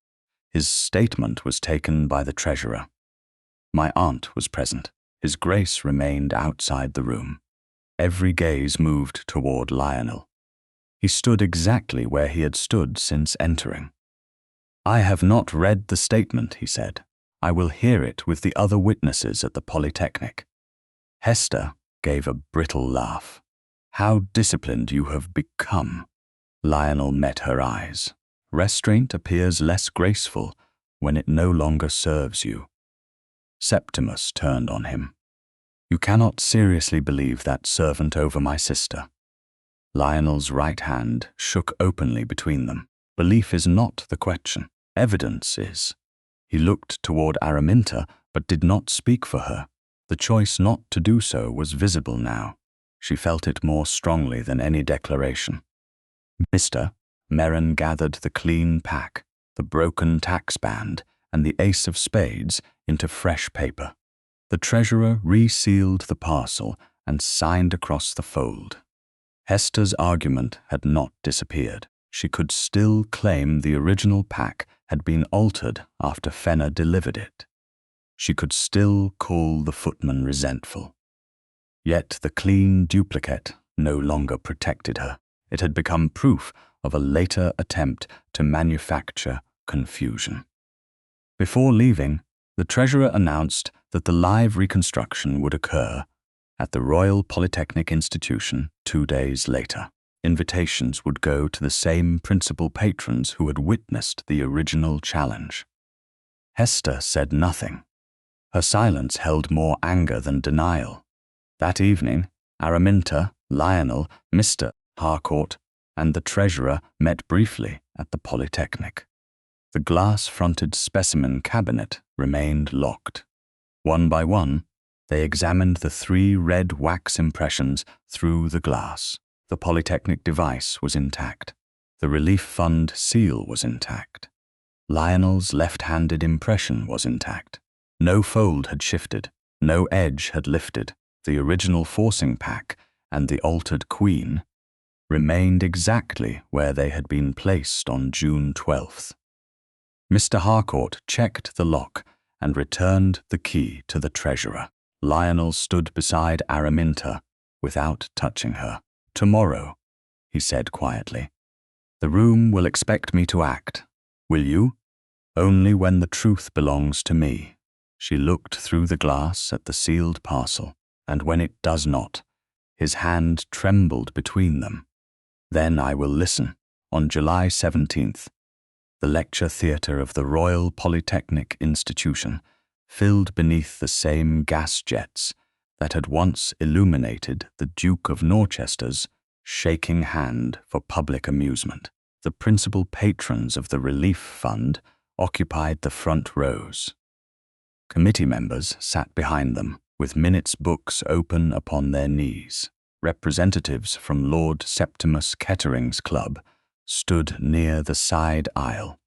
His statement was taken by the treasurer. My aunt was present. His Grace remained outside the room. Every gaze moved toward Lionel. He stood exactly where he had stood since entering. I have not read the statement, he said. I will hear it with the other witnesses at the Polytechnic. Hester gave a brittle laugh. How disciplined you have become. Lionel met her eyes. Restraint appears less graceful when it no longer serves you. Septimus turned on him. You cannot seriously believe that servant over my sister. Lionel's right hand shook openly between them. Belief is not the question. Evidence is. He looked toward Araminta, but did not speak for her. The choice not to do so was visible now. She felt it more strongly than any declaration. Mr. Merrin gathered the clean pack, the broken tax band, and the ace of spades into fresh paper. The treasurer resealed the parcel and signed across the fold. Hester's argument had not disappeared. She could still claim the original pack had been altered after Fenner delivered it. She could still call the footman resentful. Yet the clean duplicate no longer protected her. It had become proof of a later attempt to manufacture confusion. Before leaving, the treasurer announced that the live reconstruction would occur at the Royal Polytechnic Institution 2 days later. Invitations would go to the same principal patrons who had witnessed the original challenge. Hester said nothing. Her silence held more anger than denial. That evening, Araminta, Lionel, Mr. Harcourt, and the treasurer met briefly at the Polytechnic. The glass-fronted specimen cabinet remained locked. One by one, they examined the 3 red wax impressions through the glass. The Polytechnic device was intact. The Relief Fund seal was intact. Lionel's left-handed impression was intact. No fold had shifted. No edge had lifted. The original forcing pack and the altered queen remained exactly where they had been placed on June 12th. Mr. Harcourt checked the lock and returned the key to the treasurer. Lionel stood beside Araminta without touching her. Tomorrow, he said quietly, the room will expect me to act. Will you? Only when the truth belongs to me. She looked through the glass at the sealed parcel, and when it does not, his hand trembled between them. Then I will listen. On July 17th, the lecture theatre of the Royal Polytechnic Institution, filled beneath the same gas jets that had once illuminated the Duke of Norchester's shaking hand for public amusement. The principal patrons of the Relief Fund occupied the front rows. Committee members sat behind them. with minutes books open upon their knees. Representatives from Lord Septimus Kettering's club stood near the side aisle,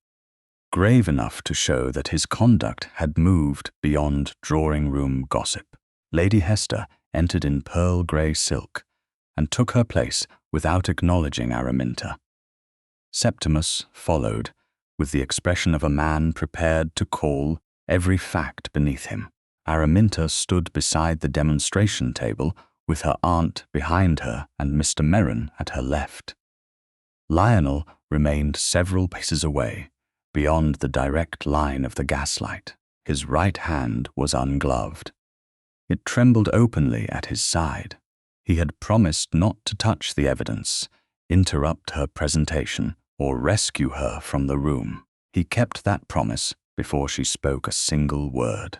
grave enough to show that his conduct had moved beyond drawing-room gossip. Lady Hester entered in pearl grey silk and took her place without acknowledging Araminta. Septimus followed with the expression of a man prepared to call every fact beneath him. Araminta stood beside the demonstration table with her aunt behind her and Mr. Merrin at her left. Lionel remained several paces away, beyond the direct line of the gaslight. His right hand was ungloved. It trembled openly at his side. He had promised not to touch the evidence, interrupt her presentation, or rescue her from the room. He kept that promise before she spoke a single word.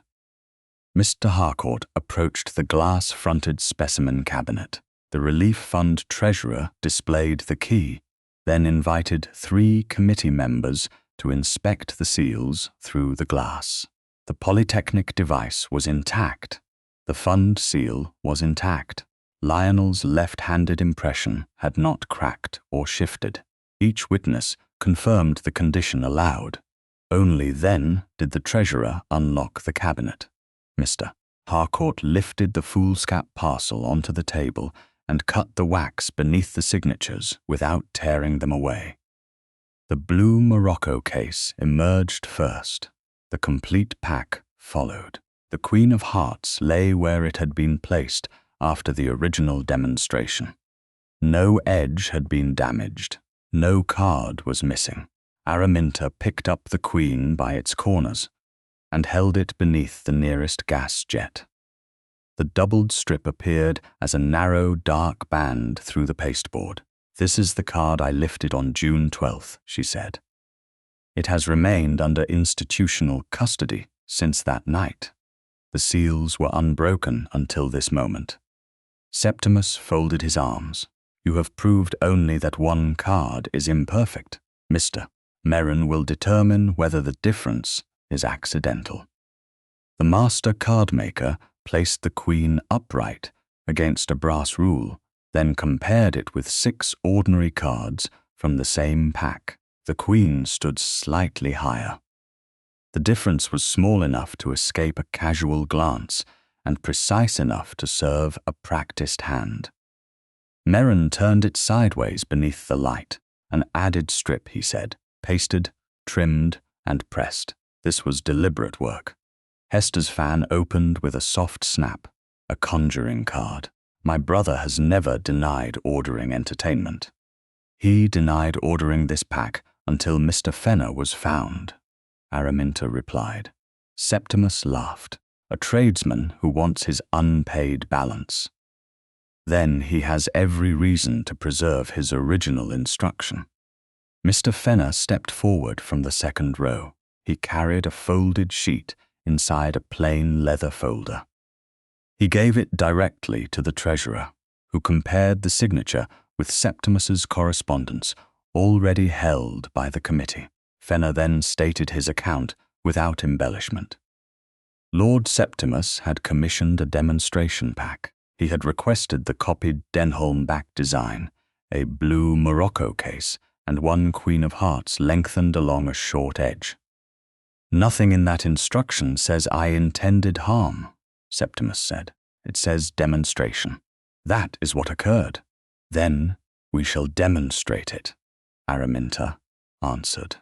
Mr. Harcourt approached the glass-fronted specimen cabinet. The Relief Fund treasurer displayed the key, then invited 3 committee members to inspect the seals through the glass. The Polytechnic device was intact. The fund seal was intact. Lionel's left-handed impression had not cracked or shifted. Each witness confirmed the condition aloud. Only then did the treasurer unlock the cabinet. Mr. Harcourt lifted the foolscap parcel onto the table and cut the wax beneath the signatures without tearing them away. The blue Morocco case emerged first. The complete pack followed. The Queen of Hearts lay where it had been placed after the original demonstration. No edge had been damaged. No card was missing. Araminta picked up the Queen by its corners and held it beneath the nearest gas jet. The doubled strip appeared as a narrow, dark band through the pasteboard. "This is the card I lifted on June 12th, she said. "It has remained under institutional custody since that night. The seals were unbroken until this moment." Septimus folded his arms. "You have proved only that one card is imperfect. Mr. Merrin will determine whether the difference is accidental." The master cardmaker placed the Queen upright against a brass rule, then compared it with 6 ordinary cards from the same pack. The Queen stood slightly higher. The difference was small enough to escape a casual glance and precise enough to serve a practiced hand. Merrin turned it sideways beneath the light. "An added strip," he said, "pasted, trimmed, and pressed. This was deliberate work." Hester's fan opened with a soft snap, a conjuring card. "My brother has never denied ordering entertainment. He denied ordering this pack until Mr. Fenner was found," Araminta replied. Septimus laughed. "A tradesman who wants his unpaid balance. Then he has every reason to preserve his original instruction." Mr. Fenner stepped forward from the second row. He carried a folded sheet inside a plain leather folder. He gave it directly to the treasurer, who compared the signature with Septimus's correspondence already held by the committee. Fenner then stated his account without embellishment. Lord Septimus had commissioned a demonstration pack. He had requested the copied Denholm back design, a blue Morocco case, and 1 Queen of Hearts lengthened along a short edge. "Nothing in that instruction says I intended harm," Septimus said. "It says demonstration. That is what occurred. Then we shall demonstrate it," Araminta answered.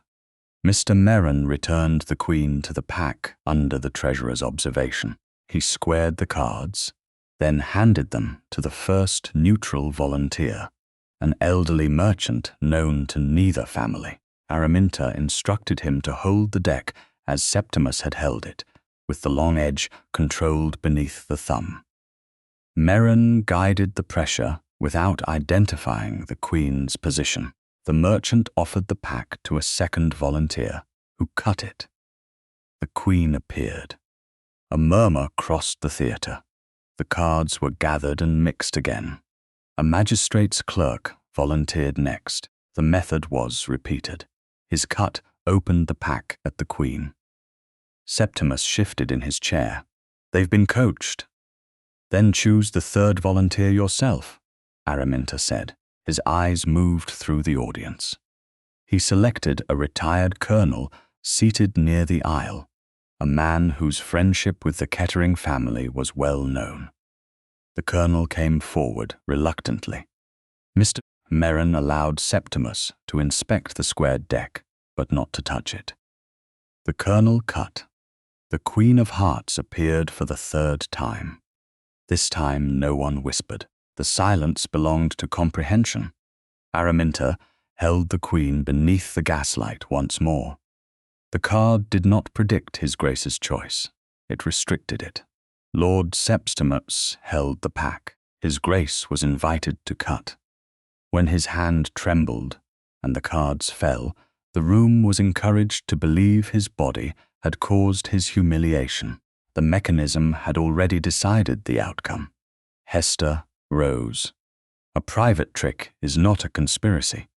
Mr. Merrin returned the Queen to the pack under the treasurer's observation. He squared the cards, then handed them to the first neutral volunteer, an elderly merchant known to neither family. Araminta instructed him to hold the deck as Septimus had held it, with the long edge controlled beneath the thumb. Merrin guided the pressure without identifying the Queen's position. The merchant offered the pack to a second volunteer, who cut it. The Queen appeared. A murmur crossed the theatre. The cards were gathered and mixed again. A magistrate's clerk volunteered next. The method was repeated. His cut opened the pack at the Queen. Septimus shifted in his chair. "They've been coached," Then choose the third volunteer yourself, Araminta said. His eyes moved through the audience. He selected a retired colonel seated near the aisle, a man whose friendship with the Kettering family was well known. The colonel came forward reluctantly. Mr. Merrin allowed Septimus to inspect the squared deck, but not to touch it. The colonel cut. The Queen of Hearts appeared for the third time. This time no one whispered. The silence belonged to comprehension. Araminta held the Queen beneath the gaslight once more. The card did not predict His Grace's choice. It restricted it. Lord Septimus held the pack. His Grace was invited to cut. When his hand trembled and the cards fell, the room was encouraged to believe his body had caused his humiliation. The mechanism had already decided the outcome. Hester rose. A private trick is not a conspiracy.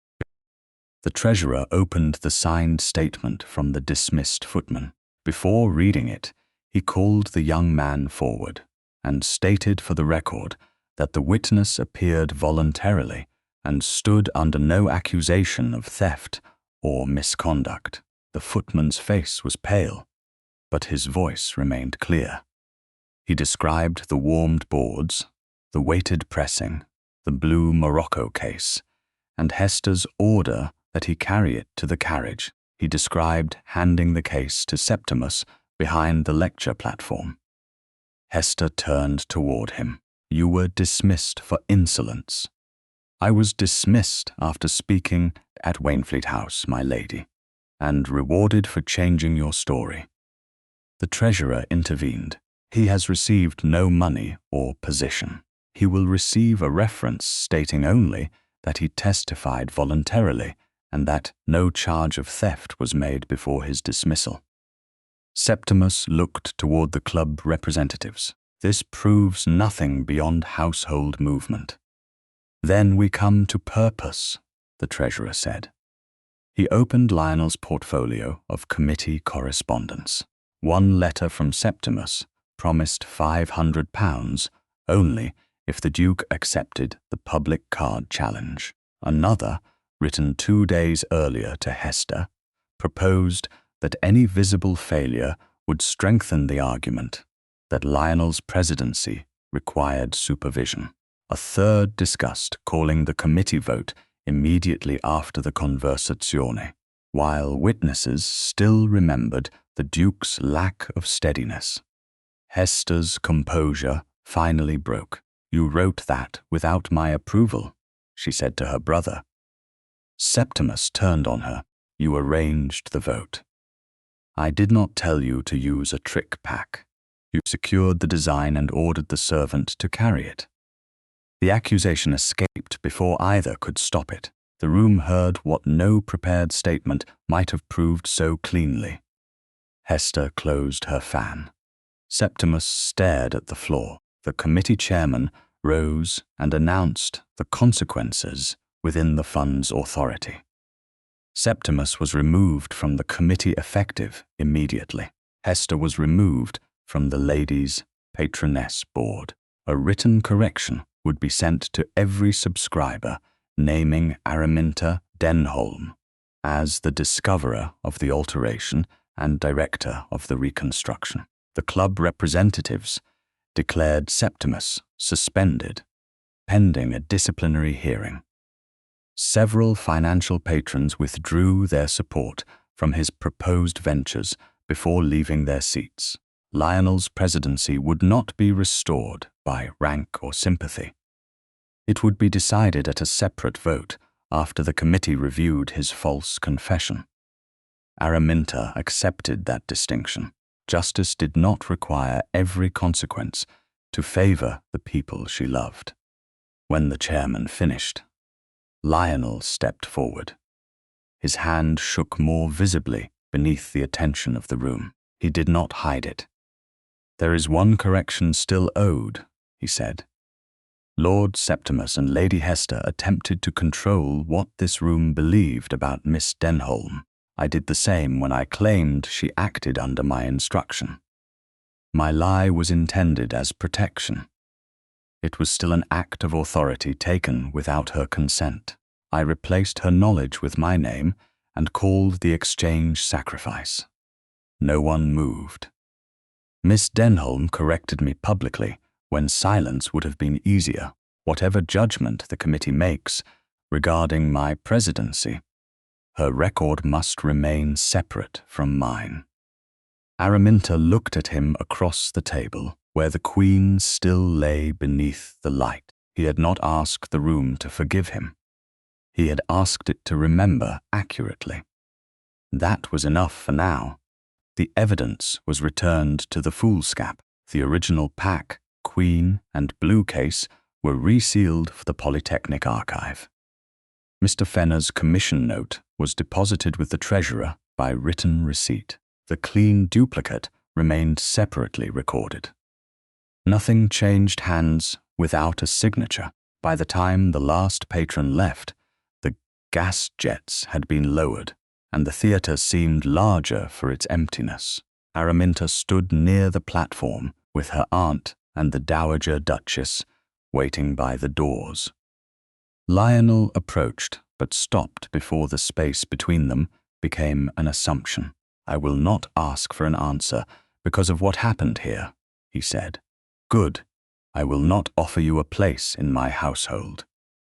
The treasurer opened the signed statement from the dismissed footman. Before reading it, he called the young man forward and stated for the record that the witness appeared voluntarily and stood under no accusation of theft or misconduct. The footman's face was pale, but his voice remained clear. He described the warmed boards, the weighted pressing, the blue Morocco case, and Hester's order that he carry it to the carriage. He described handing the case to Septimus behind the lecture platform. Hester turned toward him. You were dismissed for insolence. I was dismissed after speaking at Wainfleet House, my lady, and rewarded for changing your story. The treasurer intervened. He has received no money or position. He will receive a reference stating only that he testified voluntarily and that no charge of theft was made before his dismissal. Septimus looked toward the club representatives. This proves nothing beyond household movement. Then we come to purpose, the treasurer said. He opened Lionel's portfolio of committee correspondence. One letter from Septimus promised £500 only if the Duke accepted the public card challenge. Another, written 2 days earlier to Hester, proposed that any visible failure would strengthen the argument that Lionel's presidency required supervision. A third discussed calling the committee vote immediately after the conversazione, while witnesses still remembered the Duke's lack of steadiness. Hester's composure finally broke. You wrote that without my approval, she said to her brother. Septimus turned on her. You arranged the vote. I did not tell you to use a trick pack. You secured the design and ordered the servant to carry it. The accusation escaped before either could stop it. The room heard what no prepared statement might have proved so cleanly. Hester closed her fan. Septimus stared at the floor. The committee chairman rose and announced the consequences within the fund's authority. Septimus was removed from the committee effective immediately. Hester was removed from the Ladies' Patroness Board. A written correction would be sent to every subscriber naming Araminta Denholm as the discoverer of the alteration and director of the reconstruction. The club representatives declared Septimus suspended, pending a disciplinary hearing. Several financial patrons withdrew their support from his proposed ventures before leaving their seats. Lionel's presidency would not be restored by rank or sympathy. It would be decided at a separate vote after the committee reviewed his false confession. Araminta accepted that distinction. Justice did not require every consequence to favor the people she loved. When the chairman finished, Lionel stepped forward. His hand shook more visibly beneath the attention of the room. He did not hide it. There is one correction still owed, he said. Lord Septimus and Lady Hester attempted to control what this room believed about Miss Denholm. I did the same when I claimed she acted under my instruction. My lie was intended as protection. It was still an act of authority taken without her consent. I replaced her knowledge with my name and called the exchange sacrifice. No one moved. Miss Denholm corrected me publicly when silence would have been easier, whatever judgment the committee makes regarding my presidency. Her record must remain separate from mine. Araminta looked at him across the table, where the Queen still lay beneath the light. He had not asked the room to forgive him. He had asked it to remember accurately. That was enough for now. The evidence was returned to the foolscap. The original pack, Queen, and Blue case were resealed for the Polytechnic archive. Mr. Fenner's commission note was deposited with the Treasurer by written receipt. The clean duplicate remained separately recorded. Nothing changed hands without a signature. By the time the last patron left, the gas jets had been lowered, and the theatre seemed larger for its emptiness. Araminta stood near the platform with her aunt and the Dowager Duchess waiting by the doors. Lionel approached, but stopped before the space between them became an assumption. "I will not ask for an answer because of what happened here," he said. "Good. I will not offer you a place in my household."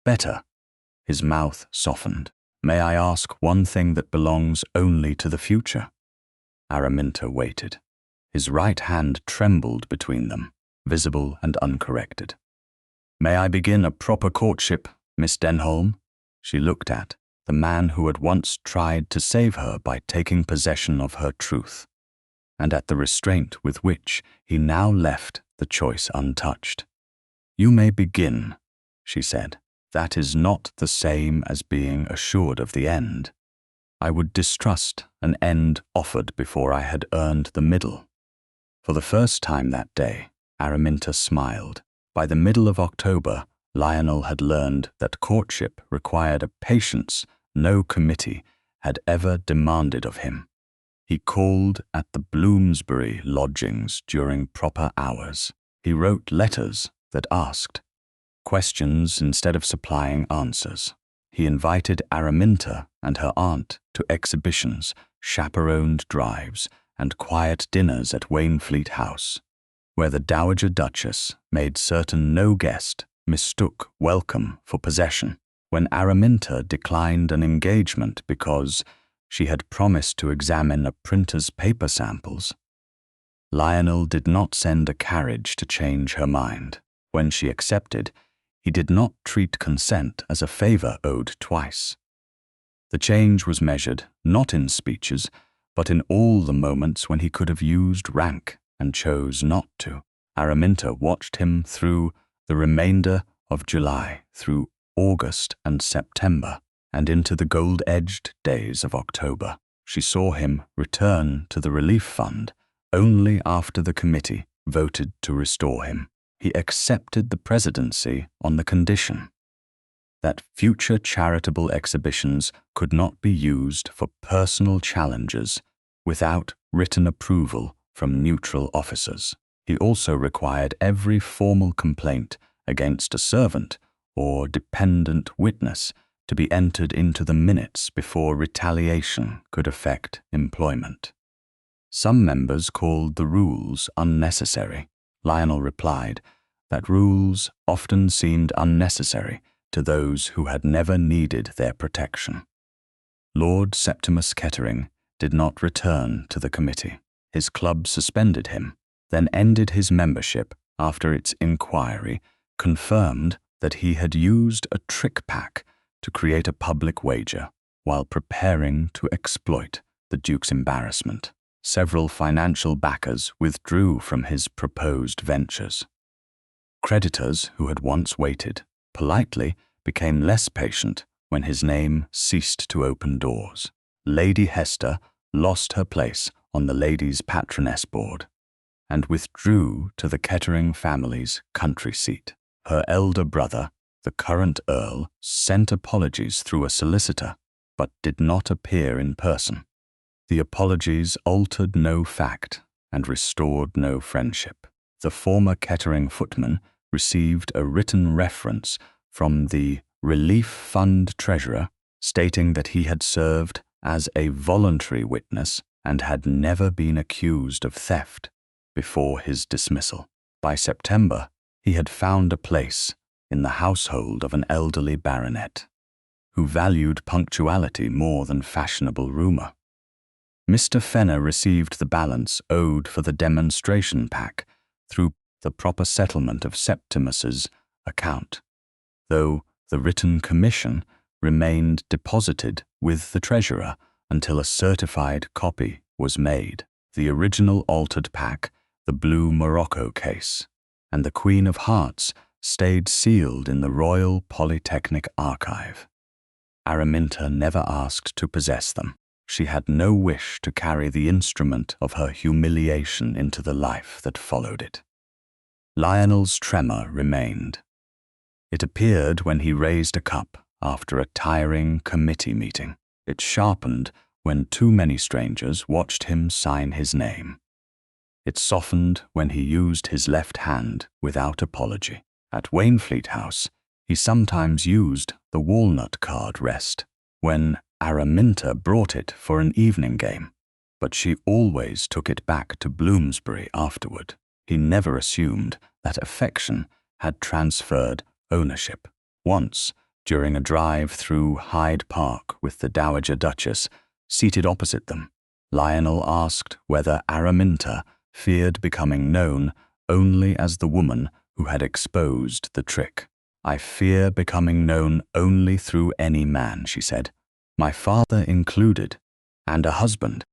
"Better." His mouth softened. "May I ask one thing that belongs only to the future?" Araminta waited. His right hand trembled between them, visible and uncorrected. "May I begin a proper courtship, Miss Denholm?" She looked at the man who had once tried to save her by taking possession of her truth, and at the restraint with which he now left the choice untouched. "You may begin," she said. "That is not the same as being assured of the end. I would distrust an end offered before I had earned the middle." For the first time that day, Araminta smiled. By the middle of October, Lionel had learned that courtship required a patience no committee had ever demanded of him. He called at the Bloomsbury lodgings during proper hours. He wrote letters that asked questions instead of supplying answers. He invited Araminta and her aunt to exhibitions, chaperoned drives, and quiet dinners at Wainfleet House, where the Dowager Duchess made certain no guest mistook welcome for possession. When Araminta declined an engagement because she had promised to examine a printer's paper samples, Lionel did not send a carriage to change her mind. When she accepted, he did not treat consent as a favor owed twice. The change was measured not in speeches, but in all the moments when he could have used rank and chose not to. Araminta watched him through the remainder of July, through August and September, and into the gold-edged days of October. She saw him return to the relief fund only after the committee voted to restore him. He accepted the presidency on the condition that future charitable exhibitions could not be used for personal challenges without written approval from neutral officers. He also required every formal complaint against a servant or dependent witness to be entered into the minutes before retaliation could affect employment. Some members called the rules unnecessary. Lionel replied that rules often seemed unnecessary to those who had never needed their protection. Lord Septimus Kettering did not return to the committee. His club suspended him, then ended his membership after its inquiry confirmed that he had used a trick pack to create a public wager while preparing to exploit the Duke's embarrassment. Several financial backers withdrew from his proposed ventures. Creditors who had once waited politely became less patient when his name ceased to open doors. Lady Hester lost her place on the Ladies' Patroness Board and withdrew to the Kettering family's country seat. Her elder brother, the current Earl, sent apologies through a solicitor, but did not appear in person. The apologies altered no fact and restored no friendship. The former Kettering footman received a written reference from the Relief Fund treasurer stating that he had served as a voluntary witness and had never been accused of theft before his dismissal. By September, he had found a place in the household of an elderly baronet who valued punctuality more than fashionable rumour. Mr. Fenner received the balance owed for the demonstration pack through the proper settlement of Septimus's account, though the written commission remained deposited with the treasurer until a certified copy was made. The original altered pack, the blue Morocco case, and the Queen of Hearts stayed sealed in the Royal Polytechnic Archive. Araminta never asked to possess them. She had no wish to carry the instrument of her humiliation into the life that followed it. Lionel's tremor remained. It appeared when he raised a cup after a tiring committee meeting. It sharpened when too many strangers watched him sign his name. It softened when he used his left hand without apology. At Wainfleet House, he sometimes used the walnut card rest when Araminta brought it for an evening game, but she always took it back to Bloomsbury afterward. He never assumed that affection had transferred ownership. Once, during a drive through Hyde Park with the Dowager Duchess seated opposite them, Lionel asked whether Araminta feared becoming known only as the woman who had exposed the trick. "I fear becoming known only through any man," she said. "My father included, and a husband.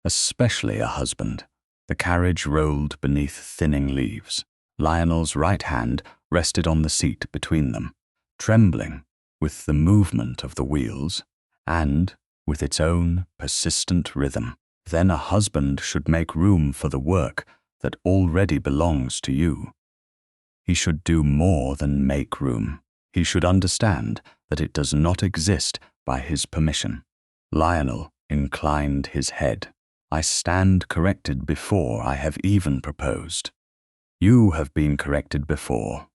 Especially a husband." The carriage rolled beneath thinning leaves. Lionel's right hand rested on the seat between them, trembling with the movement of the wheels and with its own persistent rhythm. Then a husband should make room for the work that already belongs to you. He should do more than make room. He should understand that it does not exist by his permission. Lionel inclined his head. "I stand corrected before I have even proposed." "You have been corrected before."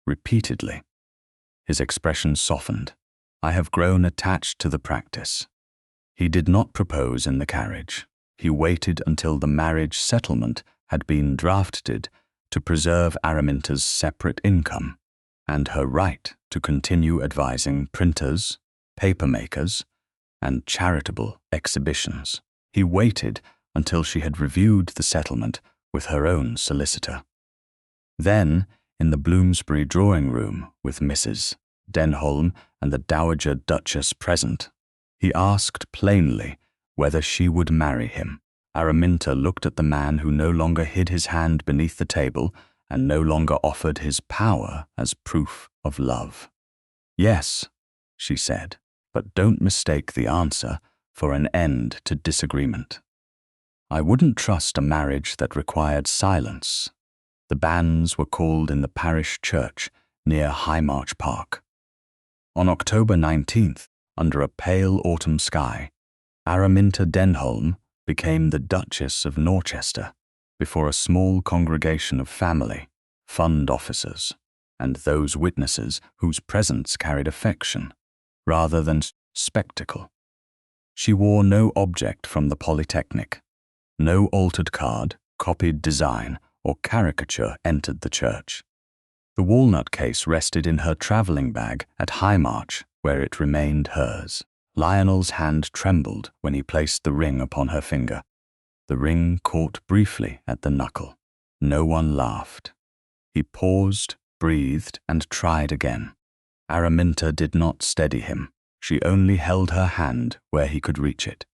Repeatedly. His expression softened. "I have grown attached to the practice." He did not propose in the carriage. He waited until the marriage settlement had been drafted to preserve Araminta's separate income and her right to continue advising printers, papermakers, and charitable exhibitions. He waited until she had reviewed the settlement with her own solicitor. Then, in the Bloomsbury drawing room with Mrs. Denholm and the Dowager Duchess present, he asked plainly whether she would marry him. Araminta looked at the man who no longer hid his hand beneath the table and no longer offered his power as proof of love. "Yes," she said, "but don't mistake the answer for an end to disagreement. I wouldn't trust a marriage that required silence." The banns were called in the parish church near Hymarch Park. On October 19th, under a pale autumn sky, Araminta Denholm became the Duchess of Norchester before a small congregation of family, fund officers, and those witnesses whose presence carried affection rather than spectacle. She wore no object from the Polytechnic. No altered card, copied design, or caricature entered the church. The walnut case rested in her travelling bag at Hymarch, where it remained hers. Lionel's hand trembled when he placed the ring upon her finger. The ring caught briefly at the knuckle. No one laughed. He paused, breathed, and tried again. Araminta did not steady him. She only held her hand where he could reach it.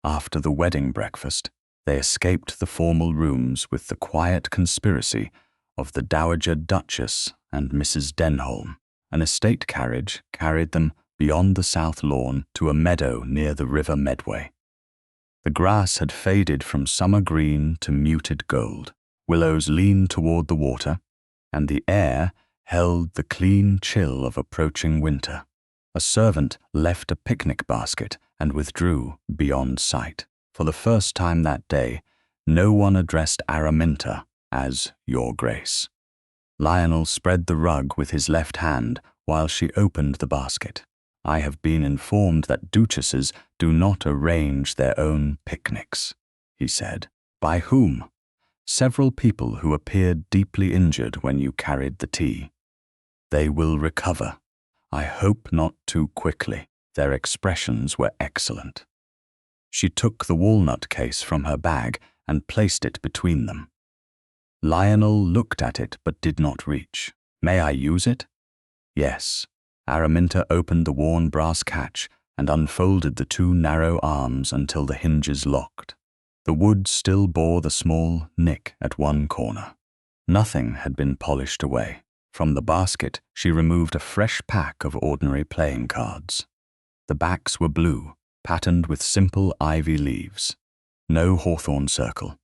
After the wedding breakfast, they escaped the formal rooms with the quiet conspiracy of the Dowager Duchess and Mrs. Denholm. An estate carriage carried them beyond the south lawn to a meadow near the River Medway. The grass had faded from summer green to muted gold. Willows leaned toward the water, and the air held the clean chill of approaching winter. A servant left a picnic basket and withdrew beyond sight. For the first time that day, no one addressed Araminta as Your Grace. Lionel spread the rug with his left hand while she opened the basket. I have been informed that duchesses do not arrange their own picnics, he said. By whom? Several people who appeared deeply injured when you carried the tea. They will recover. I hope not too quickly. Their expressions were excellent. She took the walnut case from her bag and placed it between them. Lionel looked at it but did not reach. May I use it? Yes. Araminta opened the worn brass catch and unfolded the two narrow arms until the hinges locked. The wood still bore the small nick at one corner. Nothing had been polished away. From the basket, she removed a fresh pack of ordinary playing cards. The backs were blue, patterned with simple ivy leaves. No hawthorn circle,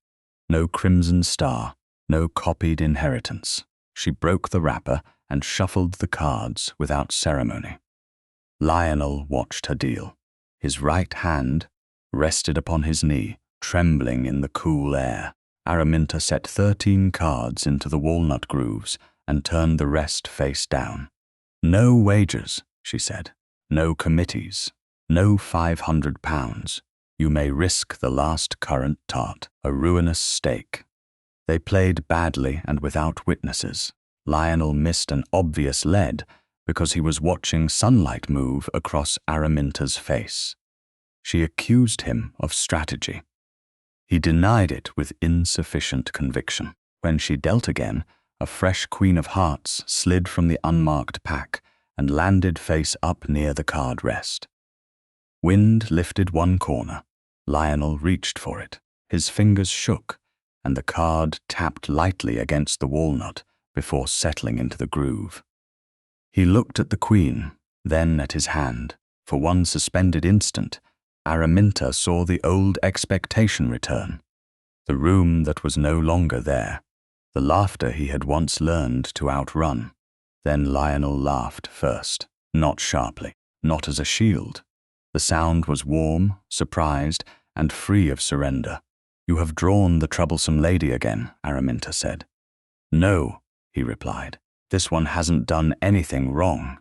no crimson star, no copied inheritance. She broke the wrapper and shuffled the cards without ceremony. Lionel watched her deal. His right hand rested upon his knee, trembling in the cool air. Araminta set 13 cards into the walnut grooves and turned the rest face down. No wagers, she said. No committees. No £500. You may risk the last currant tart, a ruinous stake. They played badly and without witnesses. Lionel missed an obvious lead because he was watching sunlight move across Araminta's face. She accused him of strategy. He denied it with insufficient conviction. When she dealt again, a fresh Queen of Hearts slid from the unmarked pack and landed face up near the card rest. Wind lifted one corner. Lionel reached for it. His fingers shook, and the card tapped lightly against the walnut before settling into the groove. He looked at the Queen, then at his hand. For one suspended instant, Araminta saw the old expectation return. The room that was no longer there. The laughter he had once learned to outrun. Then Lionel laughed first, not sharply, not as a shield. The sound was warm, surprised, and free of surrender. You have drawn the troublesome lady again, Araminta said. No, he replied. This one hasn't done anything wrong.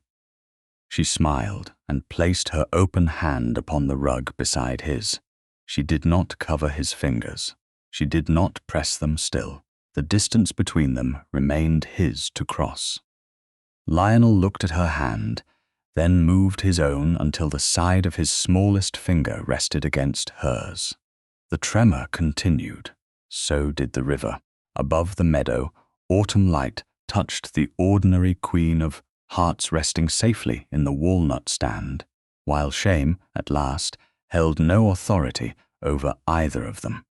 She smiled and placed her open hand upon the rug beside his. She did not cover his fingers. She did not press them still. The distance between them remained his to cross. Lionel looked at her hand, then moved his own until the side of his smallest finger rested against hers. The tremor continued. So did the river. Above the meadow, autumn light touched the ordinary Queen of Hearts resting safely in the walnut stand, while shame, at last, held no authority over either of them.